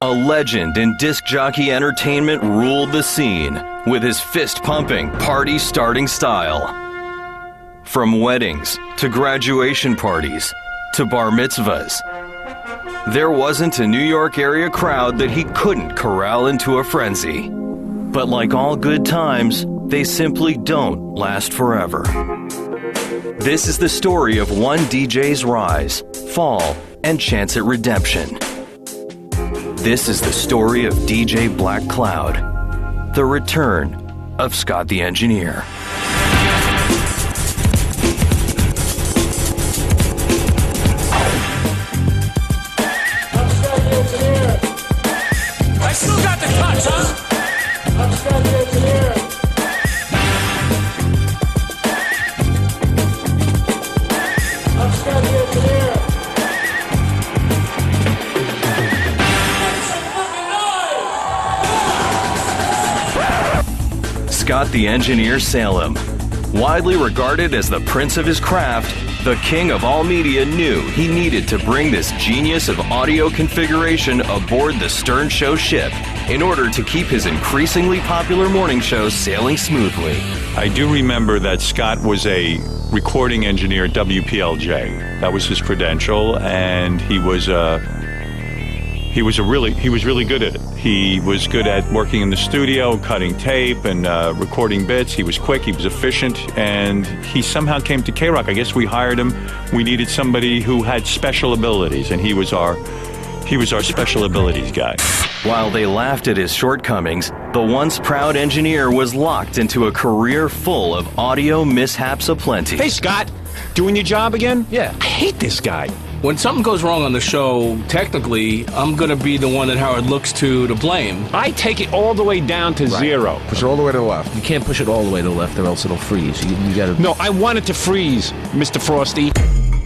A legend in disc jockey entertainment ruled the scene with his fist-pumping, party-starting style. From weddings to graduation parties to bar mitzvahs, there wasn't a New York area crowd that he couldn't corral into a frenzy. But like all good times, they simply don't last forever. This is the story of one DJ's rise, fall, and chance at redemption. This is the story of DJ Black Cloud, the return of Scott the Engineer. I still got the touch, huh? I'm Scott the Engineer. I'm Scott the Engineer. Scott the Engineer Salem. Widely regarded as the prince of his craft, the king of all media knew he needed to bring this genius of audio configuration aboard the Stern Show ship in order to keep his increasingly popular morning show sailing smoothly. I do remember that Scott was a recording engineer at WPLJ. That was his credential, and he was really good at it. He was good at working in the studio, cutting tape and recording bits. He was quick, he was efficient, and he somehow came to K-Rock. I guess we hired him. We needed somebody who had special abilities, and he was our special abilities guy. While they laughed at his shortcomings, the once proud engineer was locked into a career full of audio mishaps aplenty. Hey, Scott, doing your job again? Yeah. I hate this guy. When something goes wrong on the show, technically, I'm going to be the one that Howard looks to blame. I take it all the way down to zero. Push it all the way to the left. You can't push it all the way to the left or else it'll freeze. You got to... No, I want it to freeze, Mr. Frosty.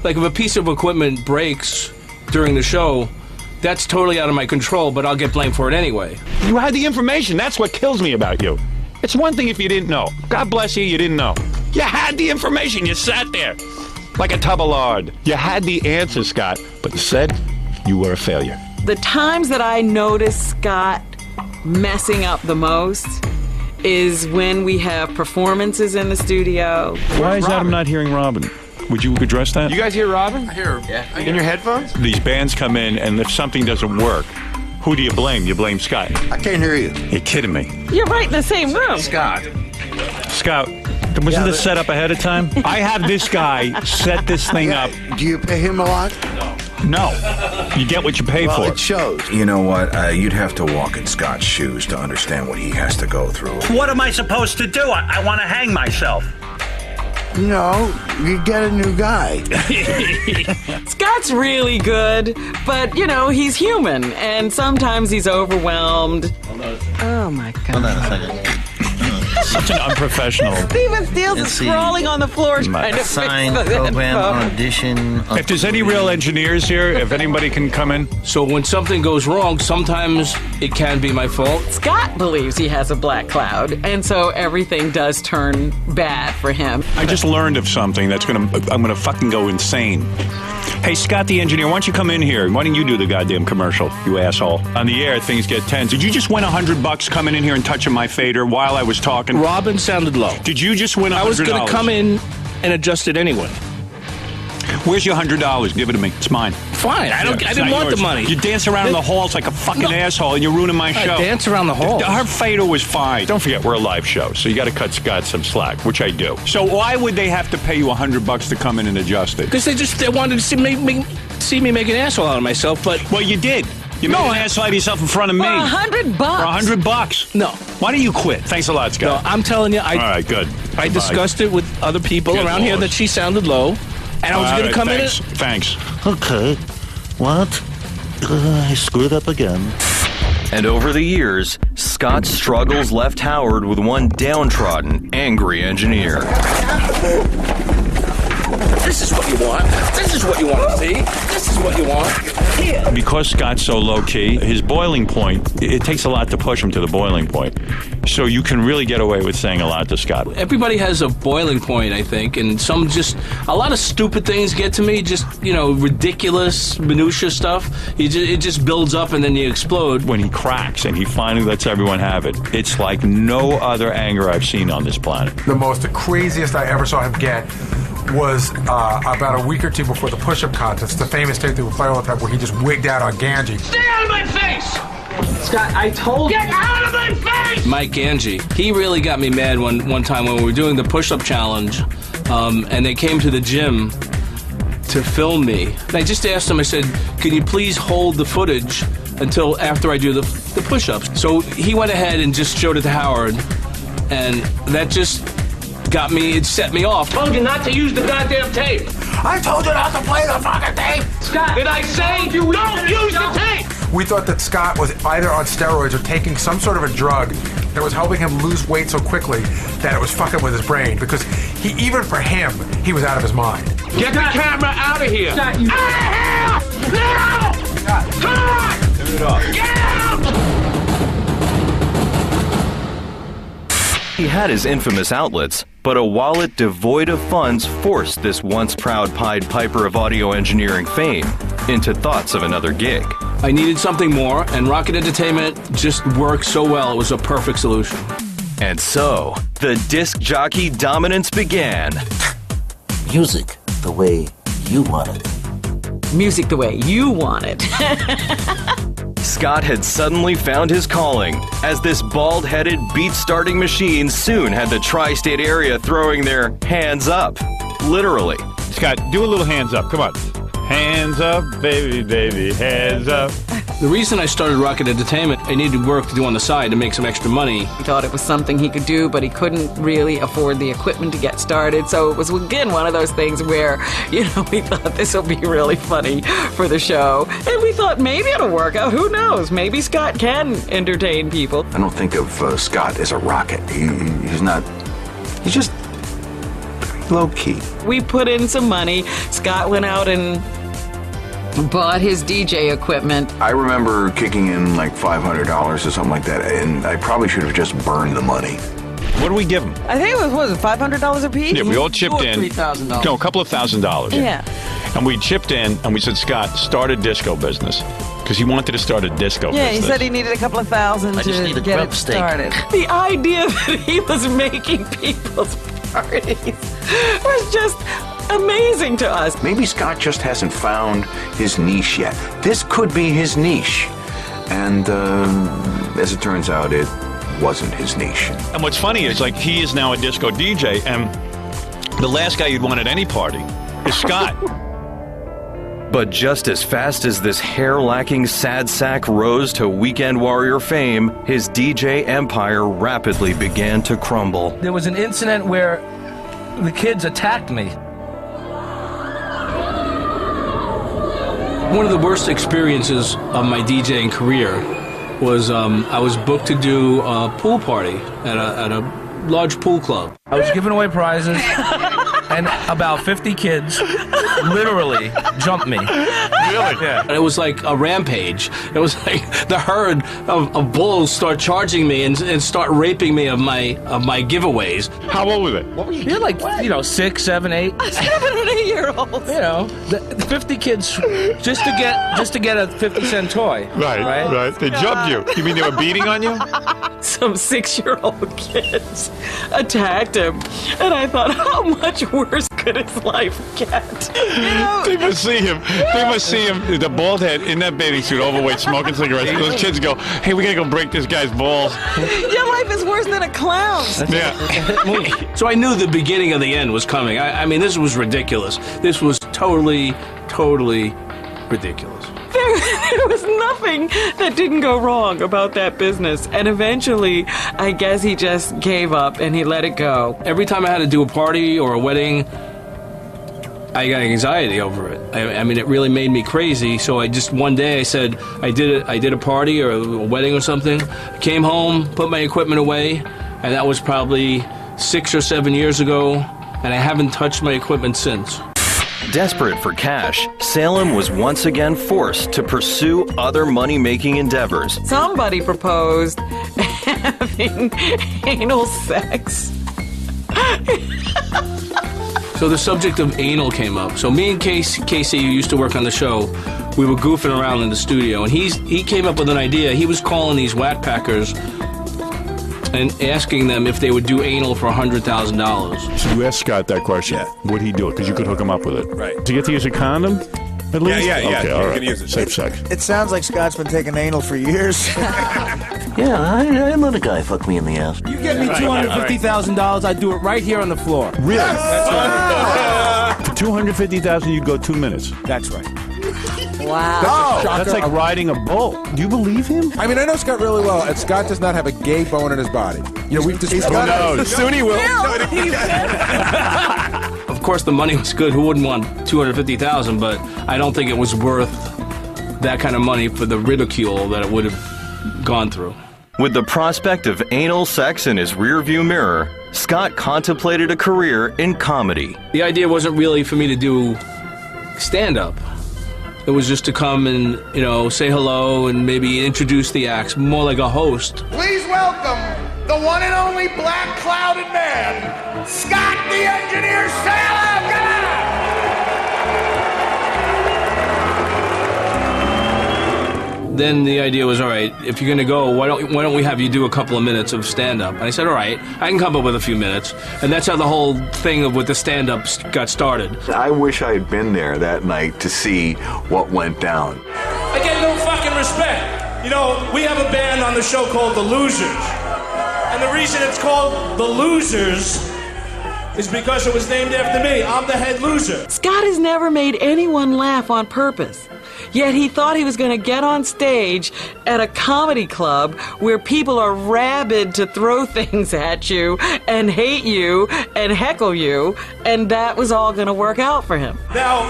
Like if a piece of equipment breaks during the show, that's totally out of my control, but I'll get blamed for it anyway. You had the information. That's what kills me about you. It's one thing if you didn't know. God bless you, you didn't know. You had the information. You sat there like a tub of lard. You had the answer, Scott, but instead, you were a failure. The times that I notice Scott messing up the most is when we have performances in the studio. Why is that I'm not hearing Robin? Would you address that? You guys hear Robin? I hear him. Yeah. In your headphones? These bands come in, and if something doesn't work, who do you blame? You blame Scott. I can't hear you. You're kidding me. You're right in the same room. Scott. Scott, wasn't this set up ahead of time? I have this guy set this thing up. Do you pay him a lot? No. You get what you pay Well, for. it shows. You know what? You'd have to walk in Scott's shoes to understand what he has to go through. What am I supposed to do? I want to hang myself. No, you get a new guy. Scott's really good, but, you know, he's human, and sometimes he's overwhelmed. Oh, my God. Hold on a second. Such an unprofessional. Steven Steele is scrawling on the floor trying to Sign, fix the program, info. audition. If there's any real engineers here, if anybody can come in. So when something goes wrong, sometimes it can be my fault. Scott believes he has a black cloud, and so everything does turn bad for him. I just learned of something that's I'm gonna fucking go insane. Hey, Scott the Engineer, why don't you come in here? Why don't you do the goddamn commercial, you asshole? On the air, things get tense. Did you just win $100 coming in here and touching my fader while I was talking? Robin sounded low. Did you just win $100? I was going to come in and adjust it anyway. Where's your $100? Give it to me. It's mine. Fine. I didn't want the money. You dance around in the halls like a fucking asshole, and you're ruining my show. I dance around the halls. Her fader was fine. Don't forget, we're a live show, so you got to cut Scott some slack, which I do. So why would they have to pay you $100 to come in and adjust it? Because they wanted to see me make an asshole out of myself, but... Well, you did. You made an asshole out of yourself in front of me. For $100. For $100. No. Why don't you quit? Thanks a lot, Scott. No, I'm telling you, all right, good. I discussed it with other people Good around Lord. here that she sounded low, and I was going to come in. Thanks. Okay. What? I screwed up again. And over the years, Scott's struggles left Howard with one downtrodden, angry engineer. This is what you want. This is what you want to see. This is what you want. Here. Because Scott's so low-key, his boiling point, it takes a lot to push him to the boiling point. So you can really get away with saying a lot to Scott. Everybody has a boiling point, I think, and a lot of stupid things get to me, just, ridiculous, minutia stuff. It just builds up and then you explode. When he cracks and he finally lets everyone have it, it's like no other anger I've seen on this planet. The craziest I ever saw him get was about a week or two before the push-up contest, the famous tape that we play all the time where he just wigged out on Ganji. Stay out of my face! Scott, I told you. Get out of my face! Mike Ganji, he really got me mad one time when we were doing the push-up challenge, and they came to the gym to film me. And I just asked him, I said, can you please hold the footage until after I do the push-ups? So he went ahead and just showed it to Howard, and that just it set me off. Told you not to use the goddamn tape. I told you not to play the fucking tape! Scott, did I say don't use the tape? We thought that Scott was either on steroids or taking some sort of a drug that was helping him lose weight so quickly that it was fucking with his brain, because even for him, he was out of his mind. Get the camera out of here! Scott, out of here! Now! Come on! Turn it off. Get out! He had his infamous outlets, but a wallet devoid of funds forced this once proud Pied Piper of audio engineering fame into thoughts of another gig. I needed something more, and Rocket Entertainment just worked so well. It was a perfect solution. And so, the disc jockey dominance began. Music the way you want it. Music the way you want it. Scott had suddenly found his calling, as this bald-headed, beat-starting machine soon had the tri-state area throwing their hands up. Literally. Scott, do a little hands up. Come on. Hands up, baby, baby, hands up. The reason I started Rocket Entertainment, I needed work to do on the side to make some extra money. He thought it was something he could do, but he couldn't really afford the equipment to get started. So it was, again, one of those things where, we thought this will be really funny for the show. And we thought maybe it'll work out. Who knows? Maybe Scott can entertain people. I don't think of Scott as a rocket. He's not. He's just low-key. We put in some money. Scott went out and bought his DJ equipment. I remember kicking in like $500 or something like that, and I probably should have just burned the money. What do we give him? I think it was $500 a piece? Yeah, we all chipped in. $3,000. No, a couple of $1,000. Yeah. And we chipped in, and we said, Scott, start a disco business. Because he wanted to start a disco business. Yeah, he said he needed a couple of $1,000 to get it started. The idea that he was making people's parties was just amazing to us. Maybe Scott just hasn't found his niche yet. This could be his niche. And as it turns out, it wasn't his niche. And what's funny is, he is now a disco DJ, and the last guy you'd want at any party is Scott. But just as fast as this hair-lacking sad sack rose to weekend warrior fame, his DJ empire rapidly began to crumble. There was an incident where the kids attacked me. One of the worst experiences of my DJing career was I was booked to do a pool party at a large pool club. I was giving away prizes, and about 50 kids literally jumped me. Really? Yeah. It was like a rampage. It was like the herd of bulls start charging me and start raping me of my giveaways. How old were they? What were you? You're like 6, 7, 8. 7 and 8 year olds. The 50 kids just to get a 50-cent toy. Right. They jumped you. You mean they were beating on you? Some 6-year-old kids attacked him, and I thought, how much worse could his life get? They must see him. The bald head in that bathing suit, overweight, smoking cigarettes. Those kids go, hey, we gotta go break this guy's balls. Your life is worse than a clown's. Yeah. So I knew the beginning of the end was coming. I mean, this was ridiculous. This was totally ridiculous. There was nothing that didn't go wrong about that business. And eventually, I guess he just gave up and he let it go. Every time I had to do a party or a wedding, I got anxiety over it. I mean, it really made me crazy. So one day I said, I did a party or a wedding or something. I came home, put my equipment away, and that was probably 6 or 7 years ago, and I haven't touched my equipment since. Desperate for cash, Salem was once again forced to pursue other money-making endeavors. Somebody proposed having anal sex. So the subject of anal came up. So me and Casey, who used to work on the show, we were goofing around in the studio, and he came up with an idea. He was calling these whack packers and asking them if they would do anal for $100,000. So you asked Scott that question. Yeah. Would he do it? Because you could hook him up with it. Right. Do you get to use a condom? At least? Yeah. Okay, You all can right. use it. Safe sex. It sounds like Scott's been taking anal for years. Yeah, I let a guy fuck me in the ass. You get me $250,000, I'd do it right here on the floor. Really? That's right. For $250,000, you'd go 2 minutes. That's right. Wow. That's like riding a bull. Do you believe him? I mean, I know Scott really well, and Scott does not have a gay bone in his body. You know, we've discussed that. Soon he will. Of course, the money was good. Who wouldn't want $250,000? But I don't think it was worth that kind of money for the ridicule that it would have gone through. With the prospect of anal sex in his rearview mirror, Scott contemplated a career in comedy. The idea wasn't really for me to do stand-up. It was just to come and, say hello and maybe introduce the acts, more like a host. Please welcome the one and only black-clouded man, Scott the Engineer Salem! Come on! Then the idea was, all right, if you're going to go, why don't we have you do a couple of minutes of stand-up? And I said, all right, I can come up with a few minutes. And that's how the whole thing with the stand-up got started. I wish I had been there that night to see what went down. I get no fucking respect. We have a band on the show called The Losers. And the reason it's called The Losers is because it was named after me. I'm the head loser. Scott has never made anyone laugh on purpose. Yet he thought he was going to get on stage at a comedy club where people are rabid to throw things at you and hate you and heckle you, and that was all going to work out for him. Now,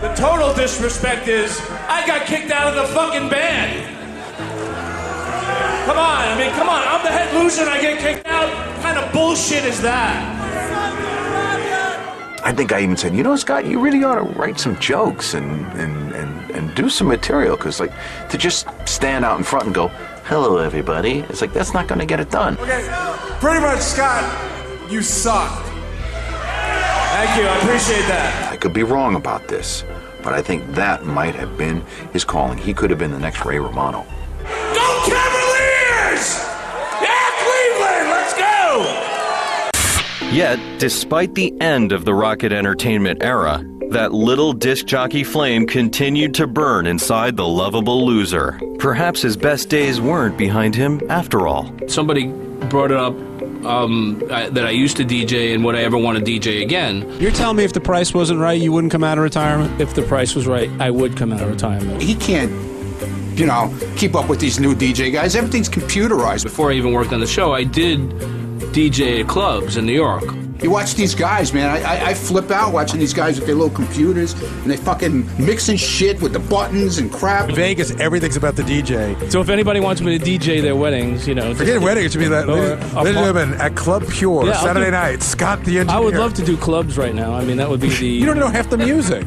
the total disrespect is I got kicked out of the fucking band. Come on, I'm the head loser and I get kicked out? What kind of bullshit is that? I think I even said, Scott, you really ought to write some jokes and do some material, because, to just stand out in front and go, hello, everybody, it's like, that's not going to get it done. Okay, pretty much, Scott, you suck. Thank you, I appreciate that. I could be wrong about this, but I think that might have been his calling. He could have been the next Ray Romano. Go Cavaliers! Yeah, Cleveland, let's go! Yet, despite the end of the Rocket Entertainment era, that little disc jockey flame continued to burn inside the lovable loser. Perhaps his best days weren't behind him after all. Somebody brought it up that I used to DJ and would I ever want to DJ again. You're telling me if the price wasn't right, you wouldn't come out of retirement? If the price was right, I would come out of retirement. He can't, keep up with these new DJ guys. Everything's computerized. Before I even worked on the show, I did DJ at clubs in New York. You watch these guys, man. I flip out watching these guys with their little computers, and they fucking mixing shit with the buttons and crap. In Vegas, everything's about the DJ. So if anybody wants me to DJ their weddings, Forget wedding, it should be that. Ladies and gentlemen, at Club Pure, Saturday night, Scott the Engineer. I would love to do clubs right now. I mean, that would be the... You don't know half the music.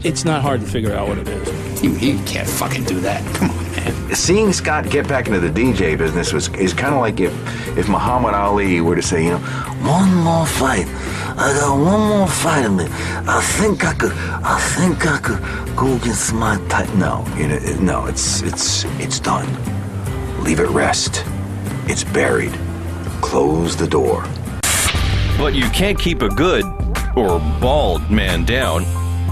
It's not hard to figure out what it is. You can't fucking do that. Come on, man. Seeing Scott get back into the DJ business is kind of like if Muhammad Ali were to say, one more fight. I got one more fight in me. I think I could go against my type. No, it's done. Leave it rest. It's buried. Close the door. But you can't keep a good, or bald, man down.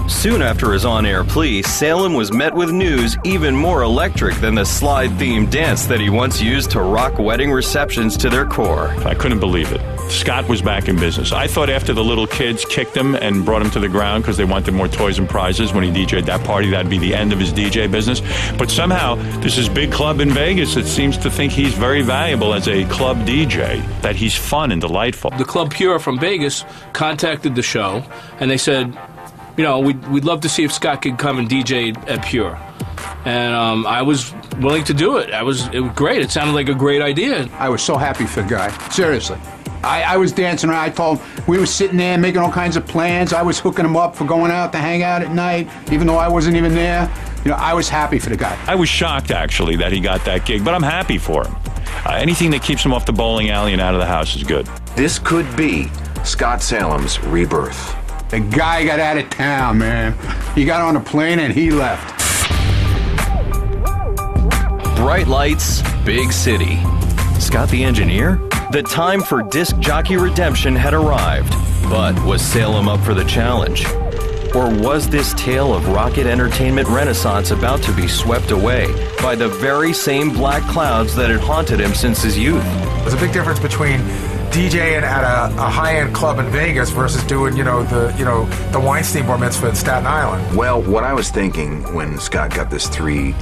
Soon after his on-air plea, Salem was met with news even more electric than the slide-themed dance that he once used to rock wedding receptions to their core. I couldn't believe it. Scott was back in business. I thought after the little kids kicked him and brought him to the ground because they wanted more toys and prizes when he DJ'd that party, that'd be the end of his DJ business. But somehow, this is big club in Vegas that seems to think he's very valuable as a club DJ, that he's fun and delightful. The Club Pure from Vegas contacted the show, and they said, we'd love to see if Scott could come and DJ at Pure. And I was willing to do it. It was great. It sounded like a great idea. I was so happy for the guy. Seriously. I was dancing around. I told him we were sitting there making all kinds of plans. I was hooking him up for going out to hang out at night, even though I wasn't even there. You know, I was happy for the guy. I was shocked, actually, that he got that gig, but I'm happy for him. Anything that keeps him off the bowling alley and out of the house is good. This could be Scott Salem's rebirth. The guy got out of town, man. He got on a plane and he left. Bright lights, big city. Scott the Engineer? The time for disc jockey redemption had arrived. But was Salem up for the challenge? Or was this tale of rocket entertainment renaissance about to be swept away by the very same black clouds that had haunted him since his youth? There's a big difference between DJing at a high-end club in Vegas versus doing, the Weinstein Bar Mitzvah in Staten Island. Well, what I was thinking when Scott got this 3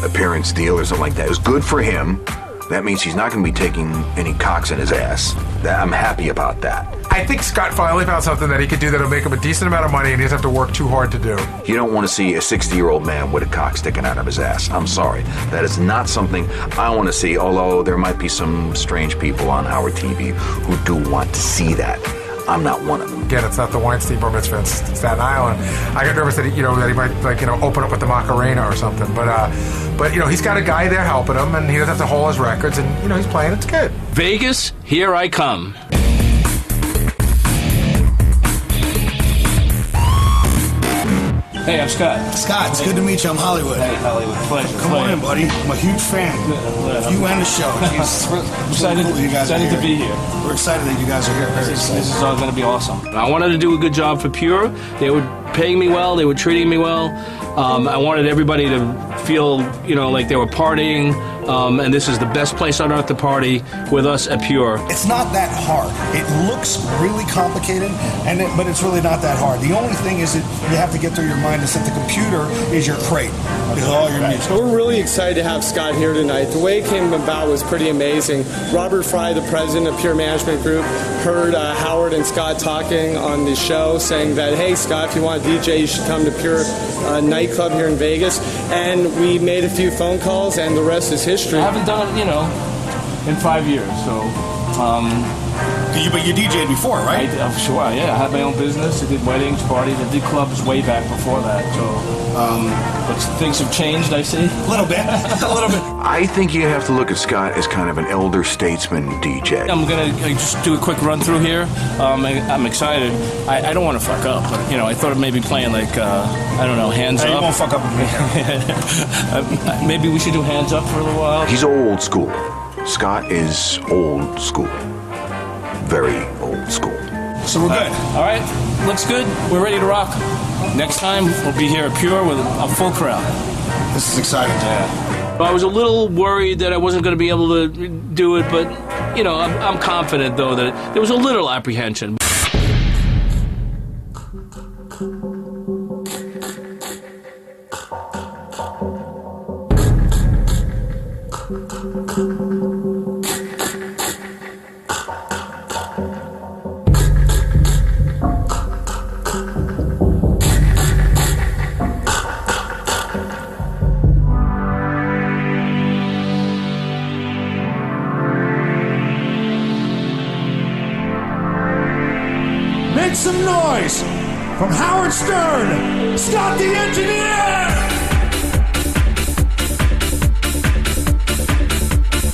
appearance deal or something like that, it was good for him. That means he's not going to be taking any cocks in his ass. I'm happy about that. I think Scott finally found something that he could do that'll make him a decent amount of money and he doesn't have to work too hard to do. You don't want to see a 60-year-old man with a cock sticking out of his ass. I'm sorry. That is not something I want to see, although there might be some strange people on our TV who do want to see that. I'm not one of them. Again, it's not the Weinstein Bar Mitzvah in Staten Island. I got nervous that he might open up with the Macarena or something. But he's got a guy there helping him, and he doesn't have to hold his records, and he's playing. It's good. Vegas, here I come. Hey, I'm Scott. Scott, it's good to meet you. I'm Hollywood. Hey, Hollywood. Pleasure. Come on in, buddy. I'm a huge fan. You and the show. Excited to be here. We're excited that you guys are here. This is all going to be awesome. I wanted to do a good job for Pure. They were paying me well. They were treating me well. I wanted everybody to feel, like they were partying. And this is the best place on earth to party with us at Pure. It's not that hard. It looks really complicated, but it's really not that hard. The only thing is that you have to get through your mind is that the computer is your crate with all your music. We're really excited to have Scott here tonight. The way it came about was pretty amazing. Robert Fry, the president of Pure Management Group, heard Howard and Scott talking on the show saying that, hey, Scott, if you want to DJ, you should come to Pure nightclub here in Vegas. And we made a few phone calls, and the rest is history. I haven't done it, in 5 years, so... But you DJ'd before, right? Sure, yeah. I had my own business. I did weddings, parties. I did clubs way back before that, so... but things have changed, I see. A little bit. A little bit. I think you have to look at Scott as kind of an elder statesman DJ. I'm going to just do a quick run through here. I'm excited. I don't want to fuck up, but, I thought of maybe playing, Hands Up. You won't fuck up with me. Maybe we should do Hands Up for a little while. He's old school. Scott is old school. Very old school. So we're good. All right. Looks good. We're ready to rock. Next time, we'll be here at Pure with a full crowd. This is exciting. Yeah. I was a little worried that I wasn't going to be able to do it, but, I'm confident, though, that there was a little apprehension. Make some noise from Howard Stern, Scott the Engineer!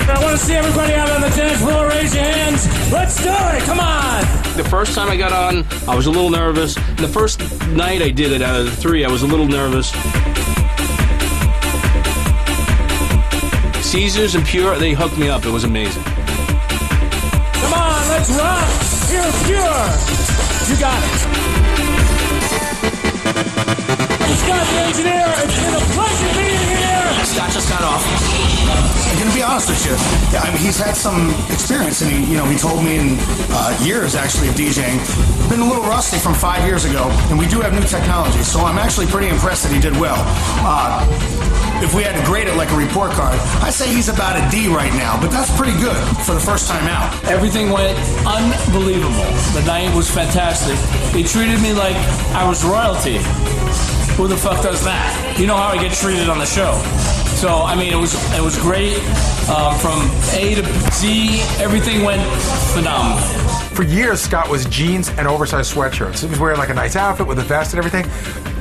I want to see everybody out on the dance floor. Raise your hands. Let's do it. Come on. The first time I got on, I was a little nervous. The first night I did it out of the 3, I was a little nervous. Caesars and Pure, they hooked me up. It was amazing. Come on, let's rock. Here, Pure. You got it. Scott the Engineer, it's been a pleasure being here. Scott just got off. I'm going to be honest with you. Yeah, he's had some experience, and he told me in years, actually, of DJing. Been a little rusty from 5 years ago, and we do have new technology, so I'm actually pretty impressed that he did well. If we had to grade it like a report card, I'd say he's about a D right now, but that's pretty good for the first time out. Everything went unbelievable. The night was fantastic. They treated me like I was royalty. Who the fuck does that? You know how I get treated on the show. So, I mean, it was great. From A to Z, everything went phenomenal. For years, Scott was jeans and oversized sweatshirts. He was wearing like a nice outfit with a vest and everything.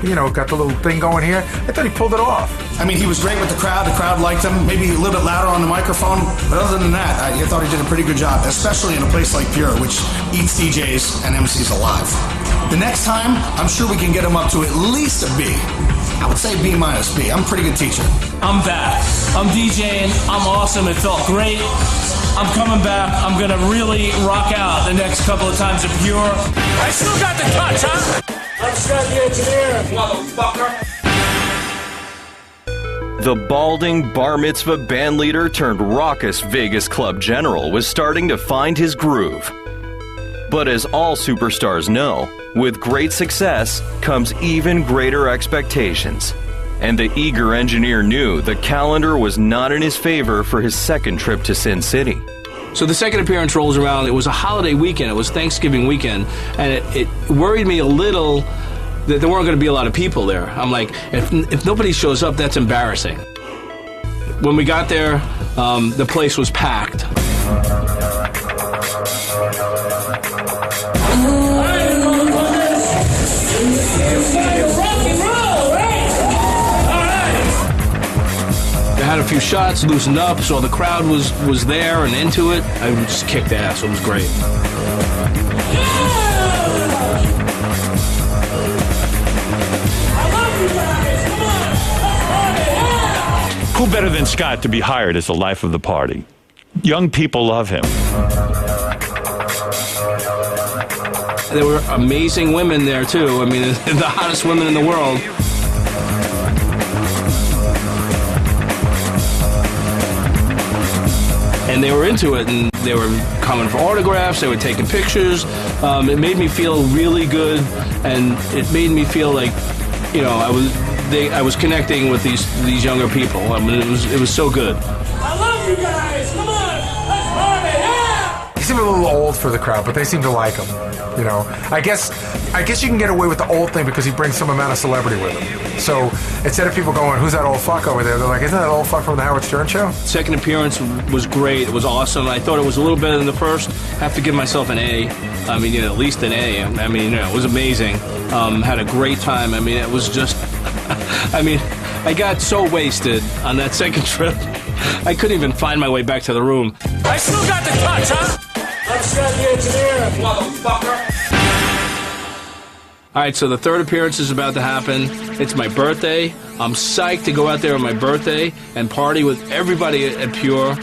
You know, got the little thing going here. I thought he pulled it off. I mean, he was great with the crowd. The crowd liked him. Maybe a little bit louder on the microphone. But other than that, I thought he did a pretty good job, especially in a place like Pure, which eats DJs and MCs alive. The next time, I'm sure we can get him up to at least a B. I would say B minus B. I'm a pretty good teacher. I'm back. I'm DJing. I'm awesome. It felt great. I'm coming back. I'm going to really rock out the next couple of times at Pure. I still got the touch, huh? I'm Scott the Engineer, motherfucker. The balding bar mitzvah bandleader turned raucous Vegas club general was starting to find his groove. But as all superstars know, with great success comes even greater expectations. And the eager engineer knew the calendar was not in his favor for his second trip to Sin City. So the second appearance rolls around. It was a holiday weekend. It was Thanksgiving weekend. And it worried me a little that there weren't going to be a lot of people there. I'm like, if nobody shows up, that's embarrassing. When we got there, the place was packed. I had a few shots, loosened up, so the crowd was there and into it. I just kicked ass. It was great. Who better than Scott to be hired as the life of the party? Young people love him. There were amazing women there, too. I mean, the hottest women in the world. And they were into it, and they were coming for autographs, they were taking pictures. It made me feel really good, and it made me feel like, you know, I was connecting with these younger people. I mean, it was so good. I love you guys. Come on, let's party. Yeah! He seemed a little old for the crowd, but they seem to like him. You know, I guess you can get away with the old thing because he brings some amount of celebrity with him. So instead of people going, "Who's that old fuck over there?" they're like, "Isn't that old fuck from the Howard Stern show?" Second appearance was great. It was awesome. I thought it was a little better than the first. I have to give myself an A. I mean, you know, at least an A. I mean, you know, it was amazing. Had a great time. I mean, it was just, I mean, I got so wasted on that second trip. I couldn't even find my way back to the room. I still got the touch, huh? I'm Scott the Engineer, motherfucker. All right, so the third appearance is about to happen. It's my birthday. I'm psyched to go out there on my birthday and party with everybody at Pure.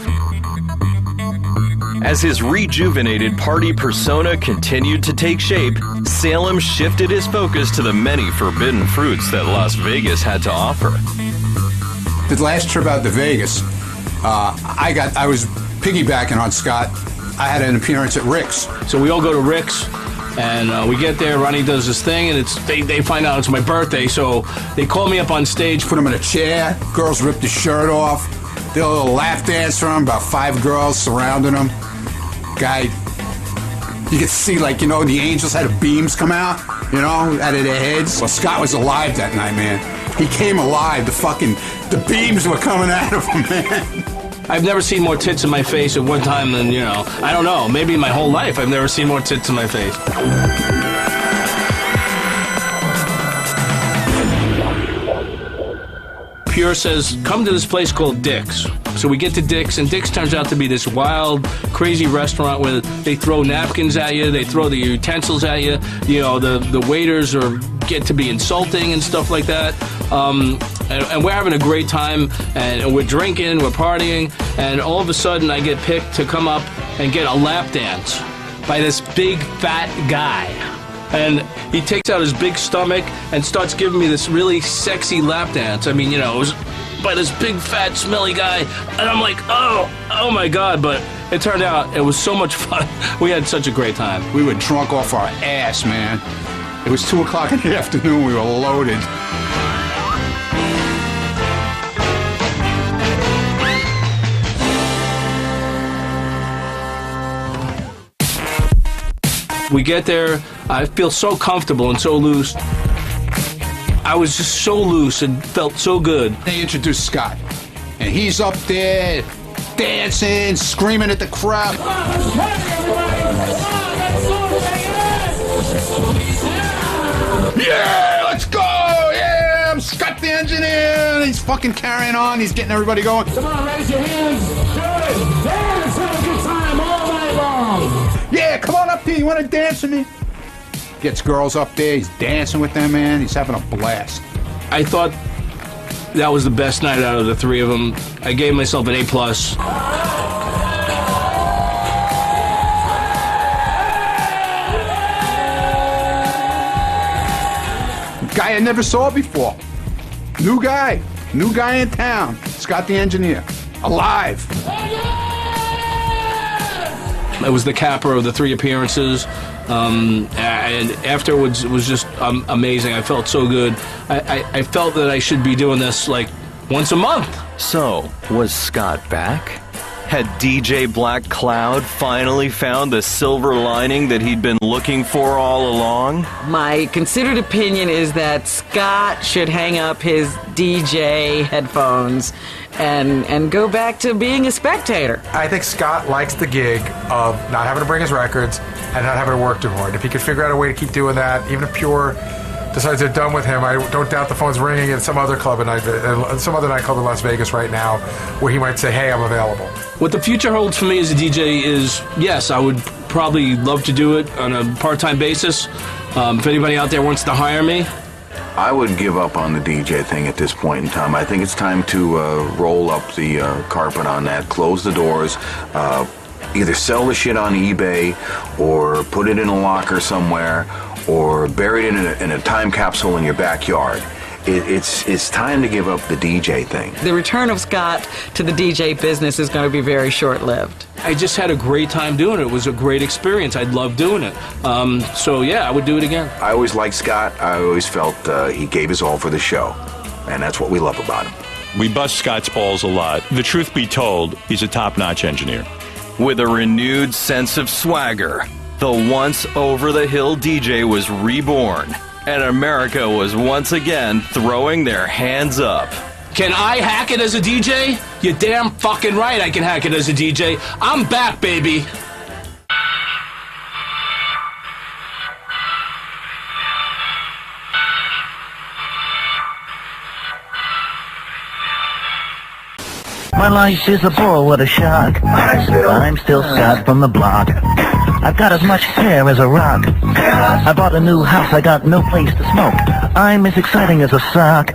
As his rejuvenated party persona continued to take shape, Salem shifted his focus to the many forbidden fruits that Las Vegas had to offer. The last trip out to Vegas, I was piggybacking on Scott. I had an appearance at Rick's. So we all go to Rick's, and we get there. Ronnie does this thing, and they find out it's my birthday, so they call me up on stage. Put him in a chair. Girls ripped his shirt off. Did a little lap dance for him. About 5 girls surrounding him. Guy, you could see, like, you know, the angels had beams come out, you know, out of their heads. Well, Scott was alive that night, man. He came alive. The beams were coming out of him, man. I've never seen more tits in my face at one time than, you know, I don't know, maybe my whole life I've never seen more tits in my face. Pure says, come to this place called Dick's. So we get to Dick's, and Dick's turns out to be this wild, crazy restaurant where they throw napkins at you, they throw the utensils at you, you know, the waiters get to be insulting and stuff like that. And we're having a great time, and we're drinking, we're partying, and all of a sudden I get picked to come up and get a lap dance by this big fat guy. And he takes out his big stomach and starts giving me this really sexy lap dance. I mean, you know, it was by this big fat smelly guy, and I'm like, oh my God, but it turned out it was so much fun. We had such a great time. We were drunk off our ass, man. It was 2 o'clock in the afternoon, we were loaded. We get there, I feel so comfortable and so loose. I was just so loose and felt so good. They introduced Scott. And he's up there dancing, screaming at the crowd. Yeah, let's go! Yeah, I'm Scott the engineer. He's fucking carrying on. He's getting everybody going. Come on, raise your hands. Good. Dance, have a good time all night long. Yeah, come on up here. You want to dance with me? Gets girls up there. He's dancing with them, man. He's having a blast. I thought that was the best night out of the three of them. I gave myself an A+. Guy I never saw before. New guy in town. Scott the engineer. Alive. I was the capper of the three appearances, and afterwards it was just amazing. I felt so good. I felt that I should be doing this like once a month. So, was Scott back? Had DJ Black Cloud finally found the silver lining that he'd been looking for all along? My considered opinion is that Scott should hang up his DJ headphones and go back to being a spectator. I think Scott likes the gig of not having to bring his records and not having to work too hard. If he could figure out a way to keep doing that, even if Pure decides they're done with him, I don't doubt the phone's ringing at some other club some other nightclub in Las Vegas right now, where he might say, "Hey, I'm available." What the future holds for me as a DJ is, yes, I would probably love to do it on a part-time basis. If anybody out there wants to hire me. I would give up on the DJ thing at this point in time. I think it's time to roll up the carpet on that, close the doors, either sell the shit on eBay or put it in a locker somewhere or bury it in a time capsule in your backyard. It's time to give up the DJ thing. The return of Scott to the DJ business is going to be very short-lived. I just had a great time doing it. It was a great experience. I'd love doing it. So, yeah, I would do it again. I always liked Scott. I always felt he gave his all for the show. And that's what we love about him. We bust Scott's balls a lot. The truth be told, he's a top-notch engineer. With a renewed sense of swagger, the once over-the-hill DJ was reborn, and America was once again throwing their hands up. Can I hack it as a DJ? You're damn fucking right I can hack it as a DJ. I'm back, baby. My life is a bore, what a shock. I'm still Scott from the block. I've got as much hair as a rock. I bought a new house, I got no place to smoke. I'm as exciting as a sock.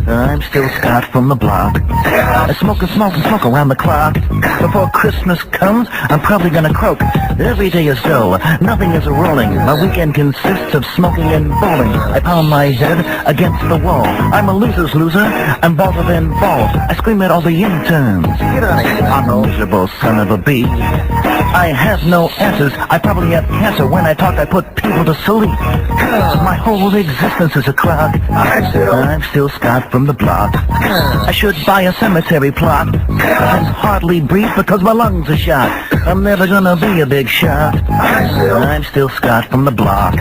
I'm still Scott from the block. I smoke and smoke and smoke around the clock. Before Christmas comes, I'm probably gonna croak. Every day is dull, nothing is rolling. My weekend consists of smoking and bowling. I pound my head against the wall. I'm a loser's loser, I'm balls than balls. I scream at all the interns. Get out of here, miserable son of a bee. I have no answers, I probably have cancer. When I talk, I put people to sleep. Cause my whole existence is a crock. I'm still Scott from the block. I should buy a cemetery plot. I hardly breathe because my lungs are shot. I'm never gonna be a big shot. I'm still Scott from the block.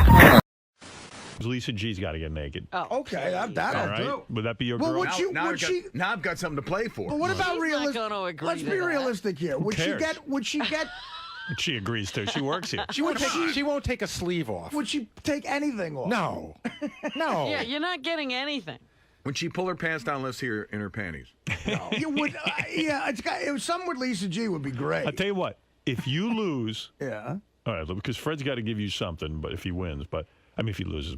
Lisa G's got to get naked. Oh, okay, that'll All right? do. Would that be your Well, girl? now I've got something to play for. But what about She's realistic? not gonna agree Let's to be that. realistic here. Would she cares? get? Would she get? She agrees to. She works here. She won't take a sleeve off. Would she take anything off? No. No. Yeah, you're not getting anything. When she pull her pants down, let's see her in her panties. No. You would. Yeah, some with Lisa G would be great. I'll tell you what. If you lose, Yeah. all right, because Fred's got to give you something. But if he wins, if he loses,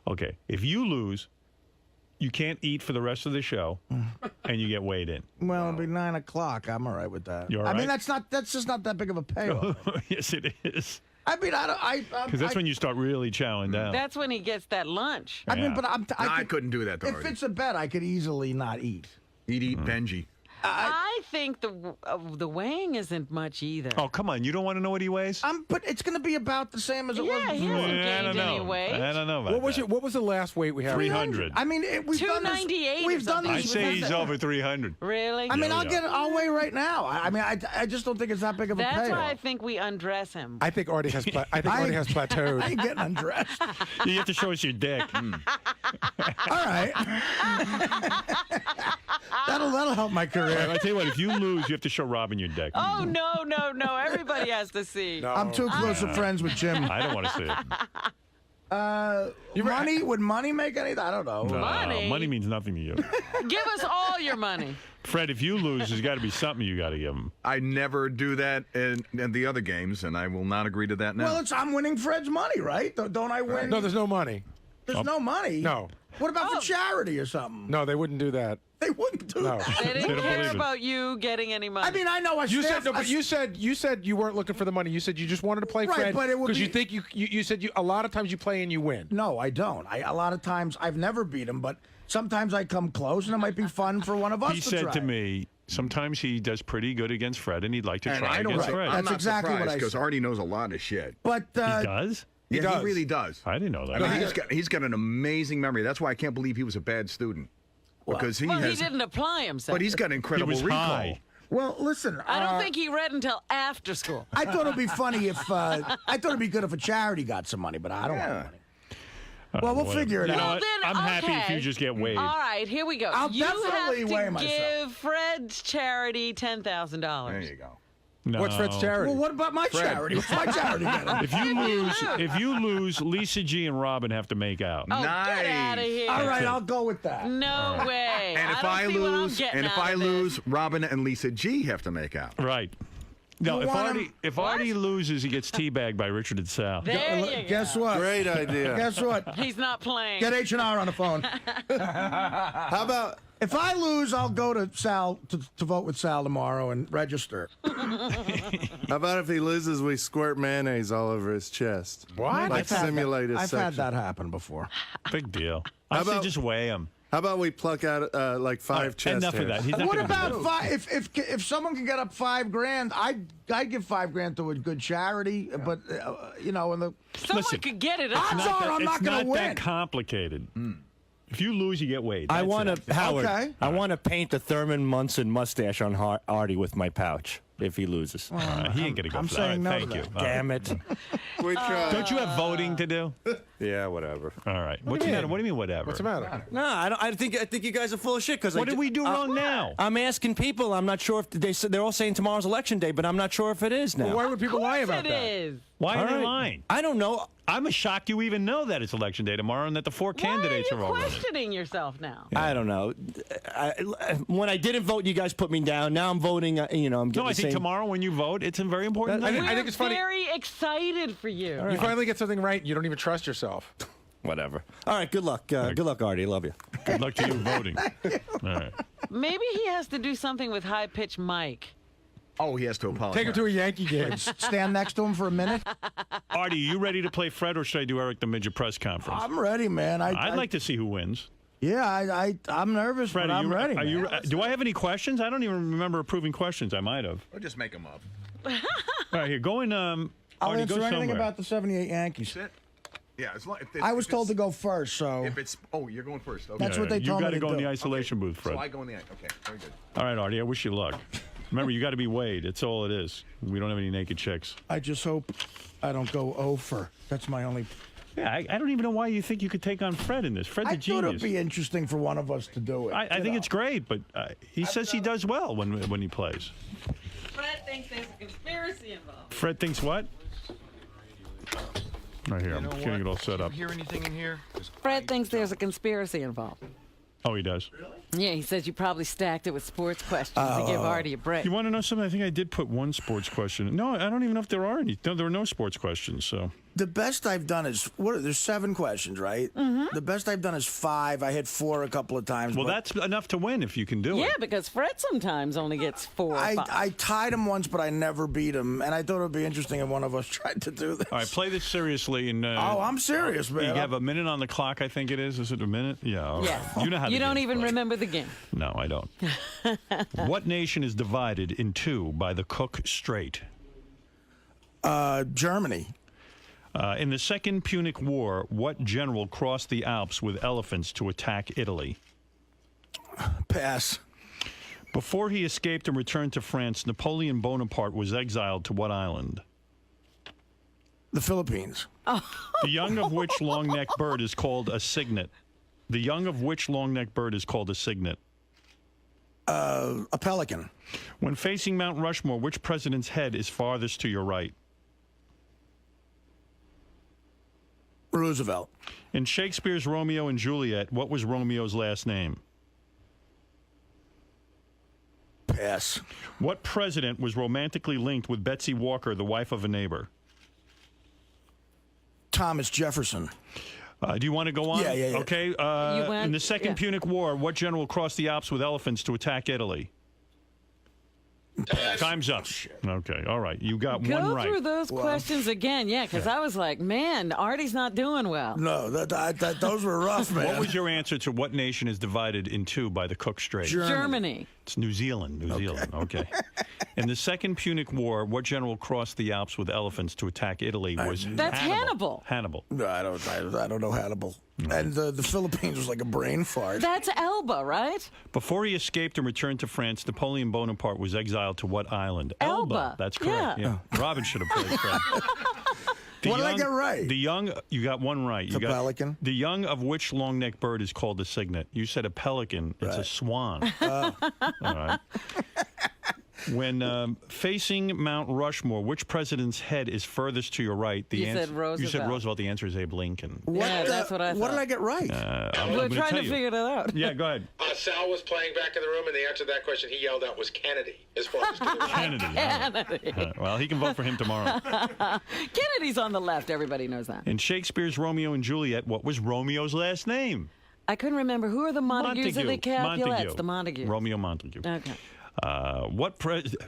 okay. If you lose, you can't eat for the rest of the show, and you get weighed in. Well, it'll be 9 o'clock. I'm all right with that. You all I mean, right? that's just not that big of a payoff. Yes, it is. I mean, Because that's when you start really chowing down. That's when he gets that lunch. I mean, but I couldn't do that, though. If it's a bet, I could easily not eat. He'd eat Benji. I think the weighing isn't much either. Oh, come on. You don't want to know what he weighs? But it's going to be about the same as it was before. he hasn't I don't gained any know. weight. I don't know about What was that. it? What was the last weight we had? 300. I mean, we've done this. 298 We've or done something. I this. say he's over 300. Really? I mean, Yeah, I'll weigh right now. I mean, I just don't think it's that big of a That's payoff. why I think we undress him. I think Artie has. Artie has plateaued. I ain't getting undressed. You have to show us your dick. All right. that'll help my career. I tell you what, if you lose, you have to show Robin your dick. Oh, no. Everybody has to see. I'm too close of friends with Jim. I don't want to see it. Money? Would money make anything? I don't know. No, Money? money means nothing to you. Give us all your money. Fred, if you lose, there's got to be something you got to give him. I never do that in the other games, and I will not agree to that now. Well, I'm winning Fred's money, right? Don't I win? No, there's no money. There's no money? No. What about for charity or something? No, they wouldn't do that. They wouldn't do that. They didn't care about you getting any money. I mean, I know You said no, but you said you weren't looking for the money. You said you just wanted to play Right, Fred but it would because be- you think you said a lot of times you play and you win. No, I don't. A lot of times I've never beat him, but sometimes I come close, and it might be fun for one of us He to said try. to me, sometimes he does pretty good against Fred, and he'd like to try against Fred. I'm That's not exactly what I because said. Artie knows a lot of shit. But He does? He does. really does. I didn't know that. I mean, he's got an amazing memory. That's why I can't believe he was a bad student. Because he he didn't apply himself. But he's got incredible He was recall. high. Well, listen. I don't think he read until after school. I thought it'd be funny if I thought it'd be good if a charity got some money, but I don't want money. Well, we'll figure it You know out. what? I'm happy if you just get weighed. All right, here we go. I'll you definitely have weigh to myself. give Fred's charity $10,000. There you go. No. What's Fred's charity? Well, what about my charity? What's my charity getting? If you lose, Lisa G and Robin have to make out. Oh, get out of here. All right, I'll go with that. No way. And if I lose, Robin and Lisa G have to make out. Right. No, You want if Artie loses, he gets teabagged by Richard and Sal. There you Guess go. what? Great idea. Guess what? He's not playing. Get H&R on the phone. How about If I lose, I'll go to Sal to vote with Sal tomorrow and register. how about if he loses, we squirt mayonnaise all over his chest? What? Like simulated I've section. had that happen before. Big deal. How I say about- just weigh him. How about we pluck out like 5 chest Enough of hairs? that. He's not What gonna about do five? If someone can get up $5,000, I'd give $5,000 to a good charity. But in the Someone could get it up. odds are I'm not going to It's not win. that complicated. If you lose, you get weighed. I That's want it. to, Howard. Okay. I want to paint the Thurman Munson mustache on Artie with my pouch if he loses. He ain't gonna go I'm for saying that. no to Thank you. that. Damn it! We tried. Don't you have voting to do? Yeah, whatever. All right. What's the matter? What do you mean, whatever? What's the matter? No, I don't. I think you guys are full of shit. Because What did we do wrong now? I'm asking people. I'm not sure if they're all saying tomorrow's election day, but I'm not sure if it is now. Well, why would people lie about It that? is. Why All are they right. lying? I don't know. I'm shocked you even know that it's election day tomorrow and that the 4 candidates Why are are all you running. questioning yourself now? I don't know. When I didn't vote, you guys put me down. Now I'm voting. I'm getting No, I the think same. tomorrow when you vote, it's a very important I thing. think it's funny. Very excited for you. You finally get something right, and you don't even trust yourself. Whatever. All right. Good luck. Good luck, Artie. Love you. Good luck to you voting. All right. Maybe he has to do something with high pitched mic. Oh, he has to apologize. Take her to a Yankee game. Stand next to him for a minute. Artie, you ready to play Fred, or should I do Erik the Midget press conference? I'm ready, man. I'd like to see who wins. Yeah, I'm nervous, Fred, but I'm ready. Are you? man. Do I have any questions? I don't even remember approving questions. I might have. Or just make them up. All right, here, go in. I'll Artie, answer go anything somewhere. about the '78 Yankees. That's it. Yeah, as long, if I was told to go first, so If it's you're going first. Okay. That's what they told me You got to to go in do. the isolation booth, Fred. So I go in the okay. Very good. All right, Artie, I wish you luck. Remember, you got to be weighed. It's all it is. We don't have any naked chicks. I just hope I don't go over. That's my only. Yeah, I don't even know why you think you could take on Fred in this. Fred's I a thought genius. it'd be interesting for one of us to do it. I think it's great, but he says he does well when he plays. Fred thinks there's a conspiracy involved. Fred thinks what? Right here, I'm getting it all set up. Hear anything in here? Fred thinks there's a conspiracy involved. Oh, he does. Yeah, he says you probably stacked it with sports questions to give Artie a break. You want to know something? I think I did put one sports question. No, I don't even know if there are any. No, there were no sports questions. So The best I've done is there's 7 questions, right? Mm-hmm. The best I've done is 5. I hit 4 a couple of times. well, but that's enough to win if you can do it. Yeah, because Fred sometimes only gets 4 or 5. I tied him once, but I never beat him, and I thought it would be interesting if one of us tried to do this. All right, play this seriously. And I'm serious, man. You have a minute on the clock. I think it is. Is it a minute? Yeah. all Yes. right. You know how. You the don't game's even played. remember the game. No, I don't. What nation is divided in 2 by the Cook Strait? Germany. In the Second Punic War, what general crossed the Alps with elephants to attack Italy? Pass. Before he escaped and returned to France, Napoleon Bonaparte was exiled to what island? The Philippines. The young of which long-necked bird is called a cygnet? The young of which long-necked bird is called a cygnet? A pelican. When facing Mount Rushmore, which president's head is farthest to your right? Roosevelt. In Shakespeare's Romeo and Juliet, what was Romeo's last name? Pass. What president was romantically linked with Betsy Walker, the wife of a neighbor? Thomas Jefferson. Do you want to go on? Yeah. Okay. In the Second Punic War, what general crossed the Alps with elephants to attack Italy? Time's up. Okay, all right. You got one right. Go through those questions again, because I was like, man, Artie's not doing well. No, those were rough, man. What was your answer to what nation is divided in two by the Cook Strait? Germany. It's New Zealand. Okay. In the Second Punic War, what general crossed the Alps with elephants to attack Italy was That's Hannibal. Hannibal. No, I don't know Hannibal. And the Philippines was like a brain fart. That's Elba, right? Before he escaped and returned to France, Napoleon Bonaparte was exiled to what island? Elba. That's correct. Yeah. Robin should have played Fred. What did I get right? You got one right. You got pelican. The young of which long-necked bird is called a cygnet? You said a pelican. It's a swan. All right. When facing Mount Rushmore, which president's head is furthest to your right? You said Roosevelt. You said Roosevelt. The answer is Abe Lincoln. That's what I thought. What did I get right? We're trying to figure that out. Yeah, go ahead. Sal was playing back in the room, and the answer to that question he yelled out was Kennedy. As far as Kennedy. Kennedy. Well, he can vote for him tomorrow. Kennedy's on the left. Everybody knows that. In Shakespeare's Romeo and Juliet, what was Romeo's last name? I couldn't remember. Who are the Montagues of the Capulets? The Montagues. Romeo Montague. Okay.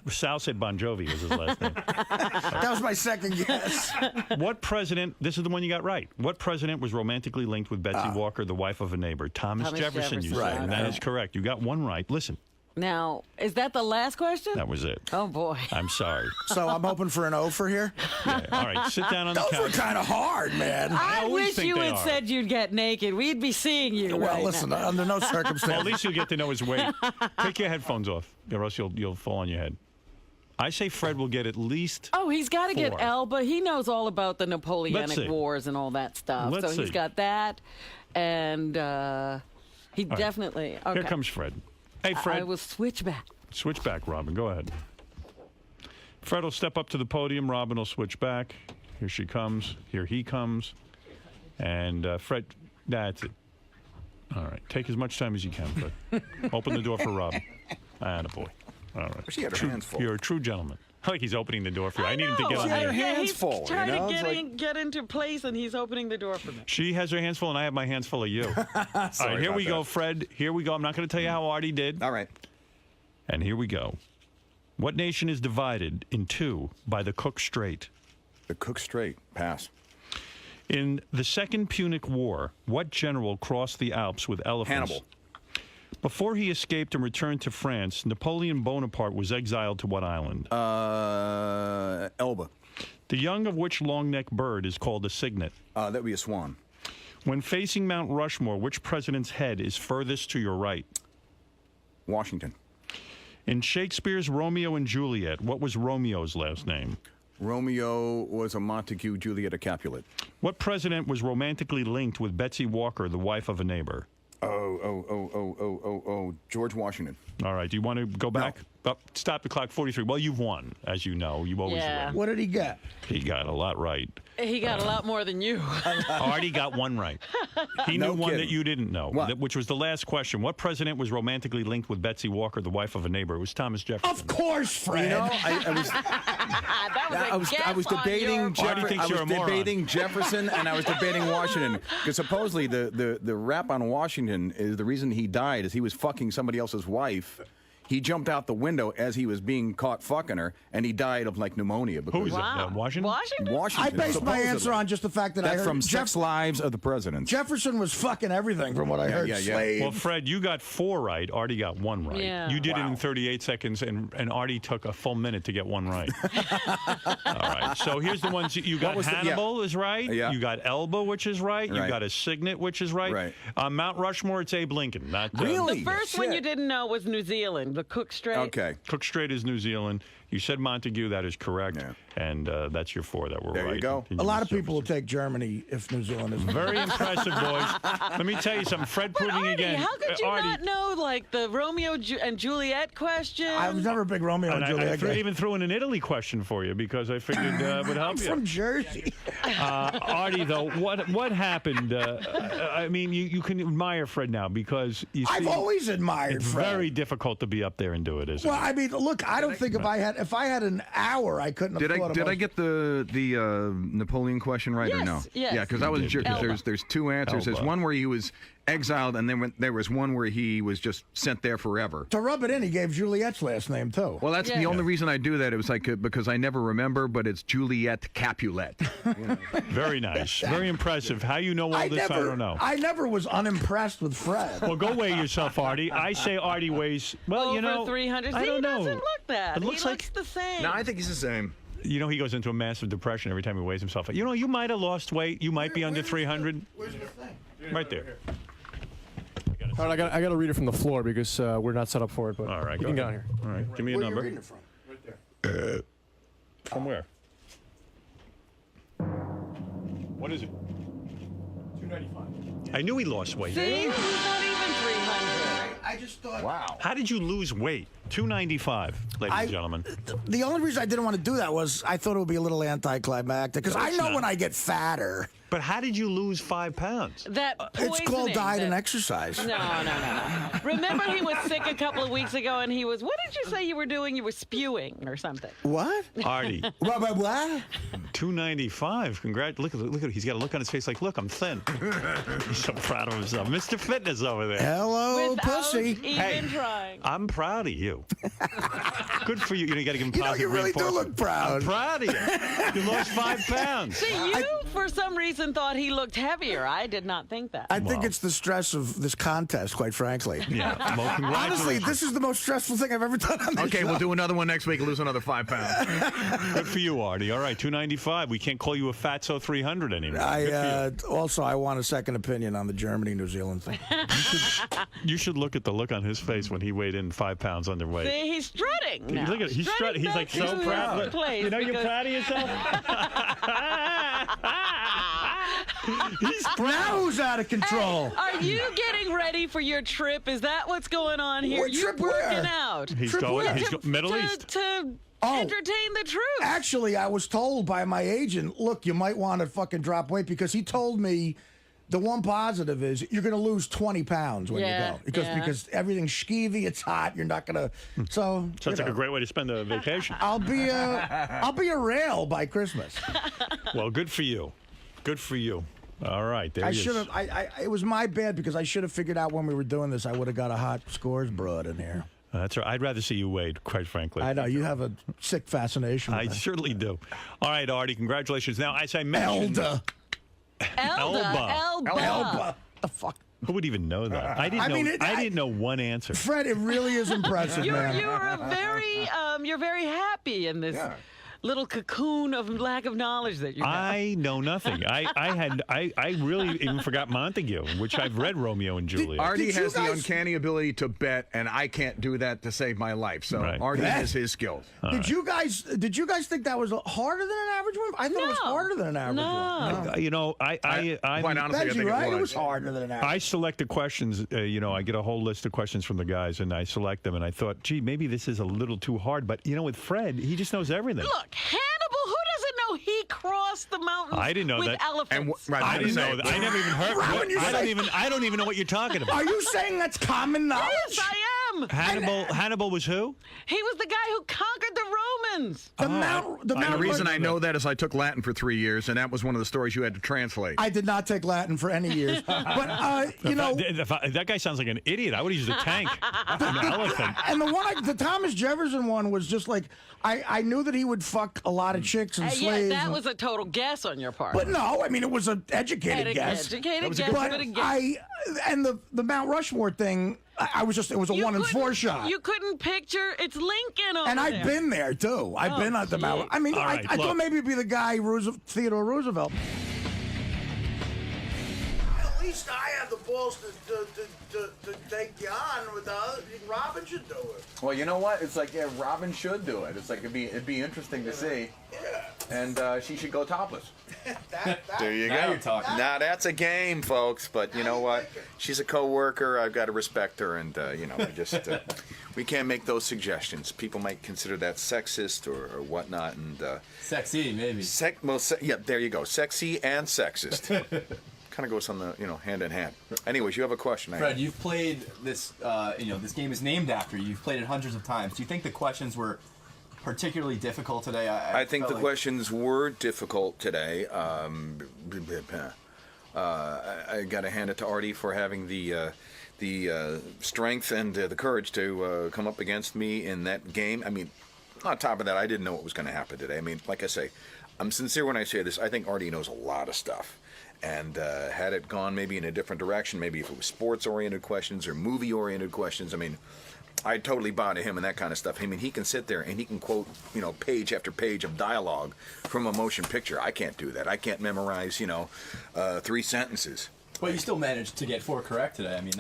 Sal said Bon Jovi was his last name. That was my second guess. What president, this is the one you got right. What president was romantically linked with Betsy Walker, the wife of a neighbor? Thomas Jefferson, you said. And that is correct. You got one right. Listen. Now, is that the last question? That was it. Oh, boy. I'm sorry. So I'm hoping for an O for here? Yeah, all right, sit down on the couch. Those were kind of hard, man. I wish you had said you'd get naked. We'd be seeing you right listen, now. under no circumstances. Well, at least you'll get to know his weight. Take your headphones off, or else you'll fall on your head. I say Fred will get at least he's got to get 4. Elba. He knows all about the Napoleonic Wars and all that stuff. Let's he's see. got that, and he definitely... Okay. Here comes Fred. Hey, Fred. I will switch back. Switch back, Robin. Go ahead. Fred will step up to the podium. Robin will switch back. Here she comes. Here he comes. And Fred, that's it. All right. Take as much time as you can, Fred. Open the door for Robin. Attaboy. All right. She had her hands full. You're a true gentleman. I like he's opening the door for you. I need him to get on She had there. her hands he's full. trying you know? to get into place, and he's opening the door for me. She has her hands full, and I have my hands full of you. All right, here we go, Fred. Here we go. I'm not going to tell you how Artie did. All right. And here we go. What nation is divided in two by the Cook Strait? The Cook Strait. Pass. In the Second Punic War, what general crossed the Alps with elephants? Hannibal. Before he escaped and returned to France, Napoleon Bonaparte was exiled to what island? Elba. The young of which long-necked bird is called a cygnet? That would be a swan. When facing Mount Rushmore, which president's head is furthest to your right? Washington. In Shakespeare's Romeo and Juliet, what was Romeo's last name? Romeo was a Montague, Juliet a Capulet. What president was romantically linked with Betsy Walker, the wife of a neighbor? George Washington. All right. Do you want to go back? Oh, stop the clock. 43. Well, you've won, as you know. You always win. What did he get? He got a lot right. He got a lot more than you. Artie got one right. He knew one that you didn't know, which was the last question. What president was romantically linked with Betsy Walker, the wife of a neighbor? It was Thomas Jefferson. Of course, Fred. You know, I was debating Jefferson and I was debating Washington because supposedly the rap on Washington is the reason he died is he was fucking somebody else's wife. He jumped out the window as he was being caught fucking her, and he died of like pneumonia. Who is it? Washington? I based my answer on just the fact that I heard from Sex Lives of the Presidents. Jefferson was fucking everything from what I heard. Slave. Well, Fred, you got 4 right. Artie got 1 right. Yeah. You did it in 38 seconds, and Artie took a full minute to get 1 right. All right. So here's the ones you got. Hannibal is right. Yeah. You got Elba, which is right. You Right. got a cygnet, which is right. Right. Mount Rushmore, it's Abe Lincoln. Not The first one you didn't know was New Zealand the Cook Strait. Okay. Cook Strait is New Zealand. You said Montague. That is correct. Yeah. And that's your 4 that were right. There you go. A lot of people will take Germany if New Zealand is very impressive, boys. Let me tell you something. Fred proving Artie, again. How could you not know, like, the Romeo and Juliet question? I was never a big Romeo and Juliet guy. I even threw in an Italy question for you because I figured would help you. I'm from Jersey. Artie, though, what happened? I mean, you can admire Fred now because you see, I've always admired it's Fred. very difficult to be up there and do it, isn't it? Well, I mean, look, I don't think if I had an hour, I couldn't have thought of Did I get the Napoleon question right or no? Yes. Yeah, because I was there's 2 answers. There's one where he was exiled, and then there was one where he was just sent there forever. To rub it in, he gave Juliet's last name too. Well, that's the only reason I do that. It was like because I never remember, but it's Juliet Capulet. Very nice, very impressive. How you know all this? I don't know. I never was unimpressed with Fred. Well, go weigh yourself, Artie. I say Artie weighs over 300. I don't know. He doesn't look that. It looks looks the same. No, I think he's the same. You know, he goes into a massive depression every time he weighs himself. You know, you might have lost weight. You might be under 300. Where's the thing? Right there. All right, I got to read it from the floor because we're not set up for it. But all right, you can get on here. All right, give me a number. Where are you reading it from? Right there. From where? What is it? 295. I knew he lost weight. See, he's not even 300. I just thought. Wow. How did you lose weight? 295, ladies and gentlemen. The only reason I didn't want to do that was I thought it would be a little anticlimactic because I know when I get fatter. But how did you lose 5 pounds? That It's called poisoning diet that- and exercise. No. Remember he was sick a couple of weeks ago and he was, what did you say you were doing? You were spewing or something. What? Artie. What? 295. Congrats. Look at he's got a look on his face like, look, I'm thin. He's so proud of himself. Mr. Fitness over there. Hello, Without pussy. even trying. I'm proud of you. Good for you. You know, you got to give him positive you really do reinforcement. look proud. I'm proud of you. You lost 5 pounds. See, you, for some reason, thought he looked heavier. I did not think that. I think it's the stress of this contest, quite frankly. Yeah. Well, honestly, congratulations. this is the most stressful thing I've ever done on this Okay, show. we'll do another one next week and lose another 5 pounds. Good for you, Artie. All right, 295. We can't call you a fatso 300 anymore. Also, I want a second opinion on the Germany-New Zealand thing. You should look at the look on his face when he weighed in 5 pounds underweight. See, he's strutting now. Look at it. He's strutting. He's like so proud. Place You know, you're proud of yourself. He's proud. Now who's out of control? Hey, are you getting ready for your trip? Is that what's going on here? What You're trip where? working out. He's going. Middle East. To entertain the troops. Actually, I was told by my agent, look, you might want to fucking drop weight because he told me the one positive is you're going to lose 20 pounds when you go because everything's skeevy, it's hot, you're not going to. So Sounds like a great way to spend a vacation. I'll be a rail by Christmas. Well, good for you. Good for you. All right, there I he should is. have. It was my bad because I should have figured out when we were doing this. I would have got a hot scores broad in here. That's right. I'd rather see you weighed, quite frankly. I know you have a sick fascination. I certainly do. All right, Artie, congratulations. Now, as I mentioned, Elba. The fuck. Who would even know that? I didn't know one answer. Fred, it really is impressive, man. You're very happy in this little cocoon of lack of knowledge that you have. I know nothing. I really even forgot Montague, which I've read Romeo and Juliet. Artie has the uncanny ability to bet, and I can't do that to save my life. So Artie has his skills. Did you guys think that was harder than an average one? I thought it was harder than an average one. You know, I'm quite honestly, I think it was harder than an average. I select the questions. I get a whole list of questions from the guys, and I select them. And I thought, gee, maybe this is a little too hard. But with Fred, he just knows everything. Look, Hannibal, who doesn't know he crossed the mountains I didn't know with that. elephants? I didn't know that. I never even heard. I don't even know what you're talking about. Are you saying that's common knowledge? Yes, I am. Hannibal was who? He was the guy who conquered the Romans. The reason I know that is I took Latin for 3 years, and that was one of the stories you had to translate. I did not take Latin for any years, but that guy sounds like an idiot. I would have used a tank, an elephant. And the Thomas Jefferson one was just like I knew that he would fuck a lot of chicks and slaves. Yeah, that was a total guess on your part. But no, I mean it was an educated guess. Educated guess, but a guess. And the Mount Rushmore thing. it was a 1 in 4 shot. You couldn't picture it's Lincoln over and there. I've been there too. I've been at the Mount. I mean, I thought maybe it'd be the guy Theodore Roosevelt. least I have the balls to take you on with the other. Robin should do it. Well, you know what? It's like, yeah, Robin should do it. It's like it'd be interesting to see. Yeah. And she should go topless. There you Now go. you're talking. Now that's a game, folks. But you know what? She's a coworker. I've got to respect her, and we just we can't make those suggestions. People might consider that sexist or whatnot, and sexy maybe. Yeah, there you go. Sexy and sexist. Kind of goes on the hand in hand. Anyways, you have a question. Fred, you've played this. This game is named after you. You've played it hundreds of times. Do you think the questions were particularly difficult today? I think the questions were difficult today. I got to hand it to Artie for having the strength and the courage to come up against me in that game. I mean, on top of that, I didn't know what was going to happen today. I mean, like I say, I'm sincere when I say this. I think Artie knows a lot of stuff. And had it gone maybe in a different direction, maybe if it was sports-oriented questions or movie-oriented questions, I mean, I totally bow to him and that kind of stuff. I mean, he can sit there and he can quote, page after page of dialogue from a motion picture. I can't do that. I can't memorize, 3 sentences. But you still managed to get 4 correct today. I mean,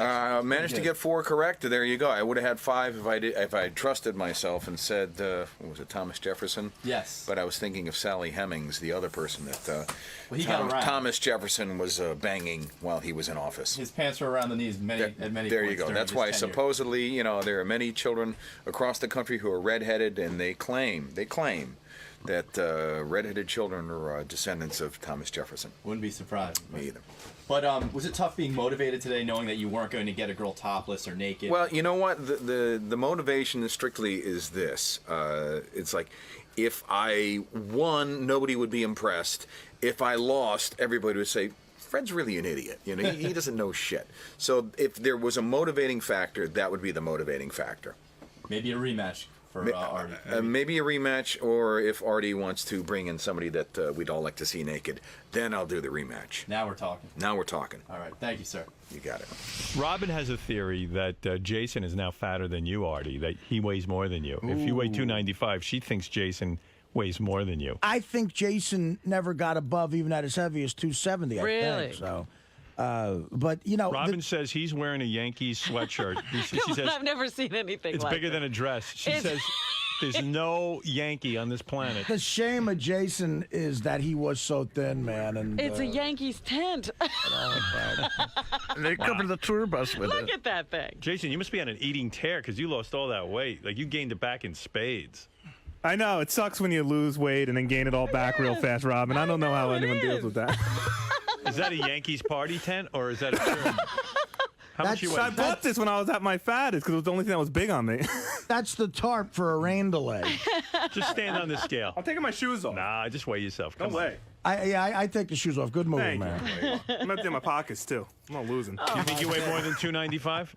managed to get 4 correct. There you go. I would have had 5 if I trusted myself and said, what was it, Thomas Jefferson? Yes. But I was thinking of Sally Hemings, the other person that he got around. Thomas Jefferson was banging while he was in office. His pants were around the knees at many There points you go. during That's his why tenure. supposedly, there are many children across the country who are redheaded, and they claim that redheaded children are descendants of Thomas Jefferson. Wouldn't be surprised. Me either. But was it tough being motivated today, knowing that you weren't going to get a girl topless or naked? Well, you know what? The motivation strictly is this. It's like, if I won, nobody would be impressed. If I lost, everybody would say, Fred's really an idiot. He doesn't know shit. So if there was a motivating factor, that would be the motivating factor. Maybe a rematch for Artie. Maybe a rematch, or if Artie wants to bring in somebody that we'd all like to see naked, then I'll do the rematch. Now we're talking. All right. Thank you, sir. You got it. Robin has a theory that Jason is now fatter than you, Artie, that he weighs more than you. If you weigh 295, she thinks Jason weighs more than you. I think Jason never got above, even at his heaviest, 270. Really? I think, so. But Robin says he's wearing a Yankees sweatshirt. She says I've never seen anything it's like bigger that. than a dress. She says there's no Yankee on this planet. The shame of Jason is that he was so thin, man. And It's a Yankees tent. They come to the tour bus with Look at that thing. Jason, you must be on an eating tear because you lost all that weight. Like, you gained it back in spades. I know. It sucks when you lose weight and then gain it all back real fast, Robin. I don't know how anyone deals with that. Is that a Yankees party tent or is that a church? How much you weigh? I bought this when I was at my fattest because it was the only thing that was big on me. That's the tarp for a rain delay. Just stand on the scale. I'm taking my shoes off. Nah, just weigh yourself. No Come way. I take the shoes off. Good move, Thank man. you. I'm emptying my pockets, too. I'm not losing. You think you weigh more than 295?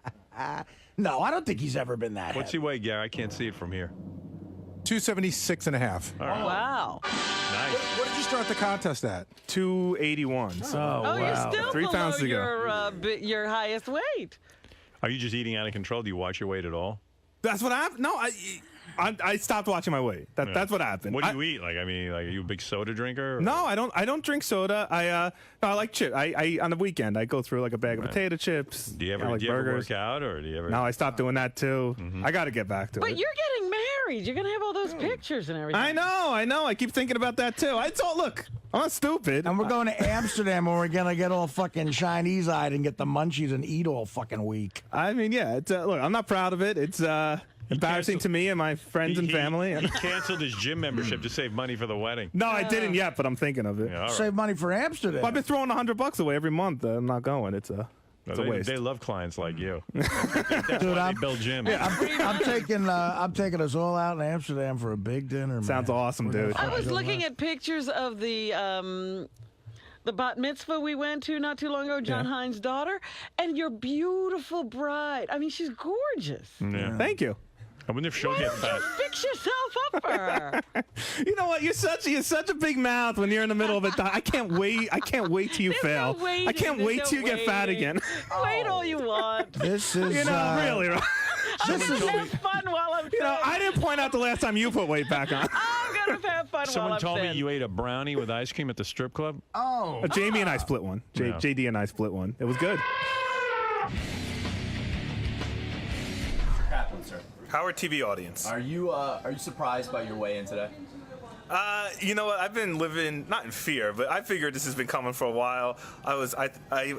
No, I don't think he's ever been that What's he weigh, Gary? I can't see it from here. 276 and a half. All right. Wow. Nice. What did you start the contest at? 281. Oh, you're still 3 pounds to below your highest weight. Are you just eating out of control? Do you watch your weight at all? That's what happened. No, I stopped watching my weight. That's what happened. What do you eat? Like, I mean, like, are you a big soda drinker? Or? No, I don't drink soda. I like chips. I on the weekend I go through like a bag of potato chips. Do you ever, I like do you ever burgers. work out or do you ever? No, I stopped doing that too. I got to get back to But it. you're getting married. You're going to have all those pictures and everything. I know. I keep thinking about that too. Look, I'm not stupid. And we're going to Amsterdam where we're going to get all fucking Chinese-eyed and get the munchies and eat all fucking week. I mean, yeah. It's, look, I'm not proud of it. It's embarrassing to me and my friends and family. He canceled his gym membership to save money for the wedding. No, I didn't yet, but I'm thinking of it. Yeah, all right. Save money for Amsterdam. Well, I've been throwing $100 away every month. I'm not going. It's a waste. They love clients like you. That's Dude, why they build gyms. Yeah, I'm taking us all out in Amsterdam for a big dinner. Sounds awesome, dude. I was looking at pictures of the bat mitzvah we went to not too long ago, John Hines' daughter, and your beautiful bride. I mean, she's gorgeous. Yeah. Thank you. I wonder if she'll get fat. Fix yourself up for her. You know what? You're such a big mouth when you're in the middle of it. I can't wait till you fail. No waiting. I can't wait till you get fat again. Wait all you want. This is really. I'm just have fun while I'm I didn't point out the last time you put weight back on. Oh, I'm gonna have fun. Someone while I'm told me thin. you ate a brownie with ice cream at the strip club. Oh, Jamie and I split one. Yeah. JD and I split one. It was good. Kaplan, sir. Howard TV audience. Are you surprised by your weigh-in today? You know what? I've been living not in fear, but I figured this has been coming for a while. I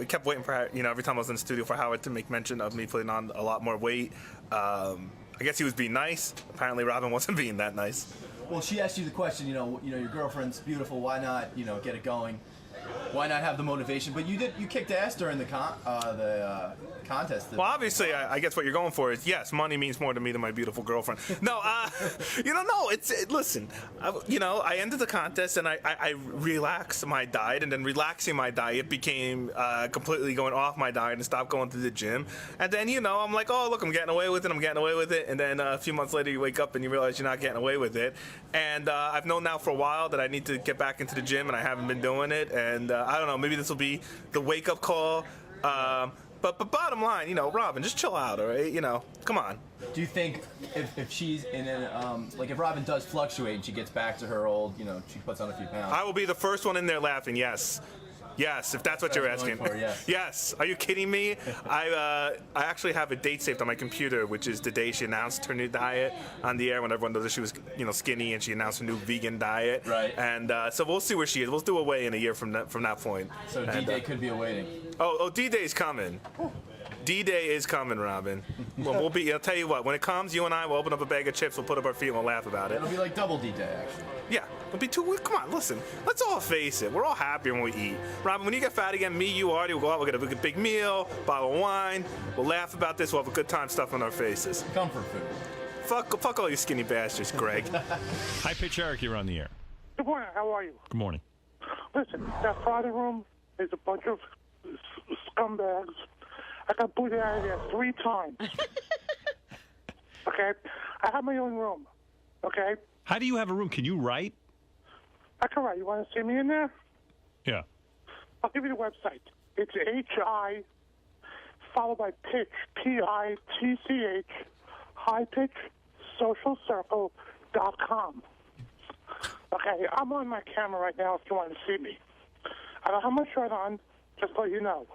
kept waiting for every time I was in the studio for Howard to make mention of me putting on a lot more weight. I guess he was being nice. Apparently, Robin wasn't being that nice. Well, she asked you the question. Your girlfriend's beautiful. Why not? Get it going. Why not have the motivation? But you kicked ass during the contest. Well, obviously, I guess what you're going for is, yes, money means more to me than my beautiful girlfriend. No, listen, I ended the contest and I relaxed my diet, and then relaxing my diet became completely going off my diet and stopped going to the gym. And then, I'm like, oh, look, I'm getting away with it. And then a few months later, you wake up and you realize you're not getting away with it. And I've known now for a while that I need to get back into the gym, and I haven't been doing it. And I don't know, maybe this will be the wake-up call. But bottom line, Robin, just chill out, all right? Come on. Do you think if she's in if Robin does fluctuate and she gets back to her old, she puts on a few pounds? I will be the first one in there laughing, yes. Yes, if that's what you're asking. Yes. Yes. Are you kidding me? I actually have a date saved on my computer, which is the day she announced her new diet on the air when everyone knows that she was, skinny, and she announced her new vegan diet. Right. And so we'll see where she is. We'll do a weigh in a year from that point. So D-Day could be awaiting. Oh, D-Day's coming. D-Day is coming, Robin. Well, I'll tell you what, when it comes, you and I will open up a bag of chips, we'll put up our feet, and we'll laugh about it. It'll be like double D-Day, actually. Yeah, it'll be come on, listen, let's all face it. We're all happy when we eat. Robin, when you get fat again, me, you, Artie, we'll go out, we'll get a big meal, bottle of wine, we'll laugh about this, we'll have a good time stuffing our faces. Comfort food. Fuck all you skinny bastards, Greg. High Pitch Erik, you're on the air. Good morning, how are you? Good morning. Listen, that Friday room is a bunch of scumbags. I got booted out of there 3 times. Okay? I have my own room. Okay? How do you have a room? Can you write? I can write. You want to see me in there? Yeah. I'll give you the website. It's HI, followed by pitch, PITCH, highpitchsocialcircle.com. Okay, I'm on my camera right now if you want to see me. I don't have my shirt on, just so you know.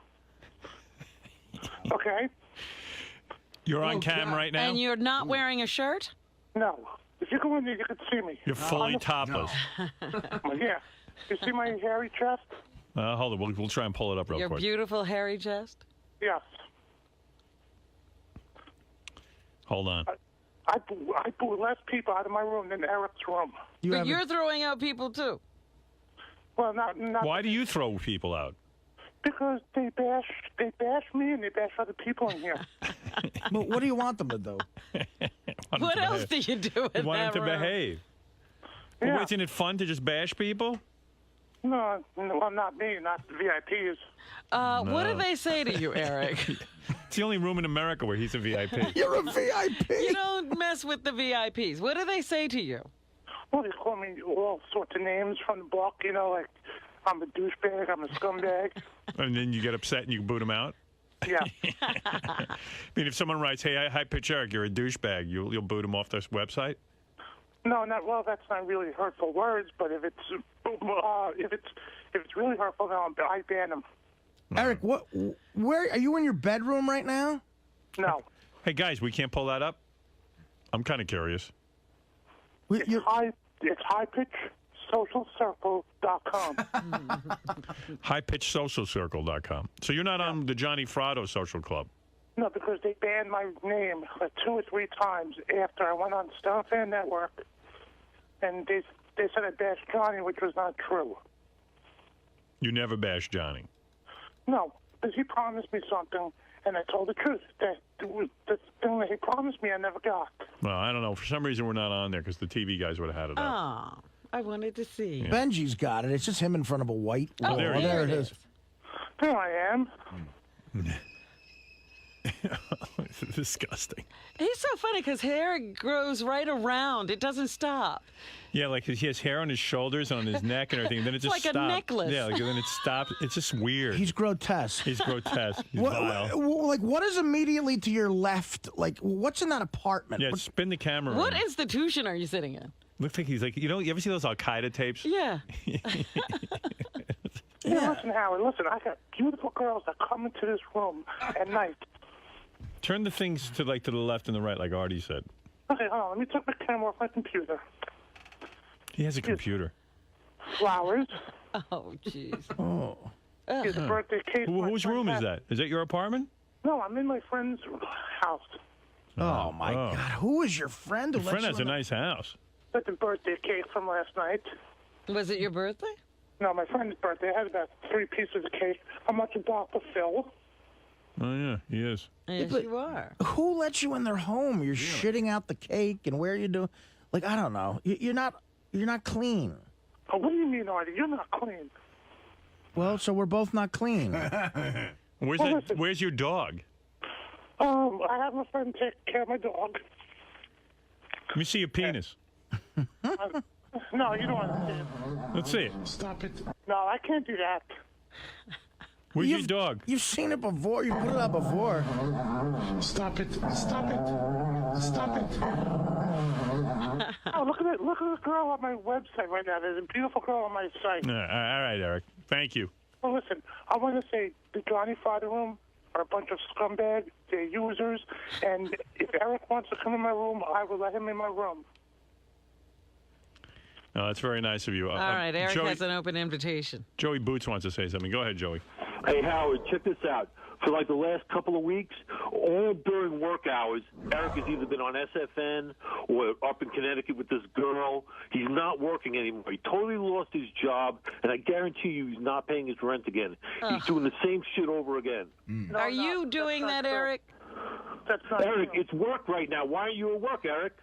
Okay? You're on cam right now? And you're not wearing a shirt? No. If you go in there, you can see me. You're fully topless. Yeah. You see my hairy chest? Hold on, we'll try and pull it up real Your quick. beautiful hairy chest? Yes. Hold on. I boo less people out of my room than Eric's room. But you're throwing out people, too. Well, not Why do you throw people out? because they bash me and they bash other people in here. But what do you want them to do? What else do you do in You want that them to room? behave. Yeah. Well, isn't it fun to just bash people? No, well, not me, not the VIPs. What do No. they say to you, Erik? It's the only room in America where he's a VIP. You're a VIP. You don't mess with the VIPs. What do they say to you? Well, they call me all sorts of names from the book, like I'm a douchebag, I'm a scumbag. And then you get upset and you boot them out? Yeah. I mean, if someone writes, hey, High Pitch Erik, you're a douchebag, you'll boot them off this website? No, that's not really hurtful words, but if it's really hurtful, then I ban them. Erik, where are you in your bedroom right now? No. Hey, guys, we can't pull that up? I'm kind of curious. It's highpitchsocialcircle.com. Highpitchsocialcircle.com. So you're not on the Johnny Fratto social club? No, because they banned my name like 2 or 3 times after I went on Star Fan Network, and they said I bashed Johnny, which was not true. You never bash Johnny? No, because he promised me something, and I told the truth. The thing that he promised me, I never got. Well, I don't know. For some reason, we're not on there because the TV guys would have had it up. Oh, I wanted to see. Yeah. Benji's got it. It's just him in front of a white wall. there he There is. it is. There I am. It's disgusting. He's so funny because hair grows right around. It doesn't stop. Yeah, like he has hair on his shoulders and on his neck and everything. And then it It's just like a stops. necklace. Yeah, then it stops. It's just weird. He's grotesque. He's grotesque. He's vile. What is immediately to your left? Like, what's in that apartment? Yeah, spin the camera. What around. institution are you sitting in? Looks like he's like, you ever see those Al Qaeda tapes? Yeah. Listen, Howard, listen, I got beautiful girls that come into this room at night. Turn the things to the left and the right, like Artie said. Okay, hold on. Let me take my camera off my computer. He has a computer. Flowers. Oh, jeez. Oh. Here's a birthday cake. Whose room is that? Is that your apartment? No, I'm in my friend's house. Oh, my God. Who is your friend? Your friend has a nice house. That's a birthday cake from last night. Was it your birthday? No, my friend's birthday. I had about 3 pieces of cake. How much about the Phil? Oh, yeah, he is. Yes, but you are. Who lets you in their home? You're shitting out the cake, and where are you doing? Like, I don't know. You're not clean. Oh, what do you mean, Artie? You're not clean. Well, so we're both not clean. Where's your dog? I have a friend take care of my dog. Let me see your penis. No, you don't want to see it. Let's see it. Stop it. No, I can't do that. Where's your dog? You've seen it before. You put it up before. Stop it. Stop it. Stop it. Oh, look at it. Look at the girl on my website right now. There's a beautiful girl on my site. All right, Eric. Thank you. Well, listen, I want to say the Johnny Father Room are a bunch of scumbags. They're users. And if Erik wants to come in my room, I will let him in my room. No, that's very nice of you. All right, Erik Joey, has an open invitation. Joey Boots wants to say something. Go ahead, Joey. Hey, Howard, check this out. For like the last couple of weeks, all during work hours, Erik has either been on SFN or up in Connecticut with this girl. He's not working anymore. He totally lost his job, and I guarantee you he's not paying his rent again. He's doing the same shit over again. Are you doing that, Erik? That's not Erik, it's work right now. Why aren't you at work, Erik?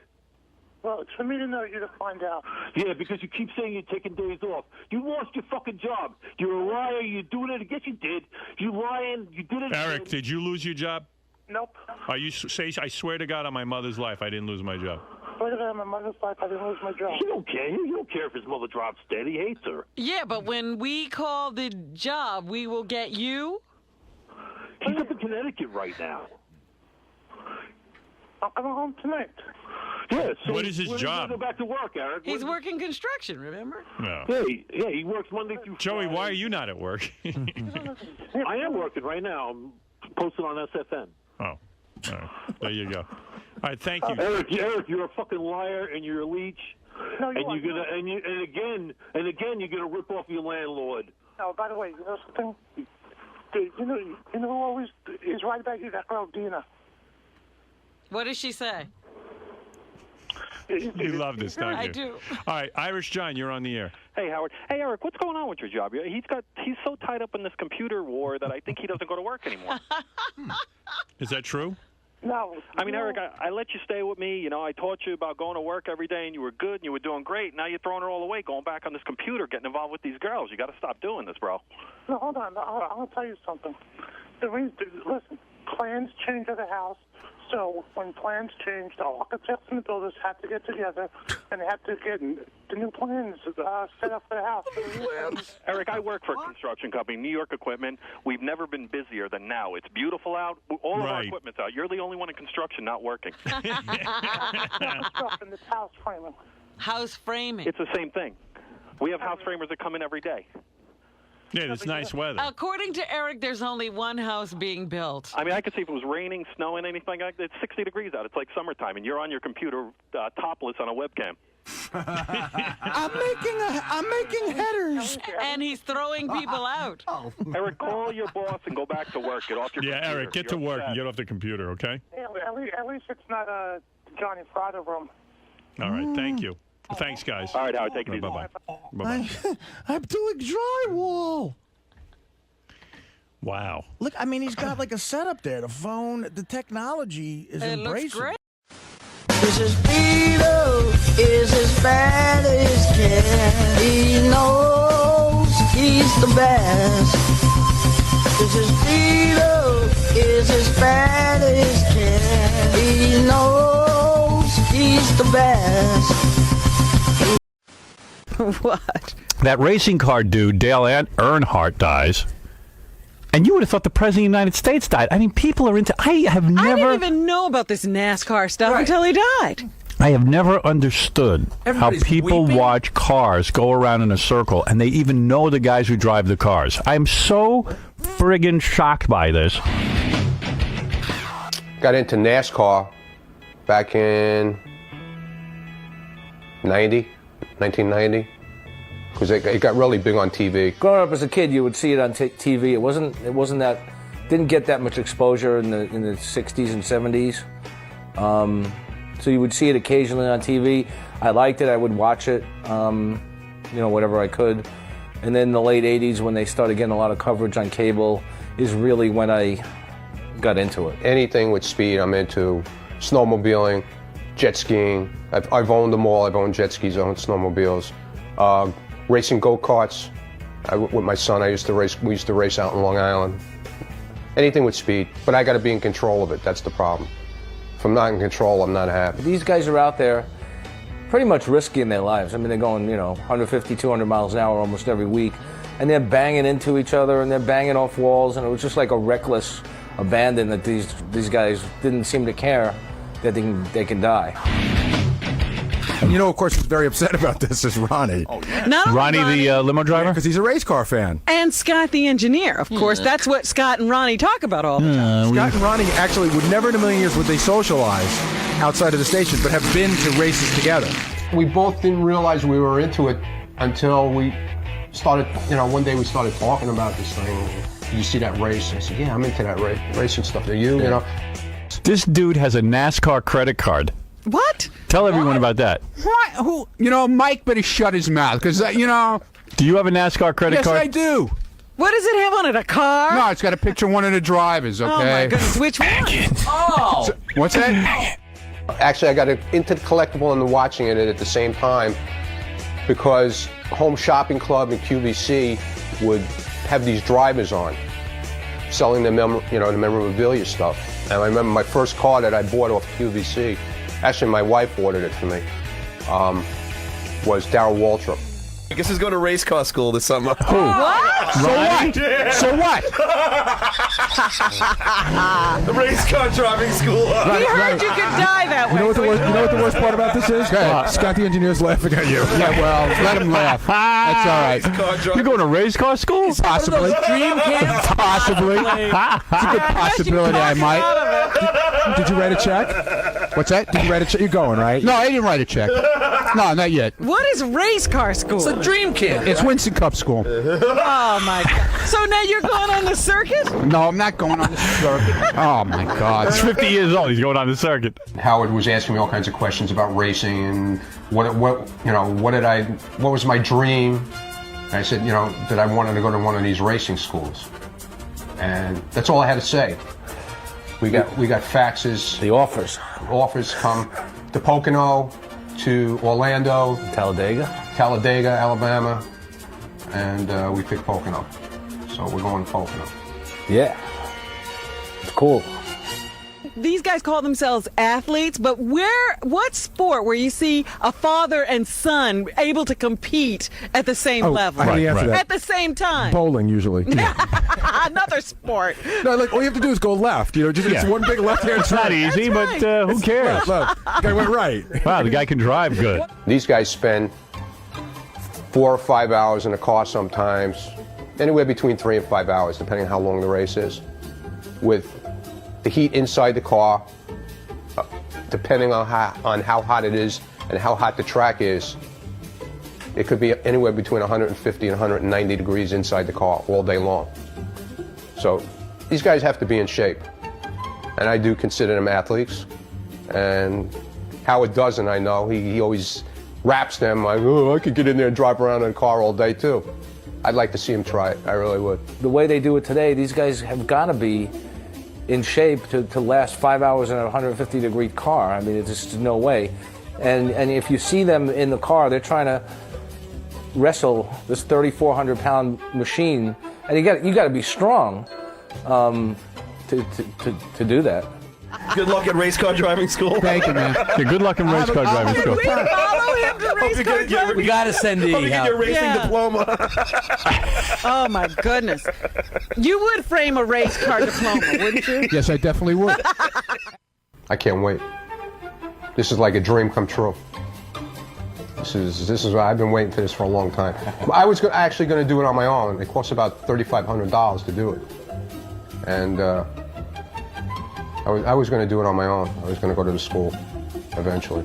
Well, it's for me to know you to find out. Yeah, because you keep saying you're taking days off. You lost your fucking job. You're a liar. You're doing it. I guess you did. You lying. You did it. Erik, did you lose your job? Nope. I swear to God on my mother's life, I didn't lose my job. Swear to God on my mother's life, I didn't lose my job. He don't care. He don't care if his mother drops dead. He hates her. Yeah, but when we call the job, we will get you? He's up in Connecticut right now. I'm coming home tonight. Yeah, so what is his job? Go back to work, Erik. He's working construction, remember? No. Yeah, he works Monday through Joey, why are you not at work? I am working right now. I'm posted on SFN. Oh, all right. There you go. All right, thank you. Erik, you're a fucking liar and you're a leech. No, and you're gonna and again you're gonna rip off your landlord. Oh, by the way, you know something? You know who always is right about you? That girl, Dina. What does she say? You love this, don't you? I do. All right, Irish John, you're on the air. Hey, Howard. Hey, Erik, what's going on with your job? He's so tied up in this computer war that I think he doesn't go to work anymore. Is that true? No. I mean, Erik, I let you stay with me. You know, I taught you about going to work every day, and you were good, and you were doing great. Now you're throwing it all away, going back on this computer, getting involved with these girls. You got to stop doing this, bro. No, hold on. I'll tell you something. Listen, plans change of the house. So when plans change, the architects and the builders have to get together and they have to get the new plans set up for the house. Erik, I work for a construction company, New York Equipment. We've never been busier than now. It's beautiful out. All of our equipment's out. You're the only one in construction not working. Stuff in this house framing. House framing. It's the same thing. We have house framers that come in every day. Yeah, it's nice weather. According to Erik, there's only one house being built. I mean, I could see if it was raining, snowing, anything like that. It's 60 degrees out. It's like summertime, and you're on your computer topless on a webcam. I'm making headers. And he's throwing people out. Erik, call your boss and go back to work. Get off your computer. Erik, get to work and get off the computer, okay? At least it's not a Johnny Father room. All right, thank you. Thanks, guys. All right, Howard, take it easy. Bye-bye. Bye-bye. I'm doing drywall. Wow. Look, I mean, he's got like a setup there. The phone, the technology is embracing. Looks great. This is Peter, is as bad as can. He knows he's the best. This is Peter, is as bad as can. He knows he's the best. What? That racing car dude, Dale Earnhardt, dies. And you would have thought the President of the United States died. I mean, people are into... I didn't even know about this NASCAR stuff until he died. I have never understood Everybody's how people weeping. watch cars go around in a circle and they even know the guys who drive the cars. I'm so friggin' shocked by this. Got into NASCAR back in 1990, because it got really big on TV. Growing up as a kid, you would see it on TV. It wasn't that, didn't get that much exposure in the 60s and 70s. So you would see it occasionally on TV. I liked it. I would watch it, whatever I could. And then the late 80s, when they started getting a lot of coverage on cable, is really when I got into it. Anything with speed, I'm into. Snowmobiling, jet skiing. I've owned them all. I've owned jet skis, I owned snowmobiles. Racing go-karts. With my son, we used to race out in Long Island. Anything with speed, but I got to be in control of it. That's the problem. If I'm not in control, I'm not happy. These guys are out there pretty much risking their lives. I mean, they're going, 150, 200 miles an hour almost every week, and they're banging into each other, and they're banging off walls, and it was just like a reckless abandon that these guys didn't seem to care that they can die. And of course, who's very upset about this is Ronnie. Oh, yeah. Not only Ronnie, the limo driver? Because he's a race car fan. And Scott the engineer, of course. That's what Scott and Ronnie talk about all the time. Scott and Ronnie actually would never in a million years would they socialize outside of the station, but have been to races together. We both didn't realize we were into it until we started, one day we started talking about this thing. Did you see that race? I said, yeah, I'm into that racing stuff. Are you, This dude has a NASCAR credit card. What? Tell everyone about that. What? Who? Mike better shut his mouth, because, Do you have a NASCAR credit card? Yes, I do. What does it have on it, a car? No, it's got a picture of one of the drivers, okay? Oh, my goodness. Which one? Oh! What's that? Actually, I got into the collectible and watching it at the same time because Home Shopping Club and QVC would have these drivers on, selling the memorabilia stuff. And I remember my first car that I bought off QVC, actually my wife ordered it for me, was Darrell Waltrip. I guess he's going to race car school this summer. Who? What? So what? Yeah. So what? The race car driving school. We heard you could die that way. You know what the worst part about this is? Scott the engineer's laughing at you. Yeah, well, let him laugh. That's all right. You're going to race car school? Possibly. Dream camp. Possibly. It's a good possibility I might. Did you write a check? What's that? Did you write a check? You're going, right? No, I didn't write a check. No, not yet. What is race car school? It's a dream camp. It's Winston Cup School. Oh, my God. So now you're going on the circuit? No, I'm not going on the circuit. Oh, my God. He's 50 years old. He's going on the circuit. Howard was asking me all kinds of questions about racing and what was my dream. And I said, that I wanted to go to one of these racing schools. And that's all I had to say. We got faxes. The offers. Offers come to Pocono, to Orlando, Talladega, Alabama, and we picked Pocono. So we're going to Pocono. Yeah. It's cool. These guys call themselves athletes, but what sport where you see a father and son able to compete at the same level? I know the answer to that. At the same time. Bowling, usually. Another sport. No, all you have to do is go left. It's one big left-hand It's not turn. easy, but who cares? Left. The guy went right. Wow, the guy can drive good. These guys spend 4 or 5 hours in a car sometimes, anywhere between 3 and 5 hours, depending on how long the race is, with the heat inside the car, depending on how hot it is and how hot the track is. It could be anywhere between 150 and 190 degrees inside the car all day long. So these guys have to be in shape. And I do consider them athletes. And Howard doesn't, I know. He always raps them like, oh, I could get in there and drive around in a car all day too. I'd like to see him try it. I really would. The way they do it today, these guys have got to be in shape to last 5 hours in a 150-degree car. I mean, it's just no way. And if you see them in the car, they're trying to wrestle this 3,400-pound machine, and you got to be strong to do that. Good luck at race car driving school. Thank you, man. Yeah, good luck in race car driving school. We follow him to race car driving. We got to send Hope you get your racing diploma. Oh, my goodness. You would frame a race car diploma, wouldn't you? Yes, I definitely would. I can't wait. This is like a dream come true. This is I've been waiting for this for a long time. I was actually going to do it on my own. It costs about $3,500 to do it, and I was going to do it on my own. I was going to go to the school eventually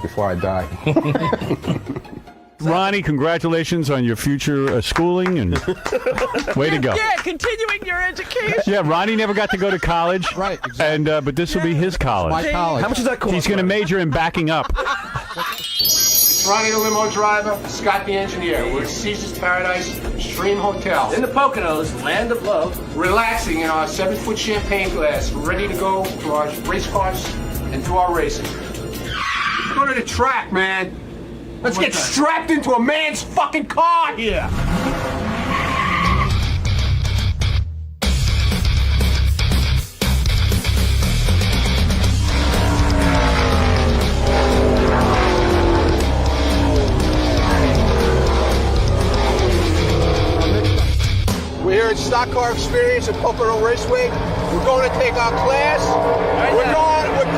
before I die. Ronnie, congratulations on your future schooling, and way to go. Yeah, continuing your education. Yeah, Ronnie never got to go to college. Right, exactly. And but this will be his college. My college. How much does that cost? He's going to major in backing up. Ronnie the limo driver, Scott the engineer. We're at Caesar's Paradise Stream Hotel. In the Poconos, land of love. Relaxing in our 7-foot champagne glass, ready to go to our race cars and do our races. Go to the track, man. Let's get strapped into a man's fucking car here. We're here at Stock Car Experience at Pocono Raceway. We're going to take our class. We're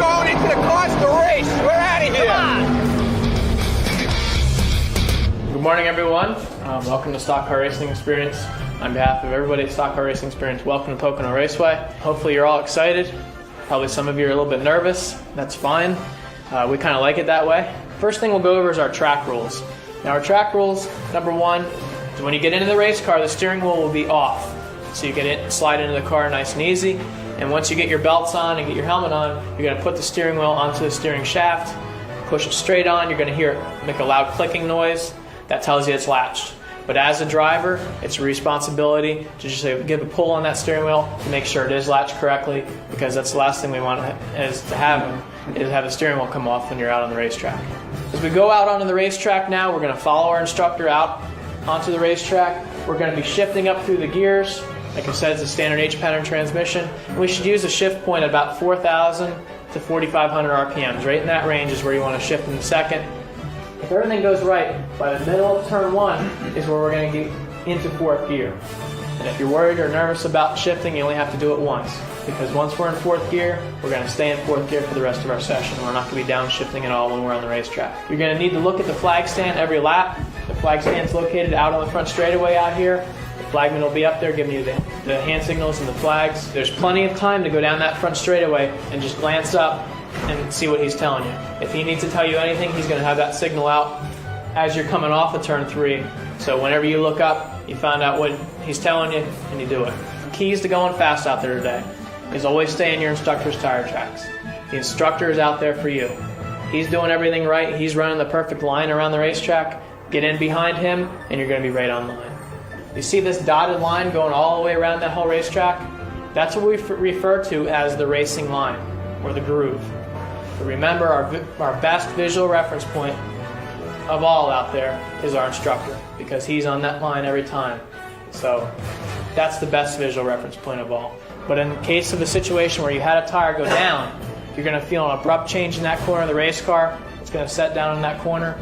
going into the cars to race. We're out of here. Good morning, everyone. Welcome to Stock Car Racing Experience. On behalf of everybody at Stock Car Racing Experience, welcome to Pocono Raceway. Hopefully you're all excited. Probably some of you are a little bit nervous. That's fine. We kind of like it that way. First thing we'll go over is our track rules. Now our track rules, number one, is when you get into the race car, the steering wheel will be off. So you can slide into the car nice and easy. And once you get your belts on and get your helmet on, you're going to put the steering wheel onto the steering shaft, push it straight on. You're going to hear it make a loud clicking noise. That tells you it's latched. But as a driver, it's your responsibility to just give a pull on that steering wheel to make sure it is latched correctly, because that's the last thing we want is to have the steering wheel come off when you're out on the racetrack. As we go out onto the racetrack now, we're going to follow our instructor out onto the racetrack. We're going to be shifting up through the gears. Like I said, it's a standard H-pattern transmission. And we should use a shift point at about 4,000 to 4,500 RPMs. Right in that range is where you want to shift in the second. If everything goes right, by the middle of turn one is where we're going to get into fourth gear. And if you're worried or nervous about shifting, you only have to do it once. Because once we're in fourth gear, we're going to stay in fourth gear for the rest of our session. We're not going to be downshifting at all when we're on the racetrack. You're going to need to look at the flag stand every lap. The flag stand's located out on the front straightaway out here. The flagman will be up there giving you the hand signals and the flags. There's plenty of time to go down that front straightaway and just glance up and see what he's telling you. If he needs to tell you anything, he's going to have that signal out as you're coming off of turn 3. So whenever you look up, you find out what he's telling you and you do it. The keys to going fast out there today is always stay in your instructor's tire tracks. The instructor is out there for you. He's doing everything right. He's running the perfect line around the racetrack. Get in behind him and you're going to be right on line. You see this dotted line going all the way around that whole racetrack? That's what we refer to as the racing line, or the groove. But remember, our best visual reference point of all out there is our instructor, because he's on that line every time. So that's the best visual reference point of all. But in case of a situation where you had a tire go down, you're going to feel an abrupt change in that corner of the race car. It's going to set down in that corner.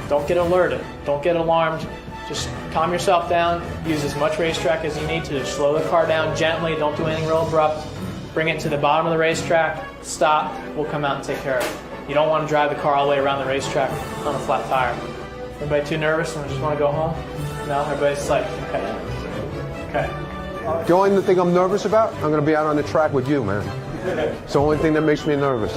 Don't get alerted. Don't get alarmed. Just calm yourself down. Use as much racetrack as you need to. Just slow the car down gently. Don't do anything real abrupt. Bring it to the bottom of the racetrack. Stop. We'll come out and take care of it. You don't want to drive the car all the way around the racetrack on a flat tire. Everybody too nervous and just want to go home? No? Everybody's like, okay. Okay. The only thing I'm nervous about, I'm going to be out on the track with you, man. It's the only thing that makes me nervous.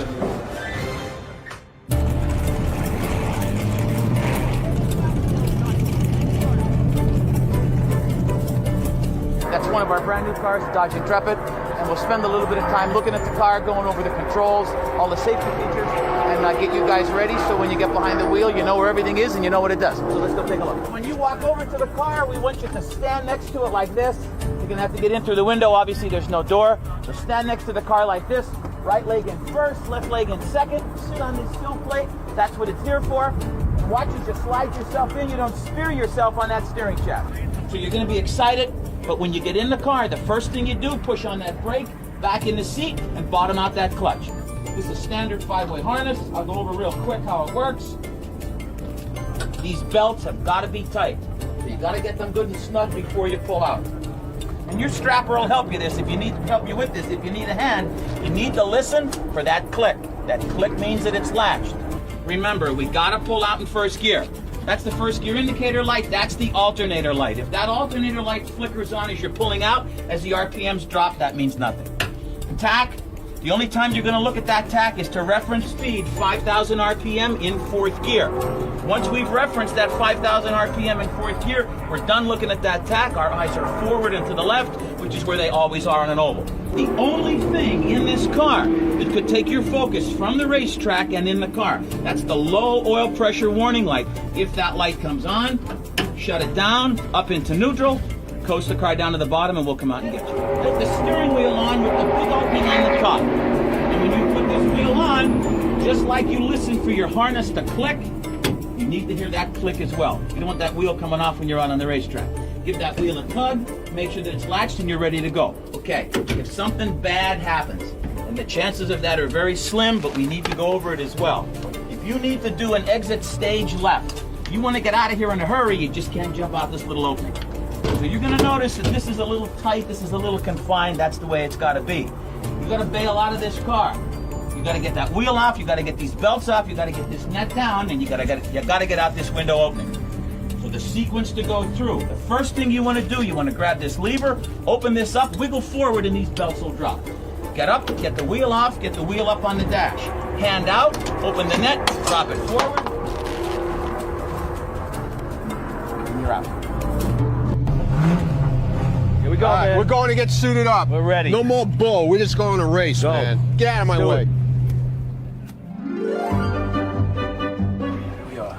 That's one of our brand new cars, the Dodge Intrepid, and we'll spend a little bit of time looking at the car, going over the controls, all the safety features, and get you guys ready so when you get behind the wheel, you know where everything is and you know what it does. So let's go take a look. When you walk over to the car, we want you to stand next to it like this. You're going to have to get in through the window. Obviously, there's no door. So stand next to the car like this. Right leg in first, left leg in second. Sit on this steel plate. That's what it's here for. And watch as you slide yourself in. You don't spear yourself on that steering shaft. So you're going to be excited. But when you get in the car, the first thing you do, push on that brake, back in the seat, and bottom out that clutch. This is a standard 5-way harness. I'll go over real quick how it works. These belts have got to be tight. So you got to get them good and snug before you pull out. And your strapper will help you with this. If you need a hand, you need to listen for that click. That click means that it's latched. Remember, we gotta pull out in first gear. That's the first gear indicator light, that's the alternator light. If that alternator light flickers on as you're pulling out, as the RPMs drop, that means nothing. Tack, the only time you're gonna look at that tack is to reference speed 5,000 RPM in fourth gear. Once we've referenced that 5,000 RPM in fourth gear, we're done looking at that tack. Our eyes are forward and to the left, which is where they always are on an oval. The only thing in this car that could take your focus from the racetrack and in the car, that's the low oil pressure warning light. If that light comes on, shut it down, up into neutral, coast the car down to the bottom, and we'll come out and get you. Put the steering wheel on with the big opening on the top. And when you put this wheel on, just like you listen for your harness to click, you need to hear that click as well. You don't want that wheel coming off when you're out on the racetrack. Give that wheel a tug, make sure that it's latched and you're ready to go. Okay, if something bad happens, and the chances of that are very slim, but we need to go over it as well. If you need to do an exit stage left, you want to get out of here in a hurry, you just can't jump out this little opening. So you're going to notice that this is a little tight, this is a little confined, that's the way it's got to be. You got to bail out of this car. You got to get that wheel off, you got to get these belts off, you got to get this net down, and you got to get out this window opening. So the sequence to go through. The first thing you want to do, you want to grab this lever, open this up, wiggle forward, and these belts will drop. Get up, get the wheel off, get the wheel up on the dash. Hand out, open the net, drop it forward. And you're out. Here we go, man. We're going to get suited up. We're ready. No more bull. We're just going to race, man. Get out of my way.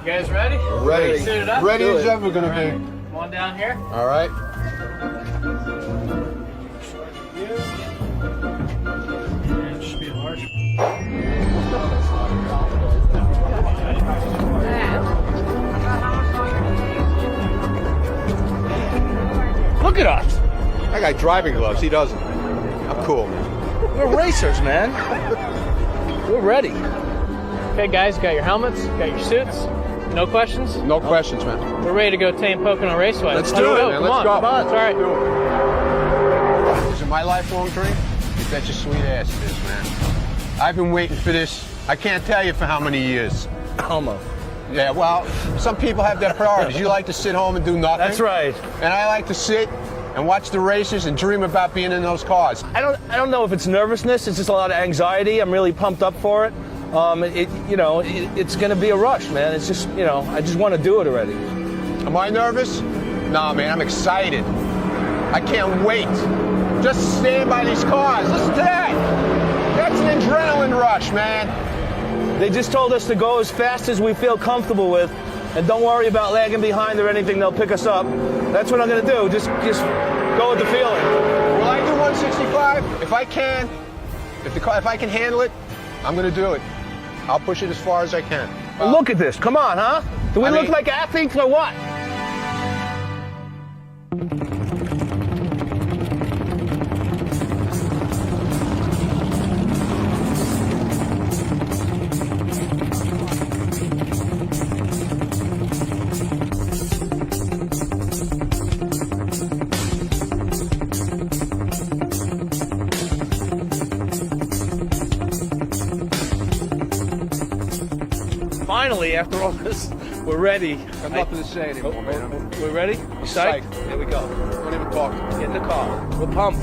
You guys ready? We're ready. Suited up? Ready as ever gonna be. Come on down here. All right. And should be a large. Look at us. I got driving gloves. He doesn't. I'm cool, man. We're racers, man. We're ready. Okay, guys, got your helmets, got your suits. No questions? No questions, man. We're ready to go tame Pocono Raceway. Let's do it, man. Let's go. Come on. It's all right. Is it my lifelong dream? You bet your sweet ass it is, man. I've been waiting for this. I can't tell you for how many years. Almost. Yeah, well, some people have their priorities. You like to sit home and do nothing. That's right. And I like to sit and watch the races and dream about being in those cars. I don't know if it's nervousness. It's just a lot of anxiety. I'm really pumped up for it. It's going to be a rush, man. It's just, I just want to do it already. Am I nervous? Nah, man, I'm excited. I can't wait. Just stand by these cars. Listen to that. That's an adrenaline rush, man. They just told us to go as fast as we feel comfortable with, and don't worry about lagging behind or anything. They'll pick us up. That's what I'm going to do. Just go with the feeling. Will I do 165? If I can, if I can handle it, I'm going to do it. I'll push it as far as I can. Look at this. Come on, huh? Do we look like athletes or what? Finally, after all this, we're ready. I have nothing to say anymore, man. We're ready? You psyched? Here we go. Don't even talk. Get in the car. We're pumped.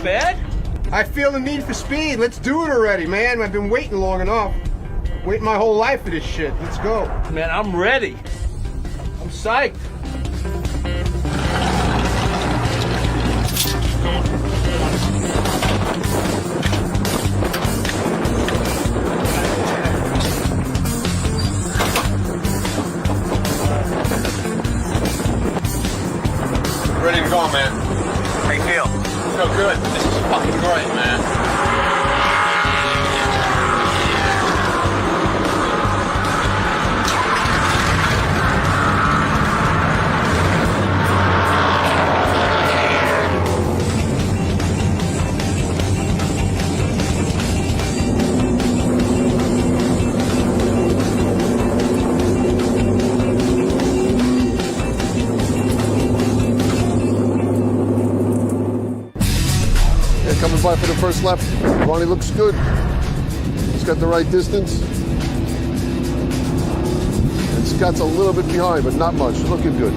Bad? I feel the need for speed. Let's do it already, man. I've been waiting long enough. Waiting my whole life for this shit. Let's go. Man, I'm ready. I'm psyched. Ready to go, man. How you feel? Feel good. This is fucking great, man. Yeah, coming by for the first lap. Ronnie looks good. He's got the right distance. And Scott's a little bit behind, but not much. Looking good.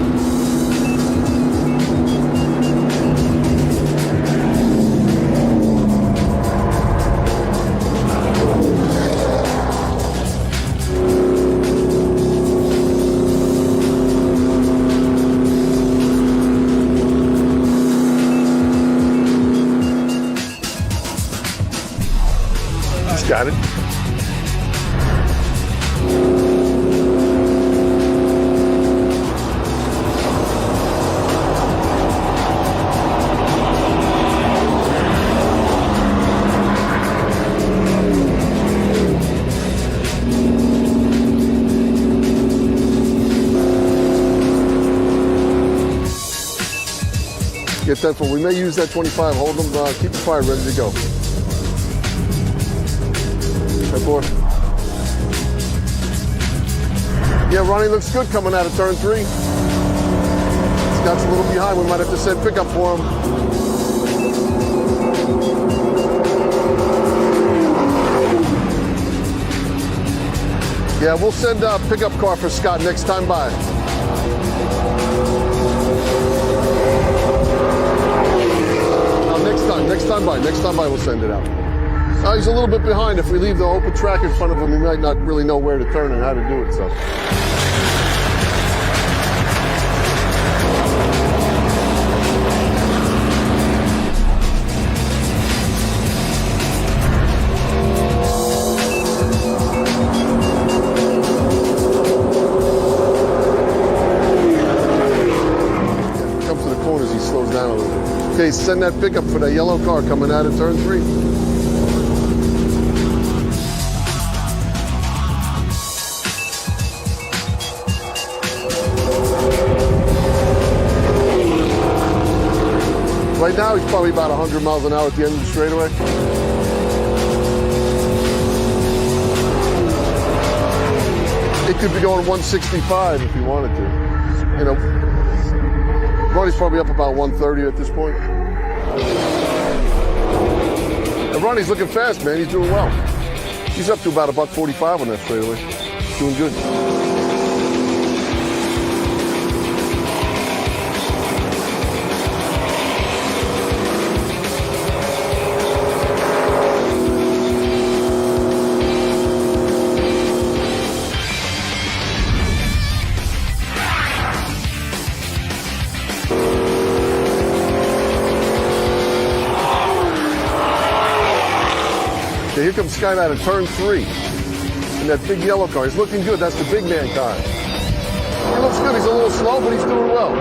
Got it. Get that for. We may use that 25. Hold them. Keep the fire ready to go. Yeah, Ronnie looks good coming out of turn 3. Scott's a little behind. We might have to send pickup for him. Yeah, we'll send a pickup car for Scott next time by. No, next time by we'll send it out. He's a little bit behind. If we leave the open track in front of him, he might not really know where to turn and how to do it. So. Comes to the corners, he slows down a little bit. Okay, send that pickup for that yellow car coming out of turn 3. Right now, he's probably about 100 miles an hour at the end of the straightaway. It could be going 165 if he wanted to. You know, Ronnie's probably up about 130 at this point. And Ronnie's looking fast, man. He's doing well. He's up to about $145 on that straightaway. He's doing good. Here comes Scott out of turn 3 in that big yellow car. He's looking good. That's the big man car. He looks good. He's a little slow, but he's doing well.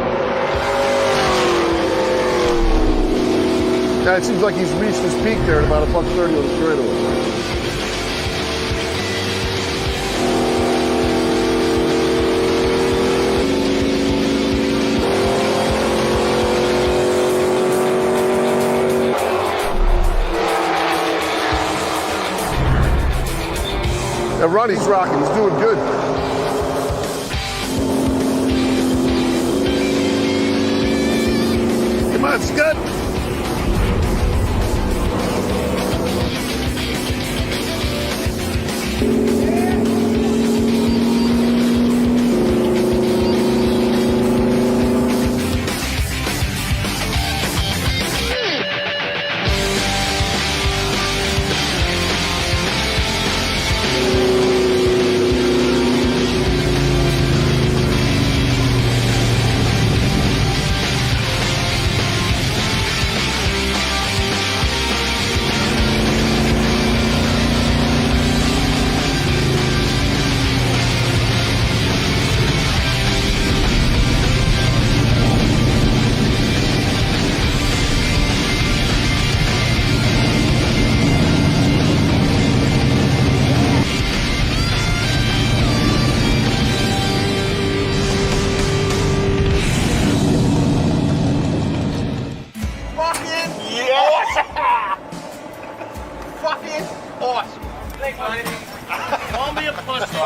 Now it seems like he's reached his peak there at about $130 on the straightaway. Now Ronnie's rocking. He's doing good. Come on, Scott. Call me a pussy.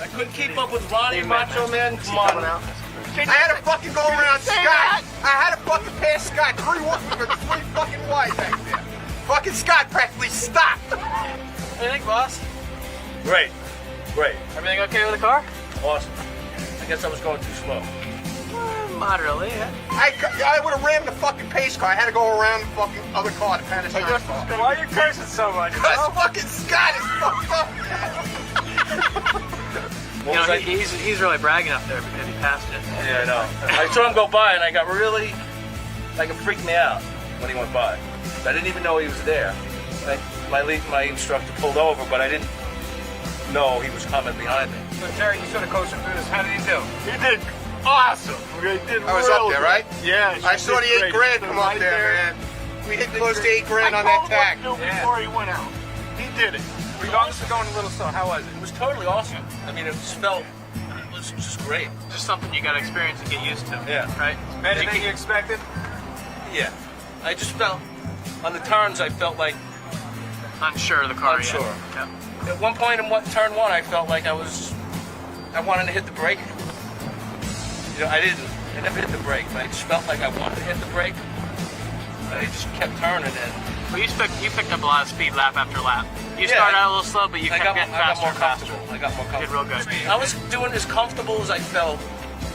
I couldn't keep up with Ronnie, Macho Man. Come on. I had to fucking go around Scott. I had to fucking pass Scott 3 fucking fucking Scott practically stopped. What do you think, boss? Great. Everything okay with the car? Awesome. I guess I was going too slow. Moderately, yeah. I would have rammed the fucking pace car. I had to go around the fucking other car to pass the car. Why are you cursing so much? Because fucking Scott is fucked up. You know, he's really bragging up there because he passed it. Yeah, I know. I saw him go by and I got really, like, it freaked me out when he went by. I didn't even know he was there. My instructor pulled over, but I didn't know he was coming behind me. So Terry, you sort of coached him through this. How did he do? He did awesome. He did I was up there, right? Yeah. I saw the $8,000 come up there, man. We hit close to $8,000 on that tag. Before he went out. He did it. We're going a little slow. How was it? It was totally awesome. I mean, it was just great. Just something you got to experience and get used to. Yeah. Right? Better than you expected? Yeah. I just felt, on the turns, I felt like unsure of the car. Unsure. Yeah. At one point in turn one, I felt like I wanted to hit the brake. You know, I never hit the brake, but I just felt like I wanted to hit the brake. I just kept turning and. Well, you picked up a lot of speed lap after lap. You started out a little slow, but you kept getting faster and faster. I got more comfortable. Did real good. I was doing as comfortable as I felt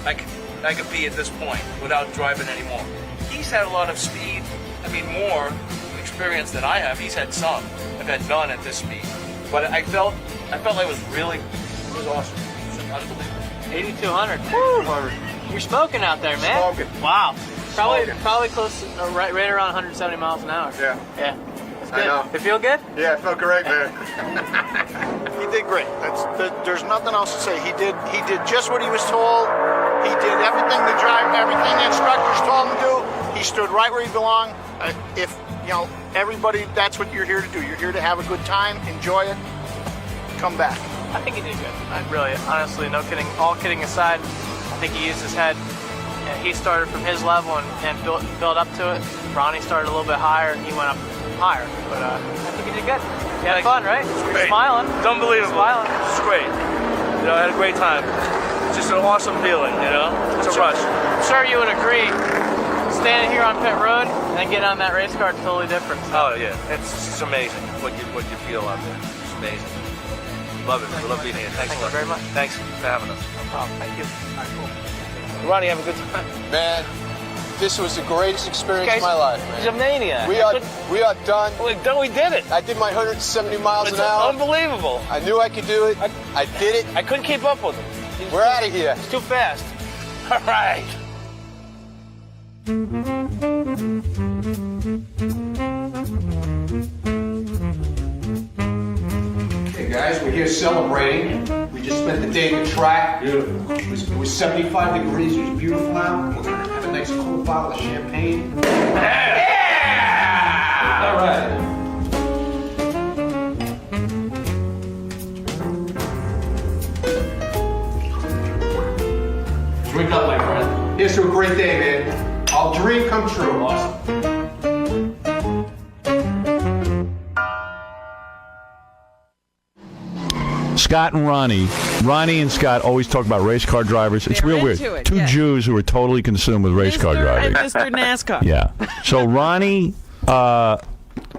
I could be at this point without driving anymore. He's had a lot of speed. I mean, more experience than I have. He's had some. I've had none at this speed. But I felt like it was awesome. It was unbelievable. 8,200. You're smoking out there, man. Smoking. Wow. Probably close to, right around 170 miles an hour. Yeah. Yeah. It's good. I know. You feel good? Yeah, it felt great, man. He did great. There's nothing else to say. He did just what he was told. He did everything everything the instructors told him to do. He stood right where he belonged. If everybody, that's what you're here to do. You're here to have a good time, enjoy it, come back. I think he did good. Honestly, no kidding. All kidding aside, I think he used his head. He started from his level and built up to it. Ronnie started a little bit higher and he went up higher. But I think he did good. He had fun, right? Great. Smiling. It's unbelievable. Smiling. It's great. You know, I had a great time. It's just an awesome feeling, you know? It's a rush. I'm sure you would agree. Standing here on pit road and then getting on that race car is totally different. Oh yeah, it's amazing what you feel out there. It's amazing. Love it. We love being here. Thanks Thank you very much. Thanks for having us. No problem. Thank you. All right, cool. Ronnie, have a good time. Man, this was the greatest experience of my life, man. He's a maniac. We are done. We did it. I did my 170 miles an It's hour. unbelievable. I knew I could do it. I did it. I couldn't keep up with him. We're out of here. He's too fast. All right. Hey guys, we're here celebrating. We just spent the day at the track. Beautiful. It was 75 degrees. It was beautiful out. We're gonna have a nice cool bottle of champagne. Yeah! All right. Drink up, my friend. Here's to a great day, man. Our dream come true. Awesome. Scott and Ronnie. Ronnie and Scott always talk about race car drivers. It's real weird. Two Jews who are totally consumed with race car driving. Mr. NASCAR. Yeah. So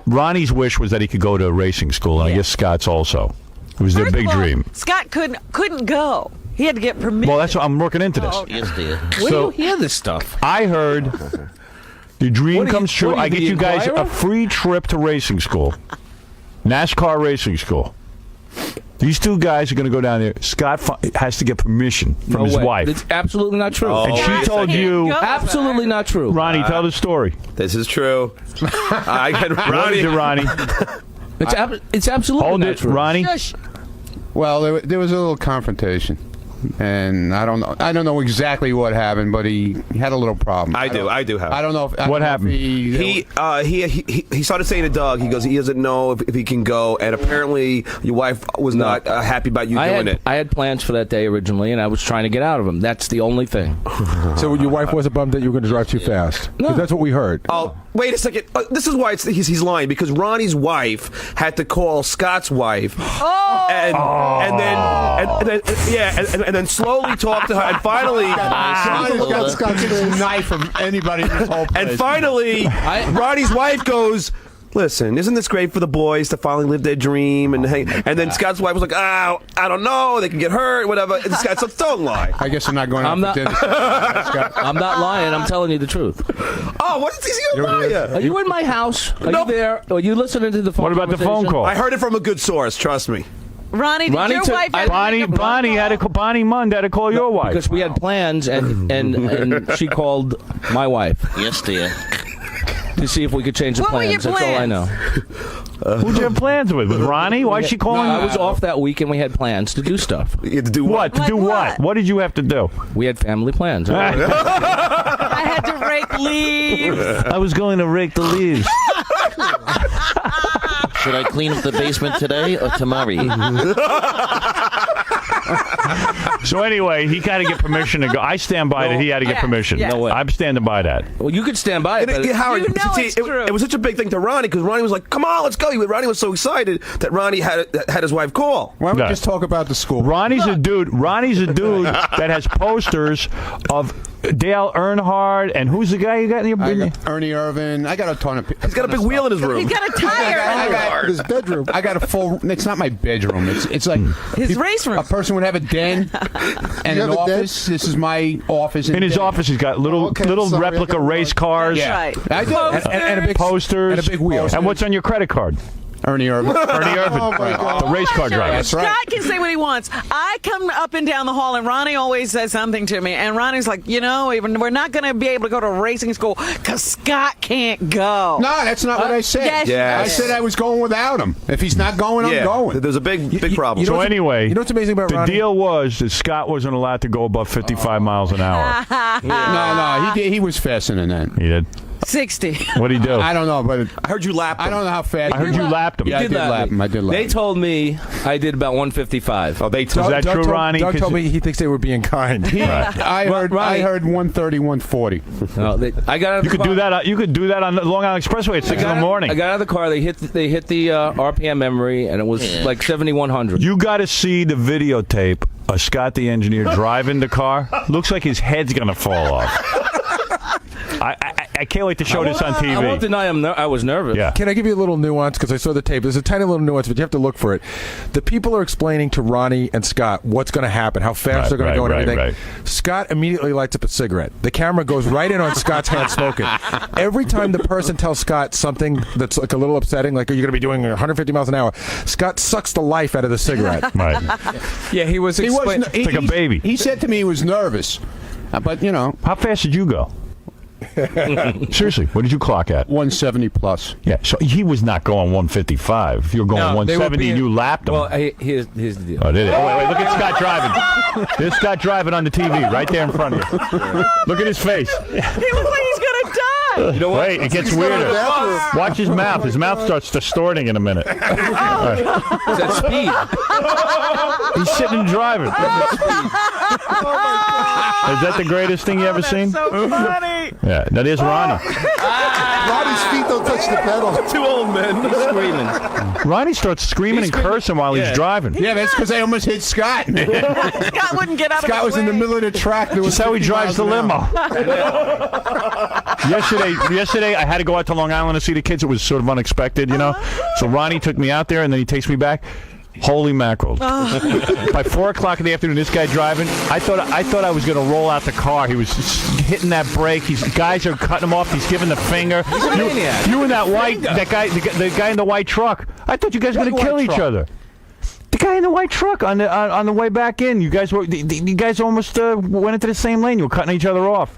Ronnie's wish was that he could go to racing school, and I guess Scott's also. It was their big dream. Scott couldn't go. He had to get permission. Well, that's what I'm looking into this. Oh, okay. Yes, dear. Where do you hear this stuff? I heard the dream comes true. I get you guys Inquirer? a free trip to racing school, NASCAR racing school. These two guys are going to go down there. Scott has to get permission from his wife. It's absolutely not true. And she told you. Absolutely not true. Ronnie, tell the story. This is true. I get What is it, Ronnie? It's absolutely Hold not it, true. Ronnie. Well, there was a little confrontation, and I don't know exactly what happened, but he had a little problem. I do have. I don't know if what happened. He started saying to Doug, he goes, he doesn't know if he can go, and apparently your wife was not happy about you doing it. I had plans for that day originally, and I was trying to get out of him. That's the only thing. So your wife wasn't bummed that you were going to drive too fast? No. That's what we heard. Oh, wait a second. This is why he's lying, because Ronnie's wife had to call Scott's wife, and then slowly talk to her, and finally, Scott's going to knife from anybody in this whole place. and finally, Ronnie's wife goes, listen, isn't this great for the boys to finally live their dream and hang? And then Scott's wife was like, oh, I don't know, they can get hurt, whatever. And Scott said, don't lie. I guess I'm not going out for dinner. I'm not lying. I'm telling you the truth. Oh, what is he a liar? Are you in my house? Are you there? Are you listening to the phone? What about the phone call? I heard it from a good source. Trust me. Ronnie, did your wife ever Bonnie Mund had to call your wife because we had plans, and she called my wife. Yes, dear. To see if we could change the What were plans. your That's all I plans? know. Who'd you have plans with? With Ronnie? Why is she calling? I was off that week, and we had plans to do stuff. You had to do what? To do what? What did you have to do? We had family plans. I had to rake leaves. I was going to rake the leaves. Should I clean up the basement today or tomorrow? So anyway, he got to get permission to go. I stand by that he had to get permission. No way. I'm standing by that. Well, you could stand by it. But Howard, You know see, it's true. it was such a big thing to Ronnie because Ronnie was like, "Come on, let's go." Ronnie was so excited that Ronnie had his wife call. Why don't we No. just talk about the school? Ronnie's a dude that has posters of Dale Earnhardt and who's the guy you got in your Ernie Irvin. I got a ton of. He's got a big wheel in his room. He's got a tire. I got his bedroom. I got a full. It's not my bedroom. It's like His race room. A person would have a den and an office. This is my office. In his office, he's got little replica race cars. Yeah, Right. I do. And a big posters and a big wheel. And what's on your credit card? Ernie Irvin. Ernie Irvin, Oh my God. the race car driver. That's right. Scott can say what he wants. I come up and down the hall, and Ronnie always says something to me. And Ronnie's like, we're not going to be able to go to racing school because Scott can't go. No, that's not what I said. Yes, I said I was going without him. If he's not going, I'm going. There's a big problem. So anyway, you know what's amazing about the Ronnie? deal was that Scott wasn't allowed to go above 55 miles an hour. No, he was faster than that. He did. 60. What'd he do? I don't know, but I heard you lap him. I don't know how fast. I heard you lapped him. Yeah, I did lap him. I did lap They him. told me I did about 155. Oh, they Is that true, Ronnie? Doug told me he thinks they were being kind. I heard 130, 140. No, I got out of You the could car. do that. You could do that on the Long Island Expressway at 6 in the morning. I got out of the car. They hit the RPM memory, and it was like 7,100. You got to see the videotape of Scott the engineer driving the car. Looks like his head's gonna fall off. I can't wait to show this on TV. I won't deny I was nervous. Yeah. Can I give you a little nuance? Because I saw the tape. There's a tiny little nuance, but you have to look for it. The people are explaining to Ronnie and Scott what's going to happen, how fast they're going to go and everything. Right. Scott immediately lights up a cigarette. The camera goes right in on Scott's hand smoking. Every time the person tells Scott something that's like a little upsetting, like, you're going to be doing 150 miles an hour, Scott sucks the life out of the cigarette. Right. Yeah, he was explaining. It's like a baby. He said to me he was nervous. But, How fast did you go? Seriously, what did you clock at? 170 plus. Yeah, so he was not going 155. If you were going 170 and you lapped him. Well, here's the deal. Oh, did it? Oh, wait, look at Scott driving. There's Scott driving on the TV right there in front of you. Look at his face. He looks like he's going to die. You know what? Wait, it gets weirder. Watch his mouth. His mouth starts distorting in a minute. All right. Is that speed? He's sitting and driving. Is that the greatest thing you ever seen? So funny. Yeah. Now there's Ronnie. Ronnie's feet don't touch the pedal. Two old men Screaming. Ronnie starts screaming and cursing while he's driving. Yeah, that's because I almost hit Scott. Scott wouldn't get out of the way. Scott was in the middle of the track. That's how he drives the limo. Yesterday, I had to go out to Long Island to see the kids. It was sort of unexpected, So Ronnie took me out there, and then he takes me back. Holy mackerel! By 4 o'clock in the afternoon, this guy driving. I thought I was going to roll out the car. He was hitting that brake. Guys are cutting him off. He's giving the finger. He's a maniac. You and that guy, the guy in the white truck. I thought you guys were going to kill each other. The guy in the white truck on the way back in. You guys almost went into the same lane. You were cutting each other off.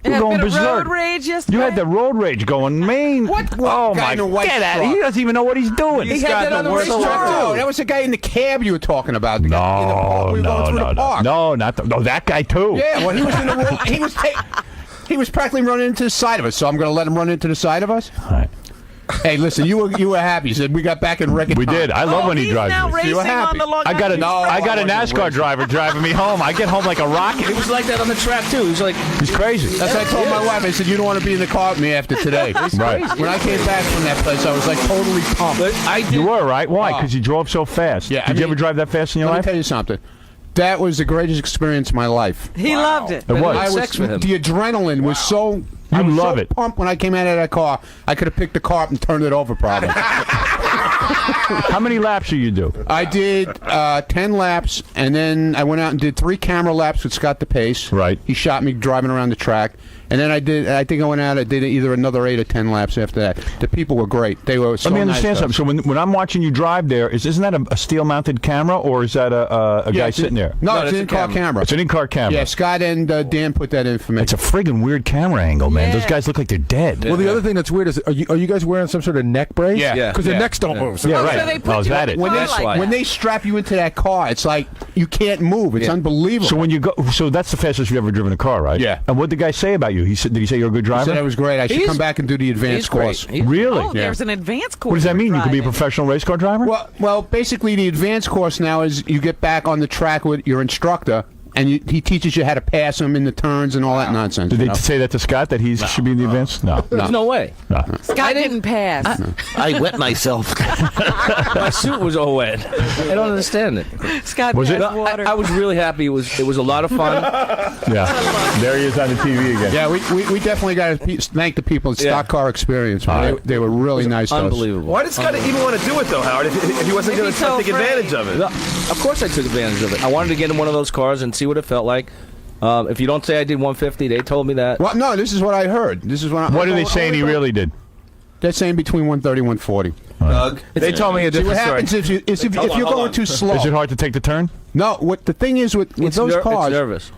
You were going berserk. Road rage yesterday. You had the road rage going, man. What? Oh Guy my! in a white Get out! truck. He doesn't even know what he's doing. He had that on the racetrack too. That was the guy in the cab you were talking about. The guy in the park. We were going through the park. No, that guy too. Yeah, well, he was in the road. He was practically running into the side of us. So I'm going to let him run into the side of us. All right. Hey, listen, you were happy. You said we got back in record We time. did. I love when he drives now me. racing You were happy. on the Long I got a Island NASCAR driver driving me home. I get home like a rocket. He was like that on the track too. He's like, He's crazy. That's what I told my wife. I said, you don't want to be in the car with me after today. Right. When I came back from that place, I was like totally pumped. You were, right? Why? Because you drove so fast. Yeah, Did you ever drive that fast in your Let me life? tell you something. That was the greatest experience of my life. He loved it. It was. I sex with him. The adrenaline was so You I was love so it. pumped when I came out of that car. I could have picked the car up and turned it over, probably. How many laps do you do? I did 10 laps, and then I went out and did 3 camera laps with Scott DePace. Right. He shot me driving around the track. And then I think I went out, I did either another 8 or 10 laps after that. The people were great. They were so Let me understand nice something. So when I'm watching you drive there, isn't that a steel-mounted camera, or is that a guy sitting there? No, it's an in-car camera. It's an in-car camera. Yeah, Scott and Dan put that in for me. It's a friggin' weird camera angle, man. Those guys look like they're dead. Well, the other thing that's weird is, are you guys wearing some sort of neck brace? Yeah. Because their necks don't move. So Yeah, right. When Is that it? When they strap you into that car, it's like you can't move. It's unbelievable. So when you go, so that's the fastest you've ever driven a car, right? Yeah. And what did the guy say about you? Did he say you're a good driver? He said I was great. I should come back and do the advanced course. Really? Oh, there's an advanced course. What does that mean? You could be a driving. professional race car driver? Well, basically, the advanced course now is you get back on the track with your instructor, and he teaches you how to pass them in the turns and all that nonsense. Did they say that to Scott, that he should be in the advanced? No. There's no way. No. Scott didn't pass. I wet myself. My suit was all wet. I don't understand it. Scott Was it? passed water. I was really happy. It was a lot of fun. Yeah. There he is on the TV again. Yeah, we definitely got to thank the people at Stock Car Experience. Man. They were really nice to us. Unbelievable. Why did Scott even want to do it, though, Howard, if he wasn't going to take advantage of it? No, of course I took advantage of it. I wanted to get in one of those cars and see what it felt like. If you don't say I did 150, they told me that. Well, no, this is what I heard. This is what What are they saying he really did? They're saying between 130 and 140. Doug? They told me a See, what different happens story. if you're going too slow. Is it hard to take the turn? No, what the thing is with It's those It's cars, nervous.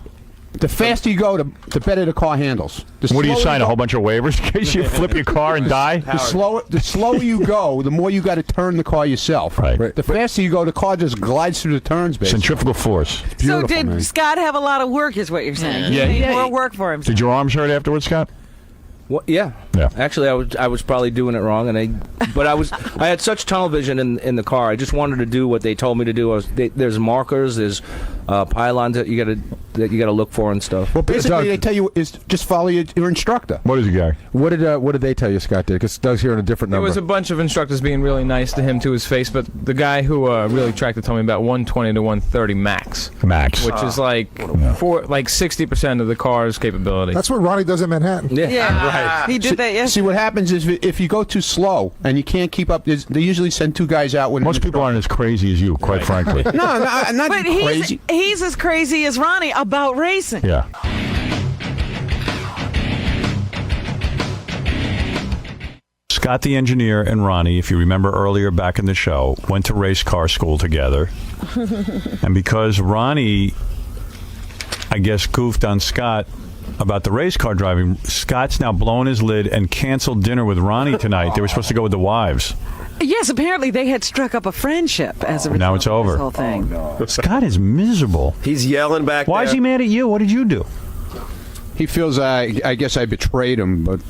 the faster you go, the better the car handles. The What do you slower sign? go- A whole bunch of waivers in case you flip your car and die? The slower you go, the more you got to turn the car yourself. Right. The faster you go, the car just glides through the turns, basically. Centrifugal force. So Beautiful, did man. Scott have a lot of work, is what you're saying? Yeah. He need more work for him. Did your arms hurt afterwards, Scott? Well, yeah. Yeah. Actually, I was probably doing it wrong, I had such tunnel vision in the car. I just wanted to do what they told me to do. There's markers, there's pylons that you gotta look for and stuff. Well, basically, they tell you is just follow your instructor. What is it, Gary? What did they tell you, Scott did? Because Doug's hearing a different There number. was a bunch of instructors being really nice to him to his face, but the guy who really tracked it told me about 120 to 130 max. Max. Which is like 60% of the car's capability. That's what Ronnie does in Manhattan. Yeah, right. He did that yesterday. See, what happens is if you go too slow and you can't keep up, they usually send 2 guys out with Most people aren't as crazy as you, quite frankly. No, not But crazy. he's as crazy as Ronnie about racing. Yeah. Scott the engineer and Ronnie, if you remember earlier back in the show, went to race car school together. And because Ronnie, I guess, goofed on Scott about the race car driving, Scott's now blown his lid and canceled dinner with Ronnie tonight. They were supposed to go with the wives. Yes, apparently they had struck up a friendship as a result Now it's of over. this whole thing. Scott is miserable. He's yelling back Why there. is he mad at you? What did you do? He feels I guess I betrayed him, but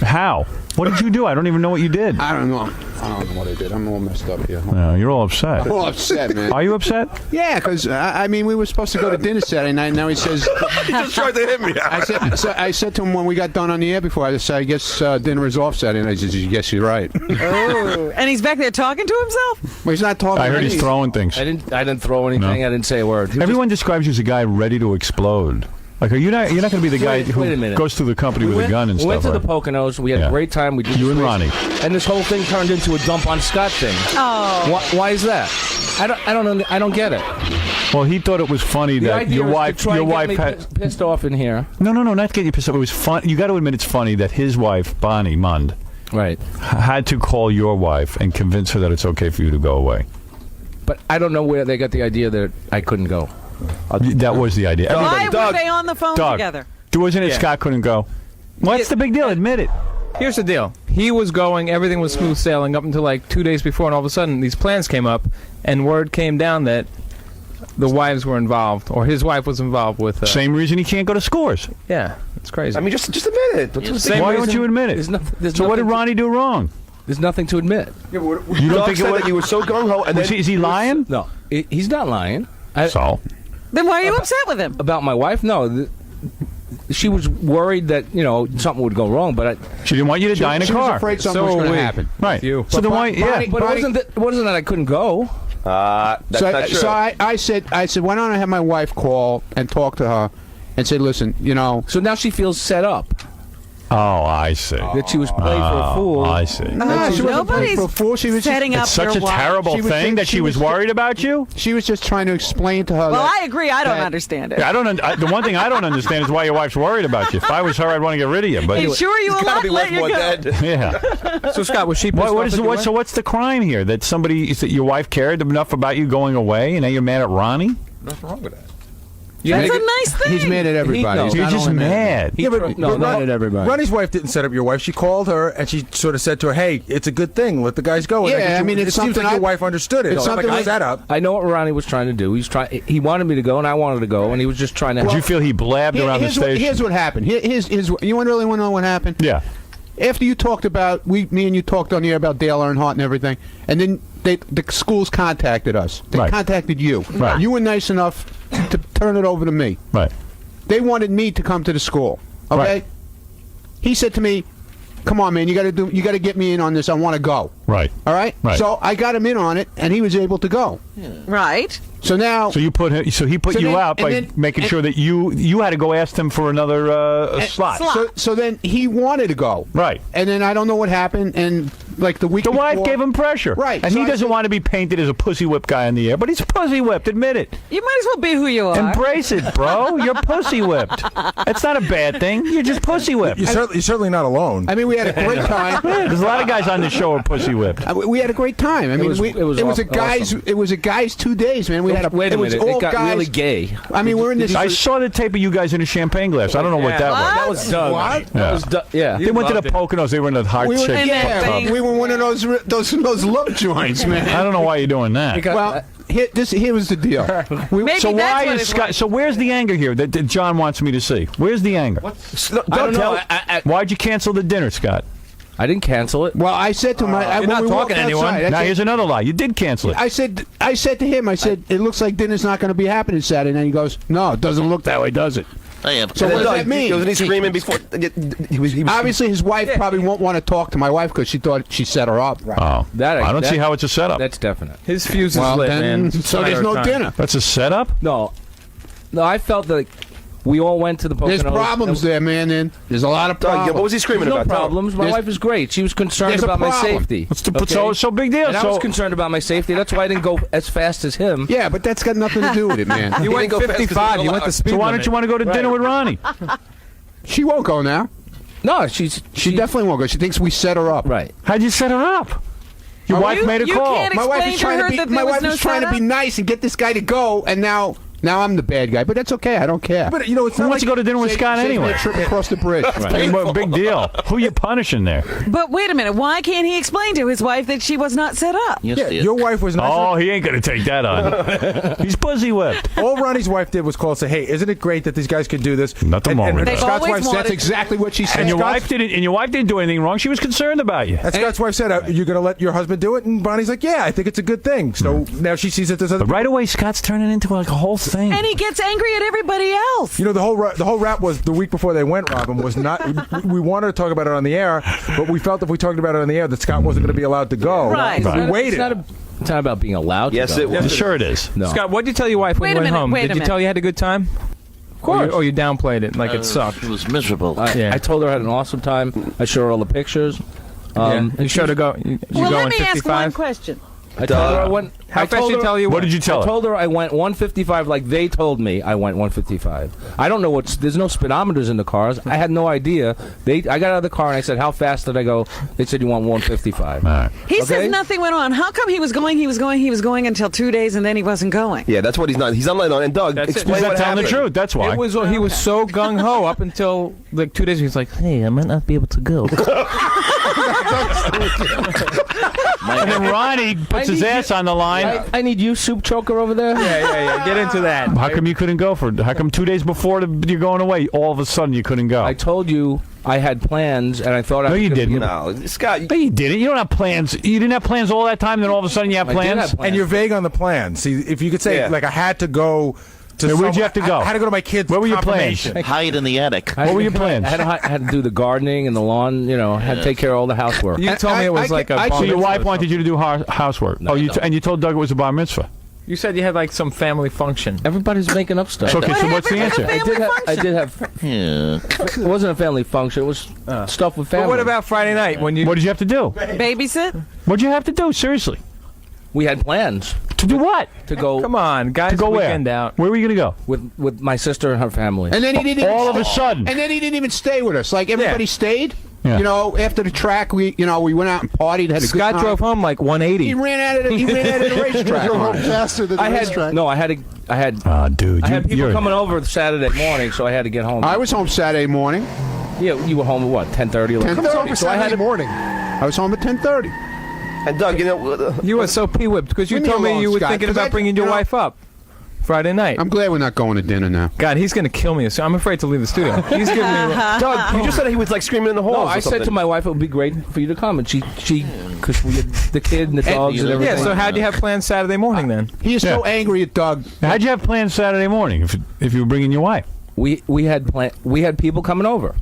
how? What did you do? I don't even know what you did. I don't know. I don't know what I did. I'm all messed up here. No, you're all upset. I'm all upset, man. Are you upset? Yeah, because I mean, we were supposed to go to dinner Saturday night. Now he says He just tried to hit me. I said to him when we got done on the air before, I said, I guess dinner is off Saturday night. He says, yes, you're right. Oh, and he's back there talking to himself? Well, he's not talking. I heard he's throwing things. I didn't throw anything. No. I didn't say a word. Everyone describes you as a guy ready to explode. Like, you're not going to be the guy Wait a who minute. goes through the company with a gun and we stuff. went to right? the Poconos. We had a great time. We did You and this Ronnie. race, and this whole thing turned into a dump on Scott thing. Oh. Why is that? I don't get it. Well, he thought it was funny The that idea your is wife, to try your and get wife me had. pissed off in here. No, not getting you pissed off. It was fun. You got to admit it's funny that his wife, Bonnie Mund, right, had to call your wife and convince her that it's okay for you to go away. But I don't know where they got the idea that I couldn't go. That was the idea. Why were they on the phone Doug, together? wasn't it Yeah. Scott couldn't go? What's the big deal? Admit it. Here's the deal. He was going, everything was smooth sailing up until like 2 days before, and all of a sudden these plans came up, and word came down that the wives were involved, or his wife was involved with... Same reason he can't go to scores. Yeah, it's crazy. I mean, just admit it. Why don't you admit it? So what did Ronnie do wrong? There's nothing to admit. You don't think said that you were so gung-ho, and then... Is he lying? No, he's not lying. So? Then why are you upset with him? About my wife? No. She was worried that, something would go wrong, but she didn't want you to die in a She car. was afraid something was going to happen. Right. You. So then why? Yeah. But it wasn't that I couldn't go. That's So, not true. so I said, why don't I have my wife call and talk to her and say, listen, So now she feels set up. Oh, I see. That she was playing for a fool. I see. No, she wasn't playing for a fool. She was setting It's such a terrible thing that she was worried about you? She was just trying to explain to her. Well, that, I agree. I don't understand it. Yeah, the one thing I don't understand is why your wife's worried about you. If I was her, I'd want to get rid of you. But Hey, sure you will not let you go. Yeah. So Scott, was she? So what's the crime here? That your wife cared enough about you going away, and now you're mad at Ronnie? Nothing wrong with that. That's a nice thing. He's mad at everybody. You're just mad. But not at everybody. Ronnie's wife didn't set up your wife. She called her and she sort of said to her, "Hey, it's a good thing. Let the guys go." Yeah, I mean, it it's seems something like your wife understood it. It's something like a setup. I know what Ronnie was trying to do. He wanted me to go, and I wanted to go, and he was just trying to. Did you feel he blabbed around the station? Here's what happened. Here's you really want to know what happened? Yeah. After you talked about me and you talked on the air about Dale Earnhardt and everything, and then the schools contacted us. They contacted you. Right. You were nice enough to turn it over to me. Right. They wanted me to come to the school. Okay. Right. He said to me, "Come on, man, you got to get me in on this. I want to go." Right. All right. Right. So I got him in on it, and he was able to go. Right. So now. So you put him. So he put you out by making sure that you had to go ask him for another slot. So then he wanted to go. Right. And then I don't know what happened, and like the week The wife before- gave him pressure. Right. And So he I doesn't want to be painted as a pussy whip guy in the air, but he's pussy whipped. Admit it. You might as well be who you are. Embrace it, bro. You're pussy whipped. It's not a bad thing. You're just pussy whipped. You're certainly not alone. I mean, we had a great time. There's a lot of guys on this show are pussy whipped. We had a great time. I mean, it was a guys 2 days, man. We had Wait a minute. All It got guys. really gay. I mean, we're in this. I saw the tape of you guys in a champagne glass. I don't know what that was. That was Doug. What? That was Doug. Yeah. They went to the Poconos. They were in a hard We were, shape. we were one of those love joints, man. I don't know why you're doing that. Well, here was the deal. Maybe So that's why what is it's Scott? like. So where's the anger here that John wants me to see? Where's the anger? I don't know. Why'd you cancel the dinner, Scott? I didn't cancel it. Well, I said to him, You're not talking to anyone. Now here's another lie. You did cancel it. I said to him, it looks like dinner's not going to be happening Saturday. And he goes, "No, it doesn't look that way, does it?" So what does that mean? Wasn't he screaming before? He was Obviously, his wife probably won't want to talk to my wife because she thought she set her up. Oh, I don't see how it's a setup. That's definite. His fuse is Well, lit, then, man. so there's no dinner. That's a setup? No, I felt like we all went to the Poconos. There's problems there, man. Then there's a lot of problems. What was he screaming There's about? no problems. My wife is great. She was concerned There's a about my problem. safety. What's so big deal? And I was concerned about my safety. That's why I didn't go as fast as him. Yeah, but that's got nothing to do with it, man. You went 55. You went the speed So why limit. don't you want to go to dinner with Ronnie? She won't go now. No, She definitely won't go. She thinks we set her up. Right. How'd you set her up? Your wife made a you call. can't My wife explain is to trying her to be. that My there was wife no is trying to be setup? nice and get this guy to go, and now I'm the bad guy. But that's okay. I don't care. But it's Who not wants to go to dinner with Scott Save me anyway? a trip across the bridge. Hey, what big deal. Who you punishing there? But wait a minute. Why can't he explain to his wife that she was not set up? Yes, Yeah, dear. your wife was nice. Oh, he ain't going to take that on. He's pussy whipped. All Ronnie's wife did was call and say, "Hey, isn't it great that these guys can do this?" Nothing wrong with They've that. Scott's always wife. That's wanted- exactly what she said. And your Scott's- wife didn't. And your wife didn't do anything wrong. She was concerned about you. And Scott's wife said, "You're going to let your husband do it?" And Bonnie's like, "Yeah, I think it's a good thing." So now she sees that there's other. But right away, Scott's turning into like a whole thing. And he gets angry at everybody else. You know, the whole rap was the week before they went, Robin, was not. We wanted to talk about it on the air, but we felt if we talked about it on the air that Scott wasn't going to be allowed to go. Right. So we Right. waited. It's not about being allowed Yes, to it go. was. Sure it is. No. Scott, what did you tell your wife when Wait you a went minute, home? wait a Did you minute. tell her you had a good time? Of course. Or you downplayed it like it sucked? It was miserable. Yeah. I told her I had an awesome time. I showed her all the pictures. You showed her go. You Well, go let in me ask 55. one question. I told her I went. How I fast told did you her- tell you What did you tell I her? told her I went 155 like they told me I went 155. I don't know what's. There's no speedometers in the cars. I had no idea. I got out of the car and I said, "How fast did I go?" They said, "You want 155." All right. He Okay. says nothing went on. How come he was going until 2 days and then he wasn't going? Yeah, that's what he's not. He's not letting on. And Doug, That's it. explain He's not what telling happened. the truth. That's why. It was. He was so gung ho up until like 2 days. He was like, Hey, I might not be able to go. And then Ronnie puts his ass on the line. I need you, soup choker over there. yeah. Get into that. How come you couldn't go for? How come 2 days before you're going away, all of a sudden you couldn't go? I told you I had plans, and I thought I No, was you gonna didn't. No, Scott. No, you didn't. You don't have plans. You didn't have plans all that time. Then all of a sudden you have I did plans. have plans. And you're vague on the plan. See, if you could say, Yeah. like, I had to go to. Hey, where'd you have to go? I had to go to my kid's Where were your plans? confirmation. Hide in the attic. What were your plans? I had to do the gardening and the lawn. You know, had to take care of all the housework. You told me it was like a. So bar your mitzvah wife or wanted you to do housework. No, and you no. told Doug it was a bar mitzvah. You said you had like some family function. Everybody's making up stuff. So, okay, so what's the answer? I did have. Yeah. It wasn't a family function. It was stuff with family. But what about Friday night when you? What did you have to do? Babysit? What did you have to do? Seriously. We had plans To do what? to go. Come on, guys. To go where? Weekend out. Where were you going to go? with my sister and her family. And then he didn't. All of a sudden. And then he didn't even stay with us. Like everybody stayed. Yeah. You know, after the track, we went out and partied. Had a Scott good time. drove home like 180. He ran out of the racetrack. Drove home faster than the racetrack. No, I had dude. I had people you're- coming over Saturday morning, so I had to get home. I was home Saturday morning. Yeah, you were home at what? 10:30. 10:30. So I had morning. I was home at 10:30. And Doug, you know, You were so pee-whipped because you Leave me told me alone, you were Scott, thinking 'cause about I- bringing your you know- wife up Friday night. I'm glad we're not going to dinner now. God, he's going to kill me. So I'm afraid to leave the studio. He's giving me. Doug, you just said he was like screaming in the halls. No, or I said something. to my wife it would be great for you to come, and she, because we had the kid and the dogs and everything. Yeah. So how'd you have plans Saturday morning then? He is so angry at Doug. How'd you have plans Saturday morning if you were bringing your wife? We had people coming over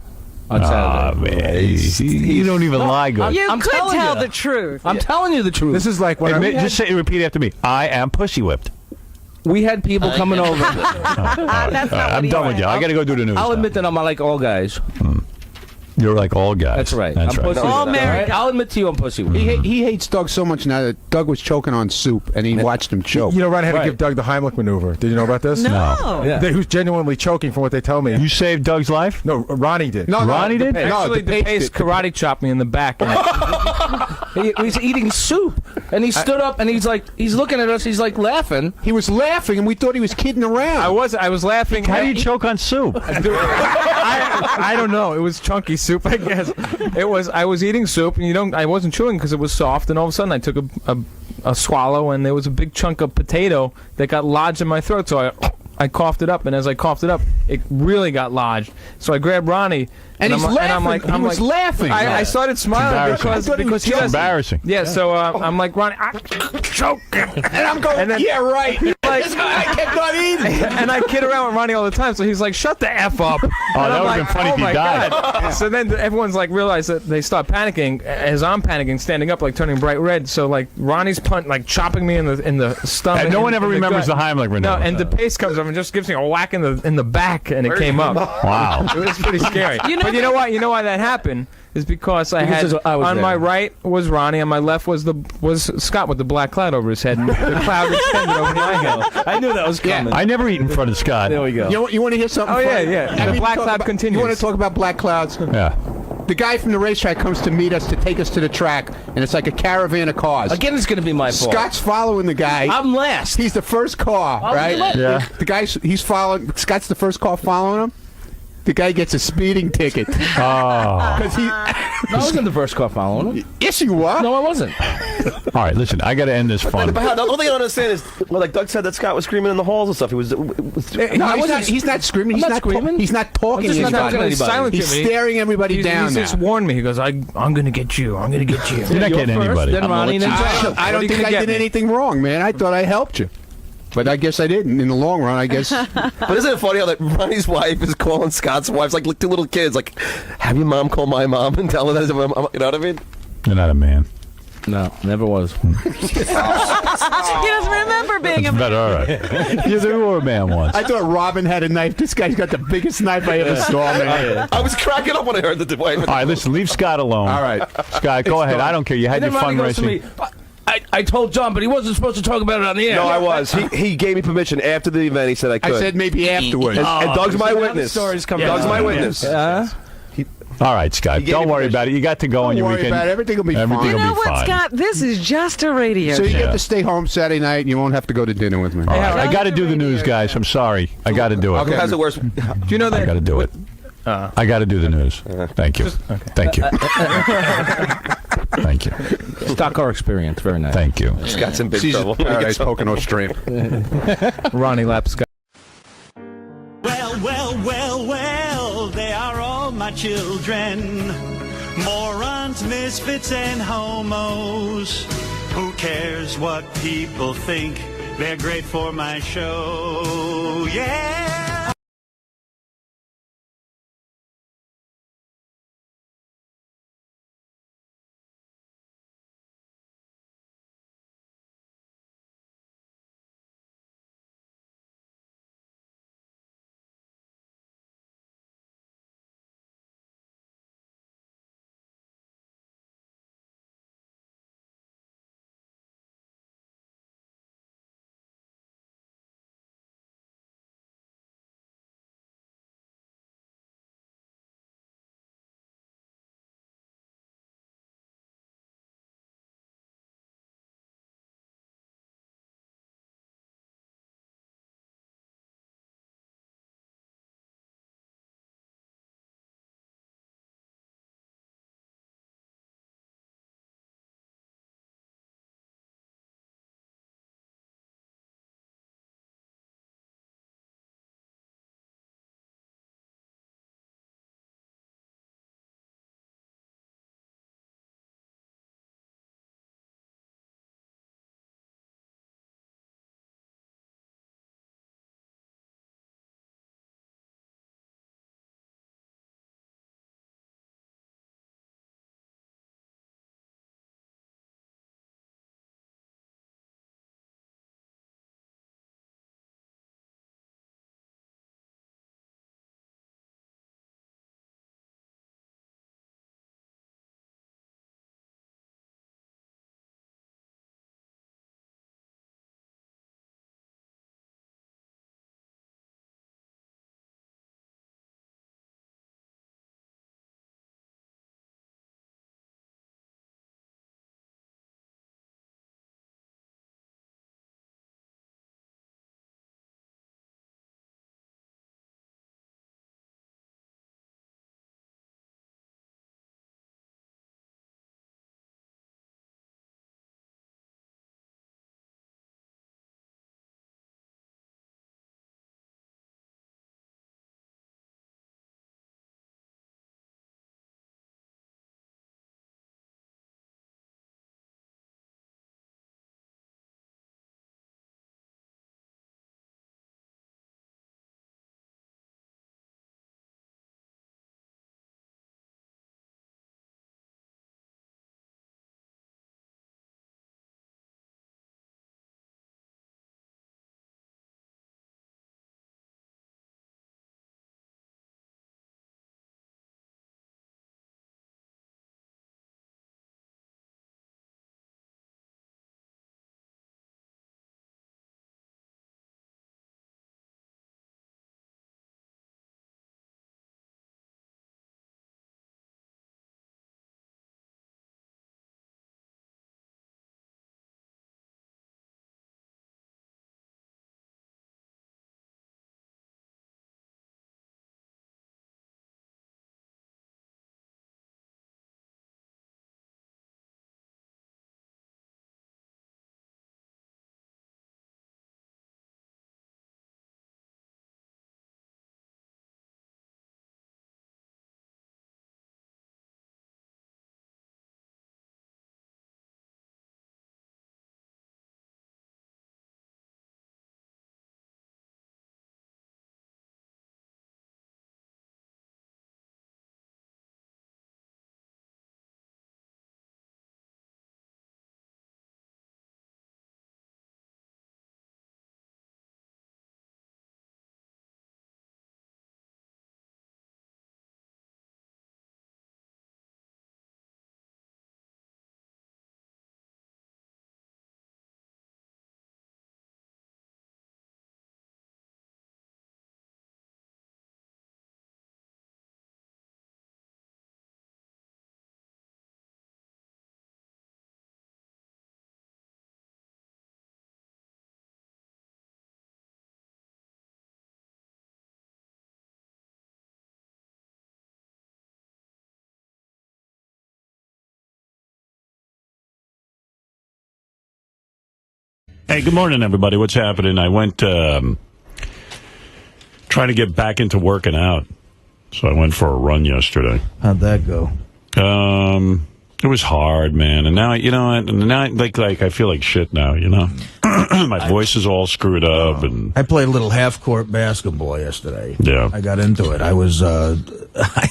on Saturday. Man, you don't even lie, good. You I'm could telling tell you. the truth. I'm telling you the truth. This is like when Just repeat after me. I am pussy whipped. We had people coming over. That's not what I'm he done with said. you. I got to go do the news. I'll now. admit that I'm like all guys. You're like all guys. That's right. That's I'm right. pussy. All with that, married. all right? I'll admit to you I'm pussy. with it. He hates Doug so much now that Doug was choking on soup, and he watched him choke. You know, Ronnie had to Right. give Doug the Heimlich maneuver. Did you know about this? No. Yeah. He was genuinely choking from what they tell me. You saved Doug's life? No, Ronnie did. No, Ronnie did? Actually, the pace karate chopped me in the back. He was eating soup, and he stood up, and he's looking at us, he's like laughing. He was laughing, and we thought he was kidding around. I was laughing. How do you choke on soup? I don't know. It was chunky soup, I guess. I was eating soup, and I wasn't chewing because it was soft, and all of a sudden I took a swallow, and there was a big chunk of potato that got lodged in my throat. So I coughed it up, and as I coughed it up, it really got lodged. So I grabbed Ronnie, And he's laughing. He was laughing. I started smiling because he was embarrassing. Yeah, so I'm like, Ronnie, I'm choking, and I'm going, and then, yeah, right. Like, This guy kept on eating. And I kid around with Ronnie all the time, so he's like, "Shut the f up!" Oh, that would've been funny if you died. God. So then everyone's like, realize that they start panicking as I'm panicking, standing up, like turning bright red. So like Ronnie's like chopping me in the stomach. And no one ever remembers the Heimlich maneuver. No, and the pace comes up and just gives me a whack in the back, and it came up. Wow, it was pretty scary. But you know what? You know why that happened is because I was on there. my right was Ronnie, on my left was Scott with the black cloud over his head, and the cloud extended over my head. I knew that was coming. I never eat in front of Scott. There we go. You want to hear something? Oh yeah, funny? yeah. The black cloud continues. You want to talk about black clouds? Yeah. The guy from the racetrack comes to meet us to take us to the track, and it's like a caravan of cars. Again, it's going to be my fault. Scott's following the guy. I'm last. He's the first car, right? Yeah. The guy's he's following. Scott's the first car following him. The guy gets a speeding ticket. Oh. Because he. I wasn't the first car following him. Yes, you were. No, I wasn't. All right, listen. I got to end this fun. But how, the only thing I don't understand is, well, like Doug said, that Scott was screaming in the halls and stuff. He was. No, he's not screaming. He's not screaming. He's not talking to I'm just not anybody. he's silent He's to me. staring everybody down He's now. just warned me. He goes, I'm going to get you. I'm going to get you. You're not getting anybody. Then Ronnie, then John. I don't think I did anything wrong, man. I thought I helped you. But I guess I didn't. In the long run, I guess. But isn't it funny how that Ronnie's wife is calling Scott's wife like two little kids? Like, have your mom call my mom and tell her that. You know what I mean? You're not a man. No, never was. He doesn't remember being a man. But all right. You were a man once. I thought Robin had a knife. This guy's got the biggest knife I ever saw, man. I was cracking up when I heard the wife. All right, listen. Leave Scott alone. All right. Scott, go ahead. I don't care. You had And your then Ronnie fun goes to racing. me, I told John, but he wasn't supposed to talk about it on the air. No, I was. He gave me permission after the event. He said I could. I said maybe afterwards. And Doug's my witness. stories come Doug's out. my witness. All right, Scott. gave Don't me worry permission. about it. You got to go on your worry weekend. about it. Everything will be Everything fine. will You know be what, fine. Scott? This is just a radio So you show. get to stay home Saturday night, and you won't have to go to dinner with me. All right. I got to do the news, guys. I'm sorry. I got to do it. Who has it worse? Do you know that? I got to do it. I got to do the news. Thank you. Thank you. Thank you. Stock car experience. Very nice. Thank you. Scott's in big Caesar's trouble. Paradise Pocono Stream. Ronnie Lapp Scott. Well, they are all my children. Morons, misfits, and homos. Who cares what people think? They're great for my show. Yeah. Hey, good morning, everybody. What's happening? I went trying to get back into working out, so I went for a run yesterday. How'd that go? It was hard, man. And now, like I feel like shit now, My voice is all screwed up. And I played a little half-court basketball yesterday. Yeah. I got into it. I was, I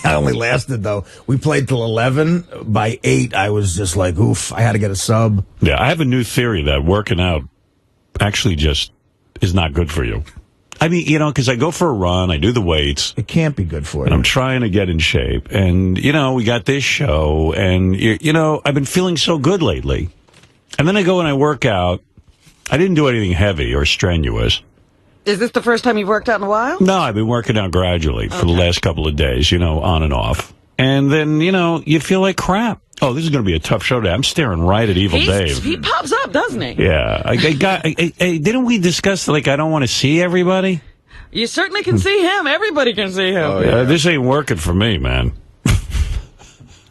only lasted, though. We played till 11. By 8, I was just like, oof, I had to get a sub. Yeah, I have a new theory that working out actually just is not good for you. I mean, because I go for a run, I do the weights. It can't be good for you. And I'm trying to get in shape. And, we got this show. And, I've been feeling so good lately. And then I go and I work out. I didn't do anything heavy or strenuous. Is this the first time you've worked out in a while? No, I've been working out gradually for the last couple of days, on and off. And then, you feel like crap. Oh, this is going to be a tough show today. I'm staring right at Evil Dave. He pops up, doesn't he? Yeah. Didn't we discuss, I don't want to see everybody? You certainly can see him. Everybody can see him. Oh, yeah. This ain't working for me, man.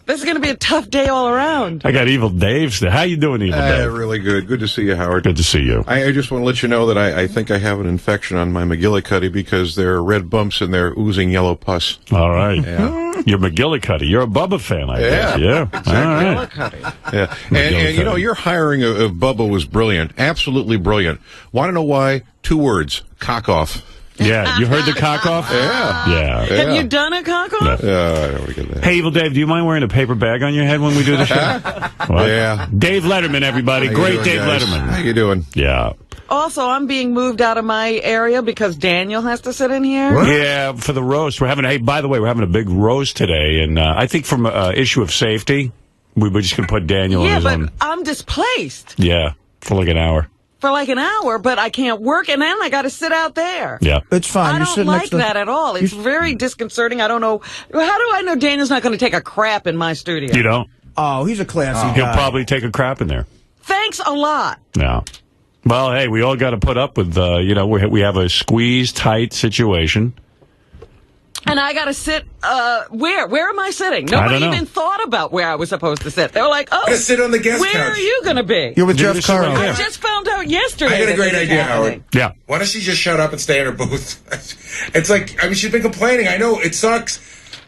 This is going to be a tough day all around. I got Evil Dave. How you doing, Evil Dave? Really good. Good to see you, Howard. Good to see you. I just want to let you know that I think I have an infection on my McGillicuddy because there are red bumps and they're oozing yellow pus. All right. Yeah. You're McGillicuddy. You're a Bubba fan, I guess. Yeah. Exactly. All right. Yeah. And your hiring of Bubba was brilliant. Absolutely brilliant. Want to know why? 2 words. Cock off. Yeah, you heard the cock off? Yeah. Have you done a cock off? Hey, Evil Dave, do you mind wearing a paper bag on your head when we do the show? Yeah. Dave Letterman, everybody. Great Dave Letterman. How you doing? Yeah. Also, I'm being moved out of my area because Daniel has to sit in here. Yeah, for the roast. By the way, we're having a big roast today, and I think from an issue of safety, we were just going to put Daniel on his own. Yeah, but I'm displaced. Yeah, for like an hour. For like an hour, but I can't work, and then I got to sit out there. Yeah. It's fine. I don't like that at all. It's very disconcerting. I don't know. How do I know Daniel's not going to take a crap in my studio? You don't? Oh, he's a classy guy. He'll probably take a crap in there. Thanks a lot. Yeah. Well, hey, we all got to put up with, we have a squeezed, tight situation. And I got to sit, where? Where am I sitting? I Nobody don't know. even thought about where I was supposed to sit. They were like, oh, Gotta sit on the guest where couch. are you going to be? You're with Jeff Carroll. Carroll. I just found out yesterday. I got a that great this is idea, happening. Howard. Yeah. Why doesn't she just shut up and stay in her booth? It's like, she's been complaining. I know, it sucks.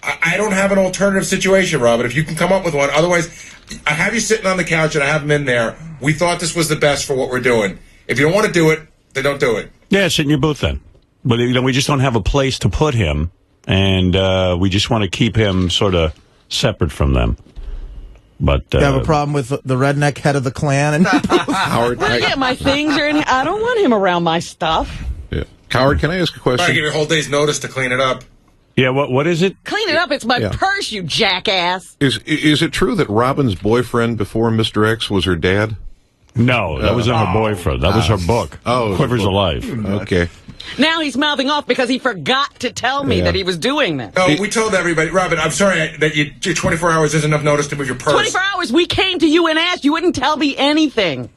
I don't have an alternative situation, Robin, if you can come up with one. Otherwise, I have you sitting on the couch and I have him in there. We thought this was the best for what we're doing. If you don't want to do it, then don't do it. Yeah, sit in your booth then. But, we just don't have a place to put him, and we just want to keep him sort of separate from them. But You have a problem with the redneck head of the clan? Howard, Well, yeah, my things are in here. I don't want him around my stuff. Yeah. Howard, can I ask a Try to question? give you a whole day's notice to clean it up. Yeah, what is it? Clean it up. It's my Yeah. purse, you jackass. Is it true that Robin's boyfriend before Mr. X was her dad? No, that wasn't her boyfriend. That was her book. Oh, Quivers book. Alive. Okay. Now he's mouthing off because he forgot to tell me Yeah. that he was doing this. No, we told everybody. Robin, I'm sorry that your 24 hours isn't enough notice to move your purse. 24 hours, we came to you and asked. You wouldn't tell me anything.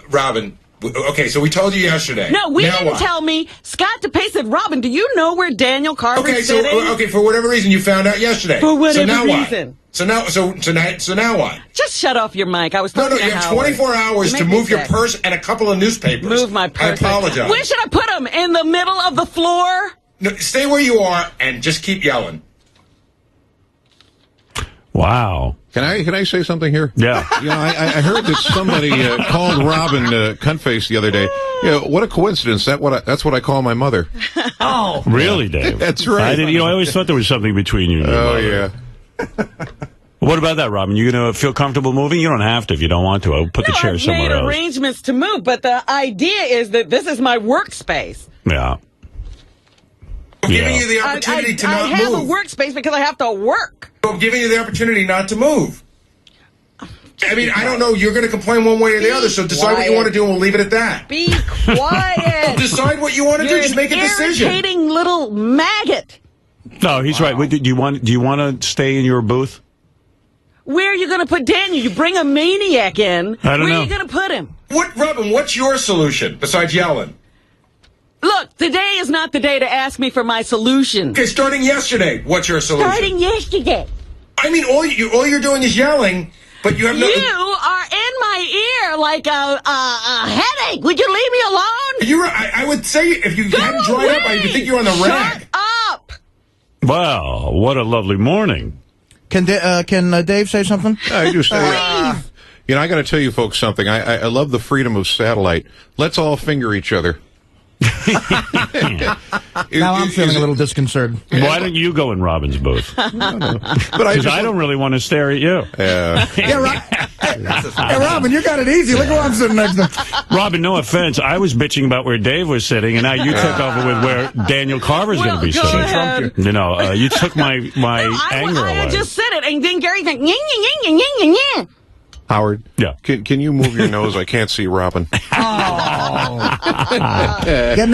Robin, okay, so we told you yesterday. No, we Now didn't what? tell me. Scott DePace said, Robin, do you know where Daniel Carver's Okay, so sitting? for whatever reason you found out yesterday. For whatever so now reason. What? So now what? Just shut off your mic. I was No, talking you to have Howard. 24 hours You to make me move your sick. purse and a couple of newspapers. Move my I purse. apologize. Where should I put him? In the middle of the floor? No, stay where you are and just keep yelling. Wow. Can I say something here? Yeah. I heard that somebody called Robin cuntface the other day. What a coincidence. That's what I call my mother. Oh. Really, Dave? That's right. I always thought there was something between you and your mother. Yeah. What about that, Robin? You going to feel comfortable moving? You don't have to if you don't want to. I'll put the chair I've somewhere made else. arrangements to move, but the idea is that this is my workspace. Yeah. I'm giving you the opportunity to I not have move. a workspace because I have to work. I'm giving you the opportunity not to move. I mean, I don't know. You're going to complain one way or the other, so decide what you want to do and we'll leave it at that. Be quiet. Decide what you want to do. Just make a decision. Irritating little maggot. No, he's right. Wait, do you want to stay in your booth? Where are you going to put Daniel? You bring a maniac in. I don't Where know. are you going to put him? Robin, what's your solution besides yelling? Look, today is not the day to ask me for my solution. Okay, starting yesterday, what's your solution? Starting yesterday. I mean, all you're doing is yelling, but you have no... You are in my ear like a headache. Would you leave me alone? I would say if you hadn't dried up, I would think you were on the rack. Shut up! Well, what a lovely morning. Can Dave say something? I do say, you know, I got to tell you folks something. I love the freedom of satellite. Let's all finger each other. Now I'm feeling a little disconcerted. Why don't you go in Robin's booth? But Because I don't really want to stare at you. Hey, Robin, you got it easy. Look who I'm sitting next to. Robin, no offense. I was bitching about where Dave was sitting, and now you took over with where Daniel Carver's going to be sitting. ahead. You know, you took my anger I away. just said it, and then Gary said, "Nyeh, nyeh, nyeh, nyeh, nyeh, nyeh." Howard, yeah. Can you move your nose? I can't see Robin. Getting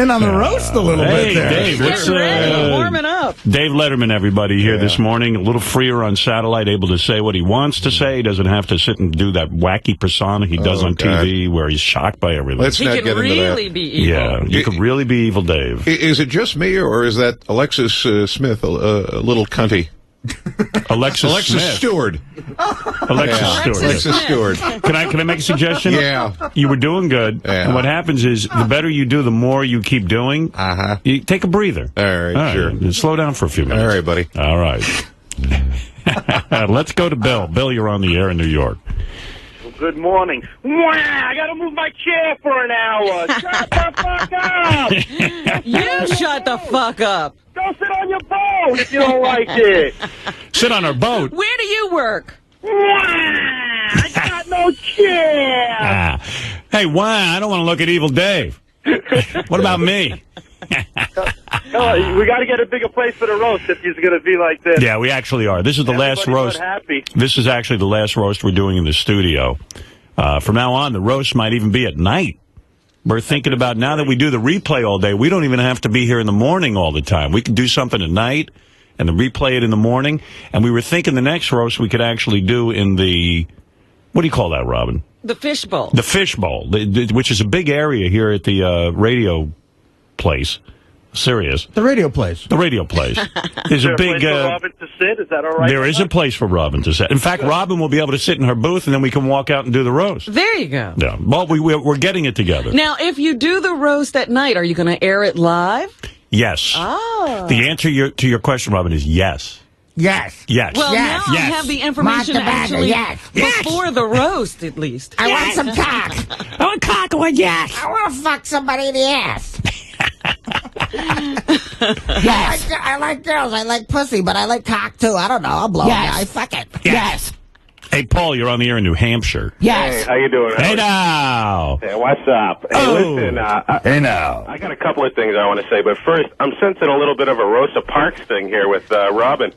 in on the roast a little bit there. Dave, Get ready, warming up. Dave Letterman, everybody here this morning, a little freer on satellite, able to say what he wants to say. He doesn't have to sit and do that wacky persona he does on TV where he's shocked by everything. Let's not get into that. Be evil. Yeah, you could really be evil, Dave. Is it just me, or is that Alexis Smith a little cunty? Alexis Smith. Stewart. Alexis Stewart. Can I make a suggestion? Yeah. You were doing good. Yeah. And what happens is the better you do, the more you keep doing. You take a breather. All right, sure. And slow down for a few minutes. All right, buddy. All right. Let's go to Bill. Bill, you're on the air in New York. Good morning. I gotta move my chair for an hour. Shut the fuck up! You shut the fuck up. Go sit on your boat if you don't like it. Sit on our boat. Where do you work? I got no chair. Hey, I don't want to look at Evil Dave. What about me? No, we got to get a bigger place for the roast if he's going to be like this. Yeah, we actually are. This is the last roast. Happy. This is actually the last roast we're doing in the studio. From now on, the roast might even be at night. We're thinking about now that we do the replay all day, we don't even have to be here in the morning all the time. We can do something at night and then replay it in the morning. And we were thinking the next roast we could actually do in the, what do you call that, Robin? The fishbowl. The fishbowl, which is a big area here at the radio place. Sirius. The radio place. The radio place. There's a big. Place for Robin to sit? Is that all right? There is a place for Robin to sit. In fact, Robin will be able to sit in her booth, and then we can walk out and do the roast. There you go. Yeah. Well, we're getting it together. Now, if you do the roast at night, are you going to air it live? Yes. Oh. The answer to your question, Robin, is yes. Yes. Yes. Well, Yes. now I Yes. have the information actually before the roast, at least. I want some cock. I want cock. I want yes. I want to fuck somebody in the ass. Yes. I like girls. I like pussy, but I like cock too. I don't know. I'll blow a guy. Fuck it. Yes. Hey, Paul, you're on the air in New Hampshire. Yes. Hey, how you doing? Hey, now. Hey, what's up? Hey, listen, Hey, now. I got a couple of things I want to say, but first, I'm sensing a little bit of a Rosa Parks thing here with Robin.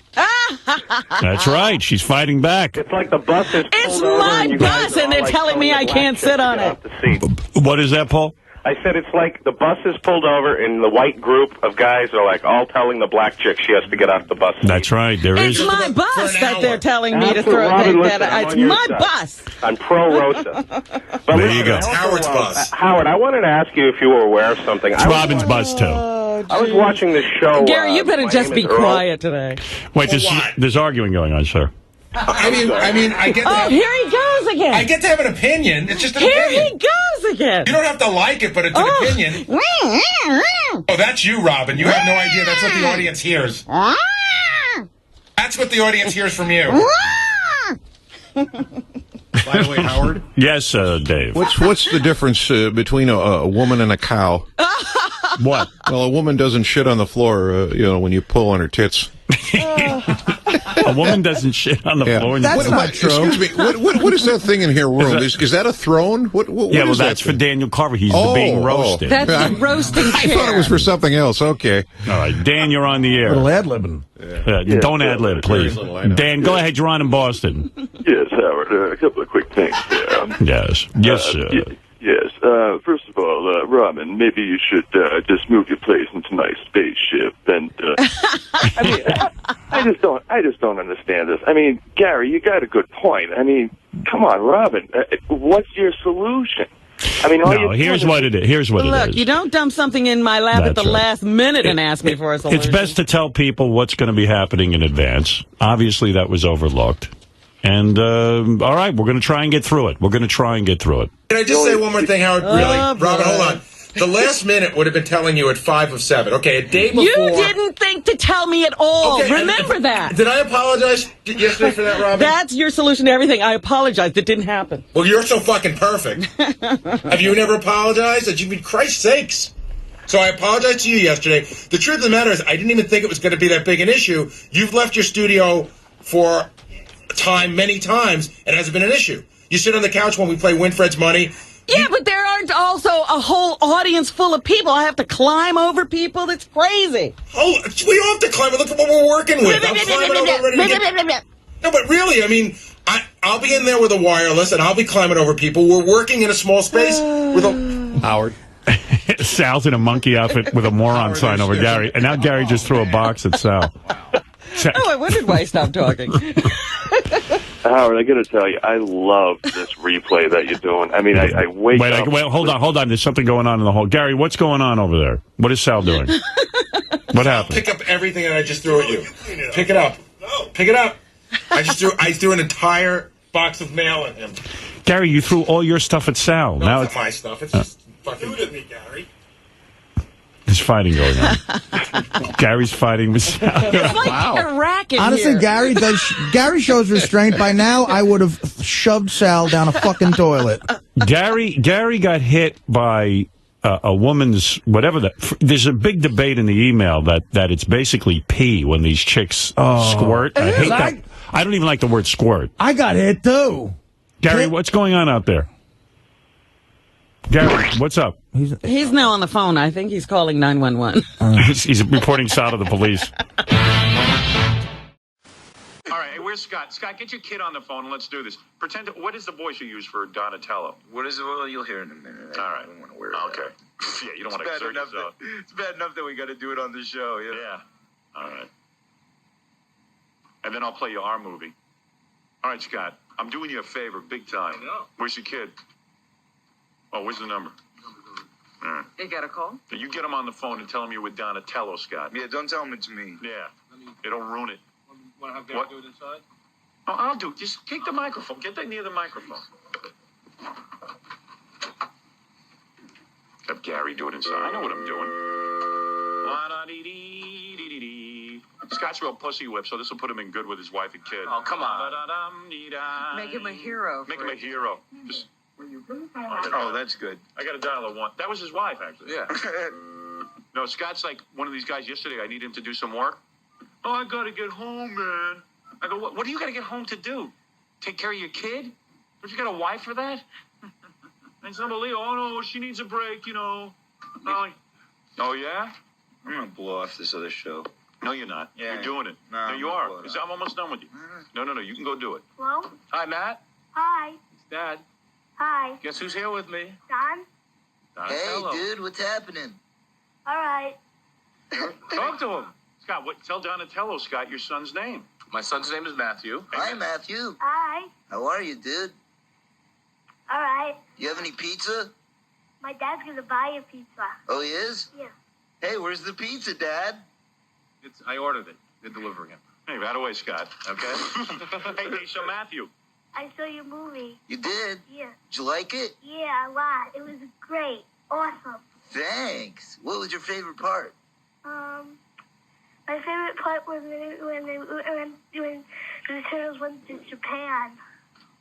That's right. She's fighting back. It's like the bus is It's pulled over my and you guys bus, are and all, they're like, telling me the I black can't chick sit to on get it. off the seat. What is that, Paul? I said it's like the bus is pulled over and the white group of guys are like all telling the black chick she has to get off the bus. That's right. There It's is. my bus that they're telling me to Absolutely. throw. Robin, That listen, I'm it's on your my side. bus. I'm pro Rosa. But There listen, you go. I also, Howard's bus. Howard, I wanted to ask you if you were aware of something. It's Robin's bus, too. I was watching this show. Gary, you better My just Name be is Earl. quiet today. Wait, there's arguing going on, sir. I mean, I get to Oh, have, here he goes again. I get to have an opinion. It's just an Here opinion. he goes again. You don't have to like it, but it's an opinion. Oh, that's you, Robin. You have no idea. That's what the audience hears. That's what the audience hears from you. By the way, Howard. Yes, Dave. What's the difference between a woman and a cow? What? Well, a woman doesn't shit on the floor, when you pull on her tits. A woman doesn't shit on the floor. That's not true. Excuse me. What is that thing in here? Room? Is that a throne? What Yeah, well, is that's that for Daniel Carver. He's the being roasted. That's the roasting I chair. thought it was for something else. Okay. All right, Dan, you're on the air. Little ad-libbing. Don't ad-lib, please. Dan, go ahead. You're on in Boston. Yes, Howard. A couple of quick things there. Yes. Yes, sir. Yes. First of all, Robin, maybe you should just move your place into a nice spaceship. And I mean, I just don't understand this. I mean, Gary, you got a good point. I mean, come on, Robin, what's your solution? I mean, No, here's what it is. Here's what it Look, is. you don't dump something in my lap at That's the right. last minute and ask me for a solution. It's best to tell people what's going to be happening in advance. Obviously, that was overlooked. And, all right, we're going to try and get through it. We're going to try and get through it. Can I just say one more thing, Howard? Really? Robin, hold on. The last minute would have been telling you at 5 of 7. Okay, a day before. You didn't think to tell me at all. Okay, Remember that. Did I apologize yesterday for that, Robin? That's your solution to everything. I apologize. It didn't happen. Well, you're so fucking perfect. Have you never apologized? That you, for Christ's sakes. So I apologized to you yesterday. The truth of the matter is, I didn't even think it was going to be that big an issue. You've left your studio for time many times, and it hasn't been an issue. You sit on the couch when we play Winfred's Money. Yeah, but there aren't also a whole audience full of people. I have to climb over people. That's crazy. Oh, we all have to climb. Look at what we're working with. I'm climbing over ready to get... No, but really, I mean, I'll be in there with a wireless, and I'll be climbing over people. We're working in a small space with a... Howard. Sal's in a monkey outfit with a moron sign over Gary. And now Gary just threw a box at Sal. Oh, I wondered why he stopped talking. Howard, I got to tell you, I love this replay that you're doing. I mean, I wake up... Wait, hold on. There's something going on in the hall. Gary, what's going on over there? What is Sal doing? What happened? Pick up everything that I just threw at you. Pick it up. Pick it up. I threw an entire box of mail at him. Gary, you threw all your stuff at Sal. No, now it's not my stuff. It's just fucking... Shoot at me, Gary. There's fighting going on. Gary's fighting with Sal. It's like a racket. Honestly, here. Gary shows restraint. By now, I would have shoved Sal down a fucking toilet. Gary got hit by a woman's whatever that. There's a big debate in the email that it's basically pee when these chicks squirt. I hate that. I don't even like the word squirt. I got hit too. Gary, what's going on out there? Gary, what's up? He's now on the phone. I think he's calling 911. He's reporting Sal to the police. All right, hey, where's Scott? Scott, get your kid on the phone and let's do this. Pretend. What is the voice you use for Donatello? What is it? Well, you'll hear in a minute. All right. I don't want to wear it. Okay. Yeah, you don't want to exert yourself. It's bad enough that we got to do it on the show. Yeah. All right. And then I'll play you our movie. All right, Scott. I'm doing you a favor, big time. I know. Where's your kid? Oh, where's the number? All right. You got a call? You get him on the phone and tell him you're with Donatello, Scott. Yeah, don't tell him it's me. Yeah. It'll ruin it. Want to have Gary do it inside? Oh, I'll do it. Just take the microphone. Get that near the microphone. Have Gary do it inside. I know what I'm doing. Scott's real pussy whip, so this will put him in good with his wife and kid. Oh, come on. Make him a hero. Make him a hero. Just... Oh, that's good. I got a dial of one. That was his wife, actually. Yeah. No, Scott's like one of these guys yesterday. I need him to do some work. Oh, I got to get home, man. I go, what do you got to get home to do? Take care of your kid? Don't you got a wife for that? And somebody, oh, no, she needs a break, you know. Oh, yeah? I'm going to blow off this other show. No, you're not. Yeah, you're doing it. No, you I'm are. blowing I'm almost done with you. No, you can go do it. Hello? Hi, Matt. Hi. It's Dad. Hi. Guess who's here with me? Don? Donatello. dude, what's happening? All right. Talk to him. Scott, tell Donatello, Scott, your son's name. My son's name is Matthew. Hi, Matthew. Hi. How are you, dude? All right. You have any pizza? My dad's going to buy a pizza. Oh, he is? Yeah. Hey, where's the pizza, Dad? I ordered it. They're delivering it. Hey, right away, Scott. Okay? hey, so Matthew. I saw your movie. You did? Yeah. Did you like it? Yeah, a lot. It was great. Awesome. Thanks. What was your favorite part? My favorite part was when the turtles went to Japan.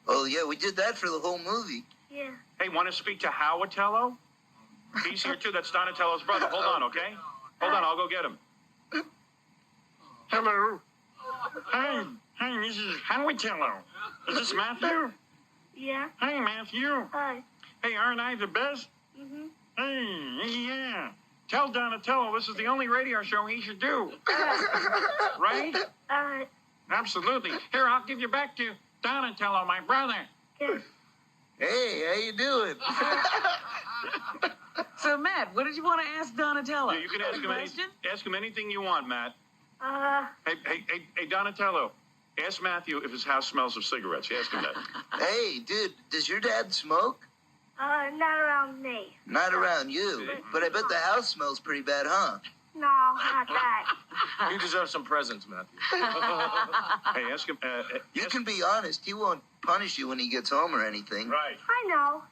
Oh, yeah, we did that for the whole movie. Yeah. Hey, want to speak to Howatello? He's here, too. That's Donatello's brother. Hold on, okay? Hold on. I'll go get him. Hello. Hey, this is Howatello. Is this Matthew? Yeah. Hey, Matthew. Hi. Hey, aren't I the best? Mm-hmm. Hey, yeah. Tell Donatello this is the only radio show he should do. Right? All right. Absolutely. Here, I'll give you back to Donatello, my brother. Okay. Hey, how you doing? So, Matt, what did you want to ask Donatello? Yeah, you can ask him anything you want, Matt. Hey, Donatello. Ask Matthew if his house smells of cigarettes. Ask him that. Hey, dude, does your dad smoke? Not around me. Not around you. But I bet the house smells pretty bad, huh? No, not that. You deserve some presents, Matthew. Hey, ask him. You can be honest. He won't punish you when he gets home or anything. Right. I know.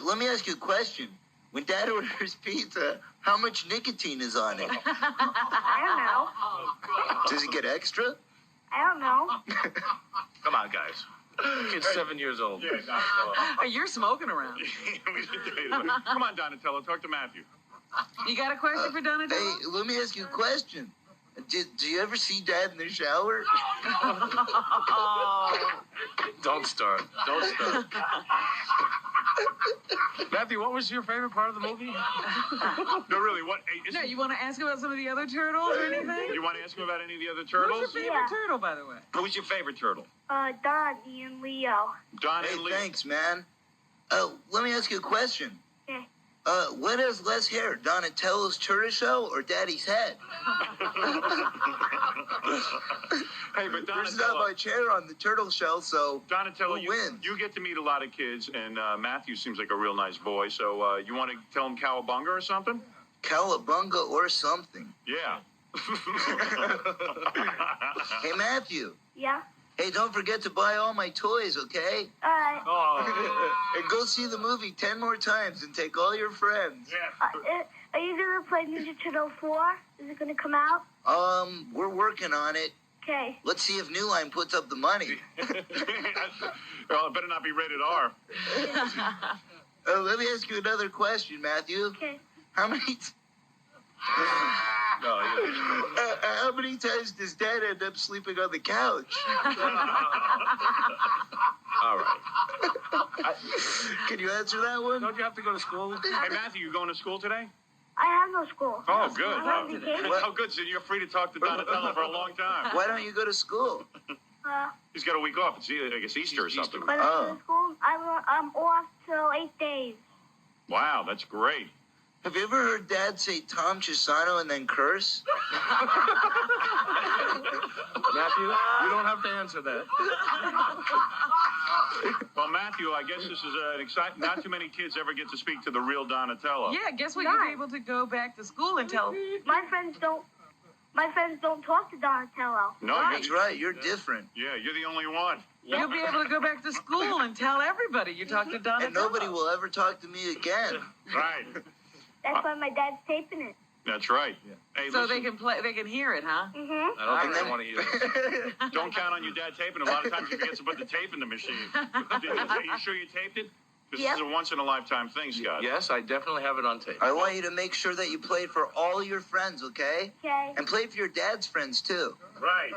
Let me ask you a question. When Dad orders pizza, how much nicotine is on it? I don't know. Does he get extra? I don't know. Come on, guys. The kid's 7 years old. Yeah, Oh, you're smoking around. Come on, Donatello. Talk to Matthew. You got a question for Donatello? Hey, let me ask you a question. Do you ever see Dad in the shower? Don't start. Don't start. Matthew, what was your favorite part of the movie? No, really, what? No, you want to ask about some of the other turtles or anything? You want to ask him about any of the other turtles? What's your favorite turtle, by the way? Who's your favorite turtle? Donnie and Leo. Don Hey, and Leo. thanks, man. Let me ask you a question. Okay. What has less hair, Donatello's tortoiseshell or Daddy's head? Hey, but There's not Donatello, much hair on the turtle shell, so Donatello, who wins? you get to meet a lot of kids, and Matthew seems like a real nice boy. So you want to tell him cowabunga or something? Cowabunga or something. Yeah. Hey, Matthew. Yeah? Hey, don't forget to buy all my toys, okay? Alright. And go see the movie 10 more times and take all your friends. Are you gonna play Ninja Turtle 4? Is it gonna come out? We're working on it. Okay. Let's see if New Line puts up the money. Well, it better not be rated R. Let me ask you another question, Matthew. Okay. How many how many times does Dad end up sleeping on the couch? All right. Can you answer that one? Don't you have to go to school? Hey, Matthew, you going to school today? I have no school. Oh, good. I'm on vacation. Oh, good. So you're free to talk to Donatello for a long time. Why don't you go to school? He's got a week off. It's, I guess, Easter or something. When I go to school, I'm off till 8 days. Wow, that's great. Have you ever heard Dad say Tom Chisano and then curse? Matthew, you don't have to answer that. Well, Matthew, I guess this is an exciting. Not too many kids ever get to speak to the real Donatello. Yeah, guess what? You'll be able to go back to school and tell. My friends don't talk to Donatello. No, That's right. You're different. Yeah, you're the only one. You'll be able to go back to school and tell everybody you talked to Donatello. And nobody will ever talk to me again. Right. That's why my dad's taping it. That's right. Hey, So listen, they can play. They can hear it, huh? Mm-hmm. I don't think they want to hear this. Don't count on your dad taping. A lot of times he forgets to put the tape in the machine. You sure you taped it? This is a once-in-a-lifetime thing, Scott. Yes, I definitely have it on tape. I want you to make sure that you play for all your friends, okay? Okay. And play for your dad's friends, too. Right.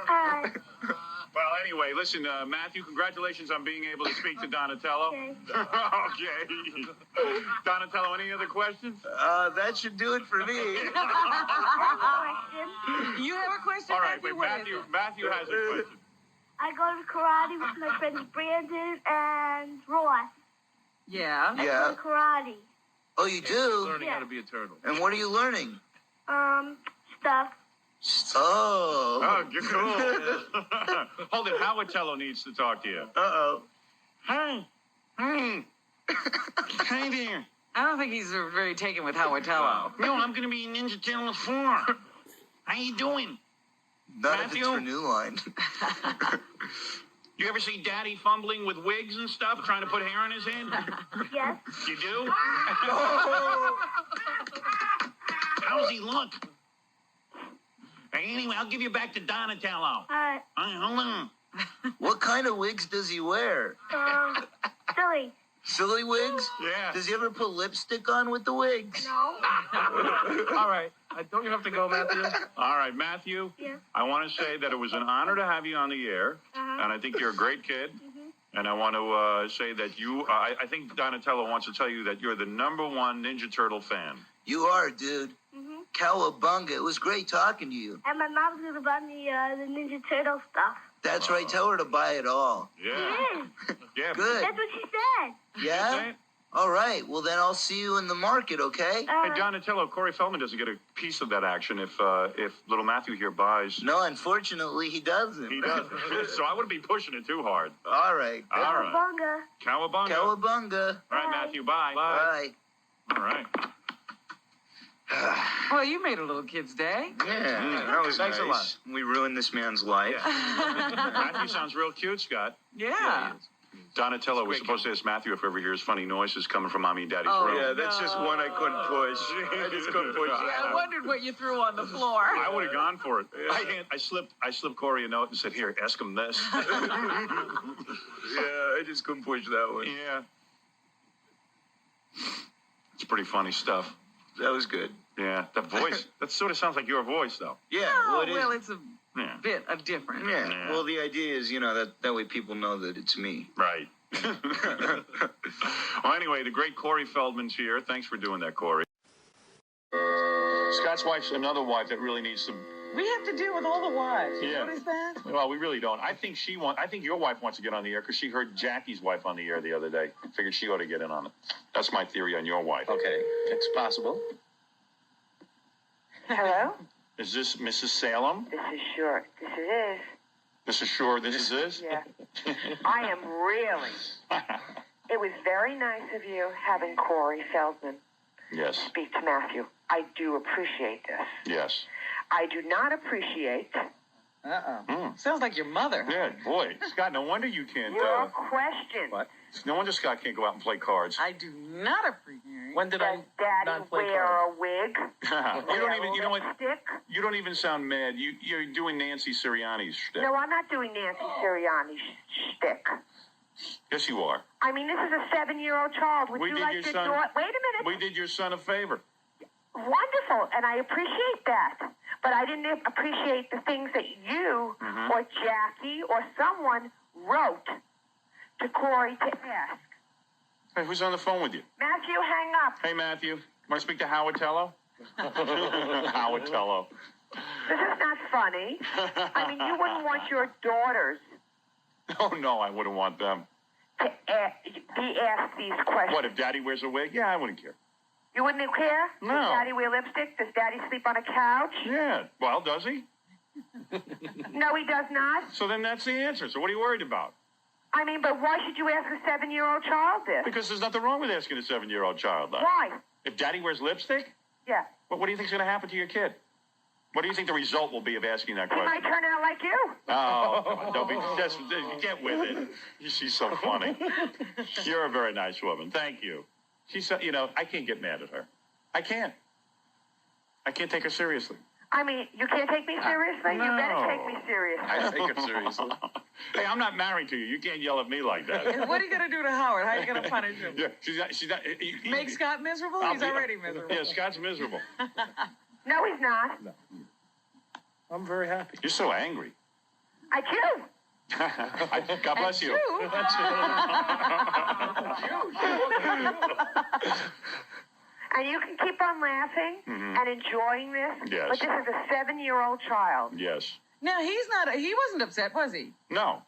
Well, anyway, listen, Matthew, congratulations on being able to speak to Donatello. Okay. Okay. Donatello, any other questions? That should do it for me. You have a question, All right, Matthew? wait, What is Matthew has a question. I go to karate with my friends Brandon and Ross. Yeah. I go to karate. Oh, you do? Learning how to be a turtle. And what are you learning? Stuff. Oh. Oh, cool. Hold it. Howatello needs to talk to you. Uh-oh. Hi. Hi there. I don't think he's very taken with Howatello. No, I'm going to be Ninja Turtle 4. How you doing? Not if it's Matthew? for New Line. You ever see Daddy fumbling with wigs and stuff, trying to put hair on his head? Yes. You do? How's he look? Anyway, I'll give you back to Donatello. All right. Hold on. What kind of wigs does he wear? Silly. Silly wigs? Yeah. Does he ever put lipstick on with the wigs? No. All right. Don't you have to go, Matthew? All right, Matthew. Yeah. I want to say that it was an honor to have you on the air, and I think you're a great kid. And I want to say that I think Donatello wants to tell you that you're the #1 Ninja Turtle fan. You are, dude. Cowabunga. It was great talking to you. And my mom's gonna buy me the Ninja Turtle stuff. That's right. Tell her to buy it all. Yeah. She is. Yeah. Good. That's what she said. Yeah? All right. Well, then I'll see you in the market, okay? Hey, Donatello, Corey Feldman doesn't get a piece of that action if little Matthew here buys. No, unfortunately, he doesn't. He does. So I wouldn't be pushing it too hard. All right. All right. Cowabunga. Cowabunga. Cowabunga. All right, Matthew, bye. Bye. All right. Well, you made a little kid's day. Yeah, that was Thanks a nice. We ruined this man's life. Matthew sounds real cute, Scott. Yeah. he is. Donatello was supposed to ask Matthew if ever hears funny noises coming from Mommy and Daddy's Oh, room. Yeah, that's just one I couldn't push. I just couldn't push I that. wondered what you threw on the floor. I would have gone for it. I slipped Corey a note and said, "Here, ask him this." Yeah, I just couldn't push that one. Yeah. It's pretty funny stuff. That was good. Yeah, that voice. That sort of sounds like your voice, though. Yeah, Oh, well, it is. well, it's a Yeah. bit of different. Yeah. Well, the idea is, that way people know that it's me. Right. Well, anyway, the great Corey Feldman's here. Thanks for doing that, Corey. Scott's wife's another wife that really needs some. We have to deal with all the wives. You Yeah. notice that? Well, we really don't. I think your wife wants to get on the air because she heard Jackie's wife on the air the other day. Figured she ought to get in on it. That's my theory on your wife. Okay, it's possible. Hello? Is this Mrs. Salem? This is Short. This is. This is sure this is this? Yeah. I am really. It was very nice of you having Corey Feldman Yes. speak to Matthew. I do appreciate this. Yes. I do not appreciate Sounds like your mother. Yeah, boy. Scott, no wonder you can't. your question. What? No wonder Scott can't go out and play cards. I do not appreciate. When did Does Daddy wear a wig? You don't even. You know what? Stick? You don't even sound mad. You're doing Nancy Sirianni's shtick. No, I'm not doing Nancy Sirianni's shtick. Yes, you are. I mean, this is a 7-year-old child. Would We you did like your your son- daughter? Wait a minute. We did your son a favor. Wonderful, and I appreciate that. But I didn't appreciate the things that you or Jackie or someone wrote to Corey to ask. Hey, who's on the phone with you? Matthew, hang up. Hey, Matthew. Want to speak to Howard Tello? Howard Tello. This is not funny. I mean, you wouldn't want your daughters Oh, no, I wouldn't want them. to be asked these questions. What, if Daddy wears a wig? Yeah, I wouldn't care. You wouldn't care? No. Does Daddy wear lipstick? Does Daddy sleep on a couch? Yeah. Well, does he? No, he does not. So then that's the answer. So what are you worried about? I mean, but why should you ask a 7-year-old child this? Because there's nothing wrong with asking a 7-year-old child that. Why? If Daddy wears lipstick? Yeah. What do you think's going to happen to your kid? What do you think the result will be of asking that He might question? turn out like you. Oh, don't be, get with it. She's so funny. You're a very nice woman. Thank you. She's, I can't get mad at her. I can't take her seriously. I mean, you can't take me seriously? You better take me seriously. I take her seriously. Hey, I'm not married to you. You can't yell at me like that. What are you going to do to Howard? How are you going to punish him? Yeah, she's not. Make Scott miserable? He's already miserable. Yeah, Scott's miserable. No, he's not. No. I'm very happy. You're so angry. I do. God bless you. And you can keep on laughing and enjoying this, Yes. but this is a 7-year-old child. Yes. No, he wasn't upset, was he? No.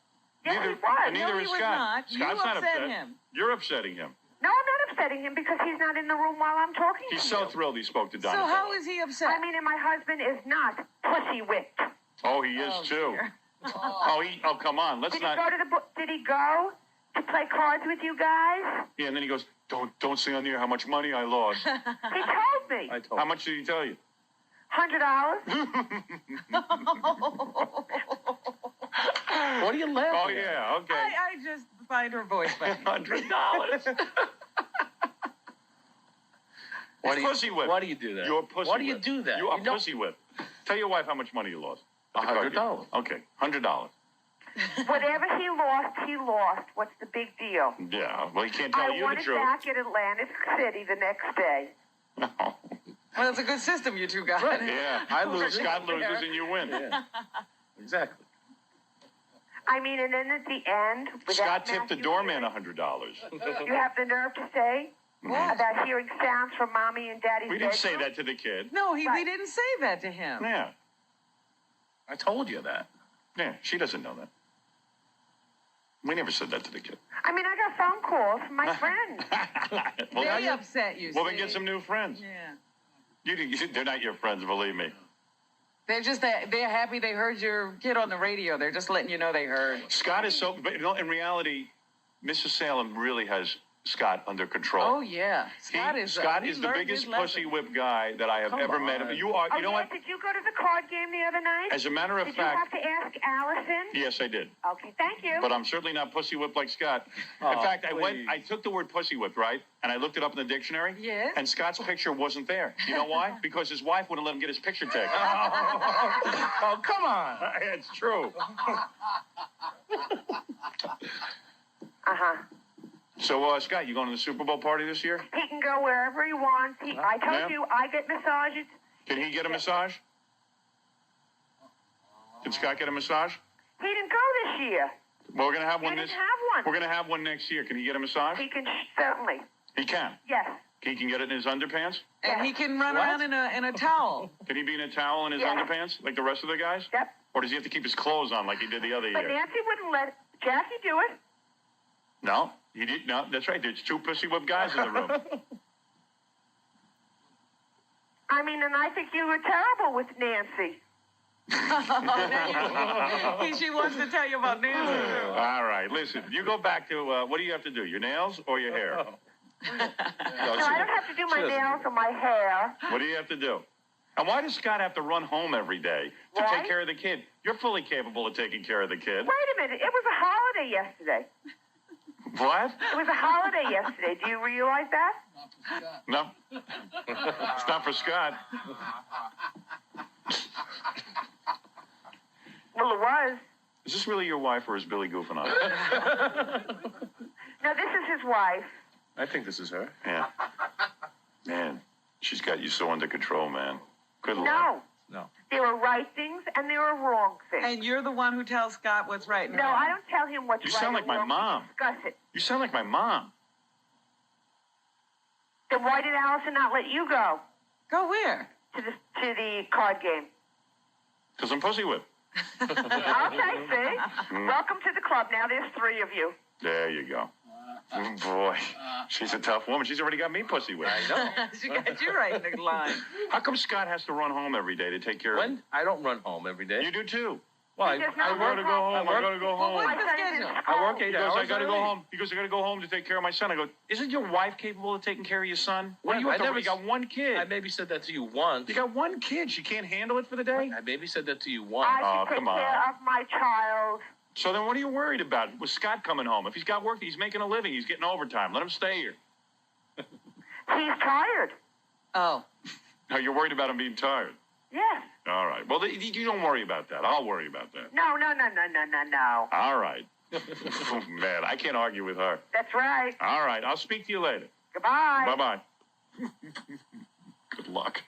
Yes, he was. And neither No, he is was Scott. not. You Scott's not upset upset. him. You're upsetting him. No, I'm not upsetting him because he's not in the room while I'm talking He's to so you. thrilled he spoke to So Donatello. how is he upset? I mean, and my husband is not pussy-whipped. Oh, he is too. dear. Oh, come on. Let's Did not. he go to the Did he go to play cards with you guys? Yeah, and then he goes, "Don't say on the air how much money I lost." He told me. How much did he tell you? $100. What are you laughing Oh at? yeah, okay. I just find her voice funny. $100. Why do you- Pussy whip. why do you do that? You're a pussy Why do you whip. do that? You are You don't- pussy whip. Tell your wife how much money you lost. at the card $100. game. Okay, $100. Whatever he lost, he lost. What's the big deal? Yeah, well, he can't tell I you won the it truth. back at Atlantic City the next day. Well, it's a good system you two got. Yeah, I lose, Scott loses, and you win. Yeah. Exactly. I mean, and then at the end, without Scott tipped the Matthew doorman $100. You have the nerve to say about hearing sounds from mommy and daddy's We didn't say bedroom? that to the kid. No, we didn't say that to him. Yeah, I told you that. yeah, she doesn't know that. We never said that to the kid. I mean, I got phone calls from my friends. Well, They now upset you. well, then see? get some new friends. Yeah. They're not your friends, believe me. They're just they're happy they heard your kid on the radio. They're just letting you know they heard. Scott is so, but in reality, Mrs. Salem really has Scott under control. Oh yeah, Scott is the biggest pussy whip guy that I have ever met. You Oh, know what? Did you go to the card game the other night? As a matter of did fact, you have to ask Allison? yes, I did. Okay, thank you. But I'm certainly not pussy whipped like Scott. In fact, I took the word pussy whipped, right? And I looked it up in the dictionary. Yes. And Scott's picture wasn't there. You know why? Because his wife wouldn't let him get his picture taken. Oh, come on. It's true. So, Scott, you going to the Super Bowl party this year? He can go wherever he wants. I told you, I get massages. Can he get a massage? Can Scott get a massage? He didn't go this year. Well, we're going to have one He this. didn't have one. We're going to have one next year. Can he get a massage? He can, certainly. He can. Yes. He can get it in his underpants? And he can run around in a towel. Can he be in a towel in his underpants like the rest of the guys? Yep. Or does he have to keep his clothes on like he did the other But year? Nancy wouldn't let Jackie do it. No, he did. No, that's right. There's two pussy whip guys in the room. I mean, and I think you were terrible with Nancy. She wants to tell you about Nancy. All right, listen. You go back to what do you have to do? Your nails or your hair? No, I don't have to do my nails or my hair. What do you have to do? And why does Scott have to run home every day to take care of the kid? You're fully capable of taking care of the kid. Wait a minute. It was a holiday yesterday. What? It was a holiday yesterday. Do you realize that? No. It's not for Scott. Well, it was. Is this really your wife or is Billy goofing on it? No, this is his wife. I think this is her. Yeah. Man, she's got you so under control, man. Good luck. No. No. There are right things and there are wrong things. And you're the one who tells Scott what's right and No, wrong. I don't tell him what's You right sound like and my wrong. mom. We discuss it. You sound like my mom. Then why did Allison not let you go? Go where? To the card game. Because I'm pussy whip. Okay, see? Welcome to the club. Now there's 3 of you. There you go. Boy, she's a tough woman. She's already got me pussy whipped. I know. She got you right in the line. How come Scott has to run home every day to take care of When? I don't run home every day. You do too. Well, He does I not I gotta run go home. home. I gotta go home. What's the schedule? I work 8 Because hours. I gotta a go week. home. Because I gotta go home to take care of my son. I go, isn't your wife capable of taking care of your son? What do you I have to, never you got one kid. I maybe said that to you once. You got one kid. She can't handle it for the day? I maybe said that to you once. I should take come on. care of my child. So then what are you worried about with Scott coming home? If he's got work, he's making a living. He's getting overtime. Let him stay here. He's tired. Oh. Now you're worried about him being tired. Yes. All right. Well, you don't worry about that. I'll worry about that. No. All right. Man, I can't argue with her. That's right. All right. I'll speak to you later. Goodbye. Bye-bye. Good luck.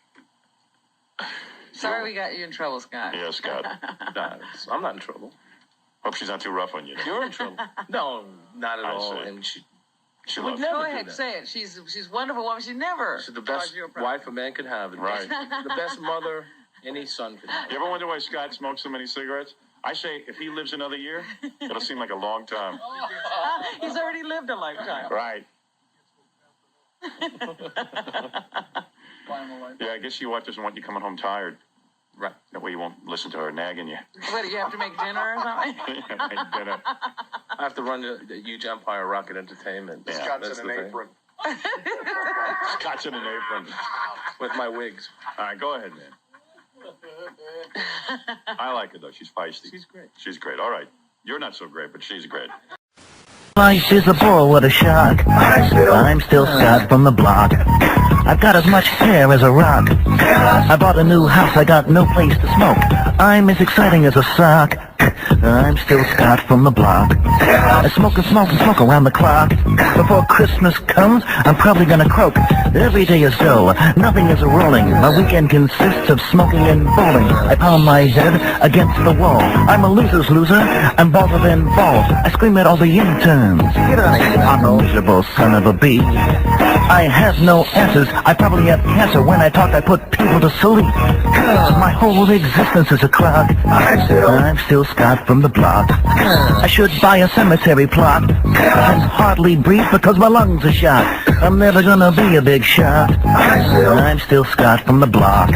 Sorry we got you in trouble, Scott. Yeah, Scott. Nah, I'm not in trouble. Hope she's not too rough on you. You're in trouble. No, not at I all. see. And she She would loves never Go do ahead, that. say it. She's a wonderful woman. She never. She's the best caused you a problem. wife a man could have. And Right. The best mother any son could have. You ever wonder why Scott smokes so many cigarettes? I say if he lives another year, it'll seem like a long time. He's already lived a lifetime. Right. Yeah, I guess your wife doesn't want you coming home tired. Right. That way you won't listen to her nagging you. What, do you have to make dinner or something? Dinner. I have to run the huge empire Rocket Entertainment. Yeah, Scott's that's in the an thing. apron. Scott's in an apron. With my wigs. All right, go ahead, man. I like her, though. She's feisty. She's great. She's great. All right. You're not so great, but she's great. Life is a bore, what a shock. I'm still Scott from the block. I've got as much hair as a rock. I bought a new house, I got no place to smoke. I'm as exciting as a sock. I'm still Scott from the block. I smoke and smoke and smoke around the clock. Before Christmas comes, I'm probably gonna croak. Every day is dull, nothing is rolling. My weekend consists of smoking and bowling. I pound my head against the wall. I'm a loser's loser, I'm balder than balls. I scream at all the interns. Get out of here, miserable son of a bee. I have no answers, I probably have cancer. When I talk, I put people to sleep. 'Cause my whole existence is a clock. I'm still Scott from the block. I should buy a cemetery plot. I can hardly breathe because my lungs are shot. I'm never gonna be a big shot. I'm still Scott from the block.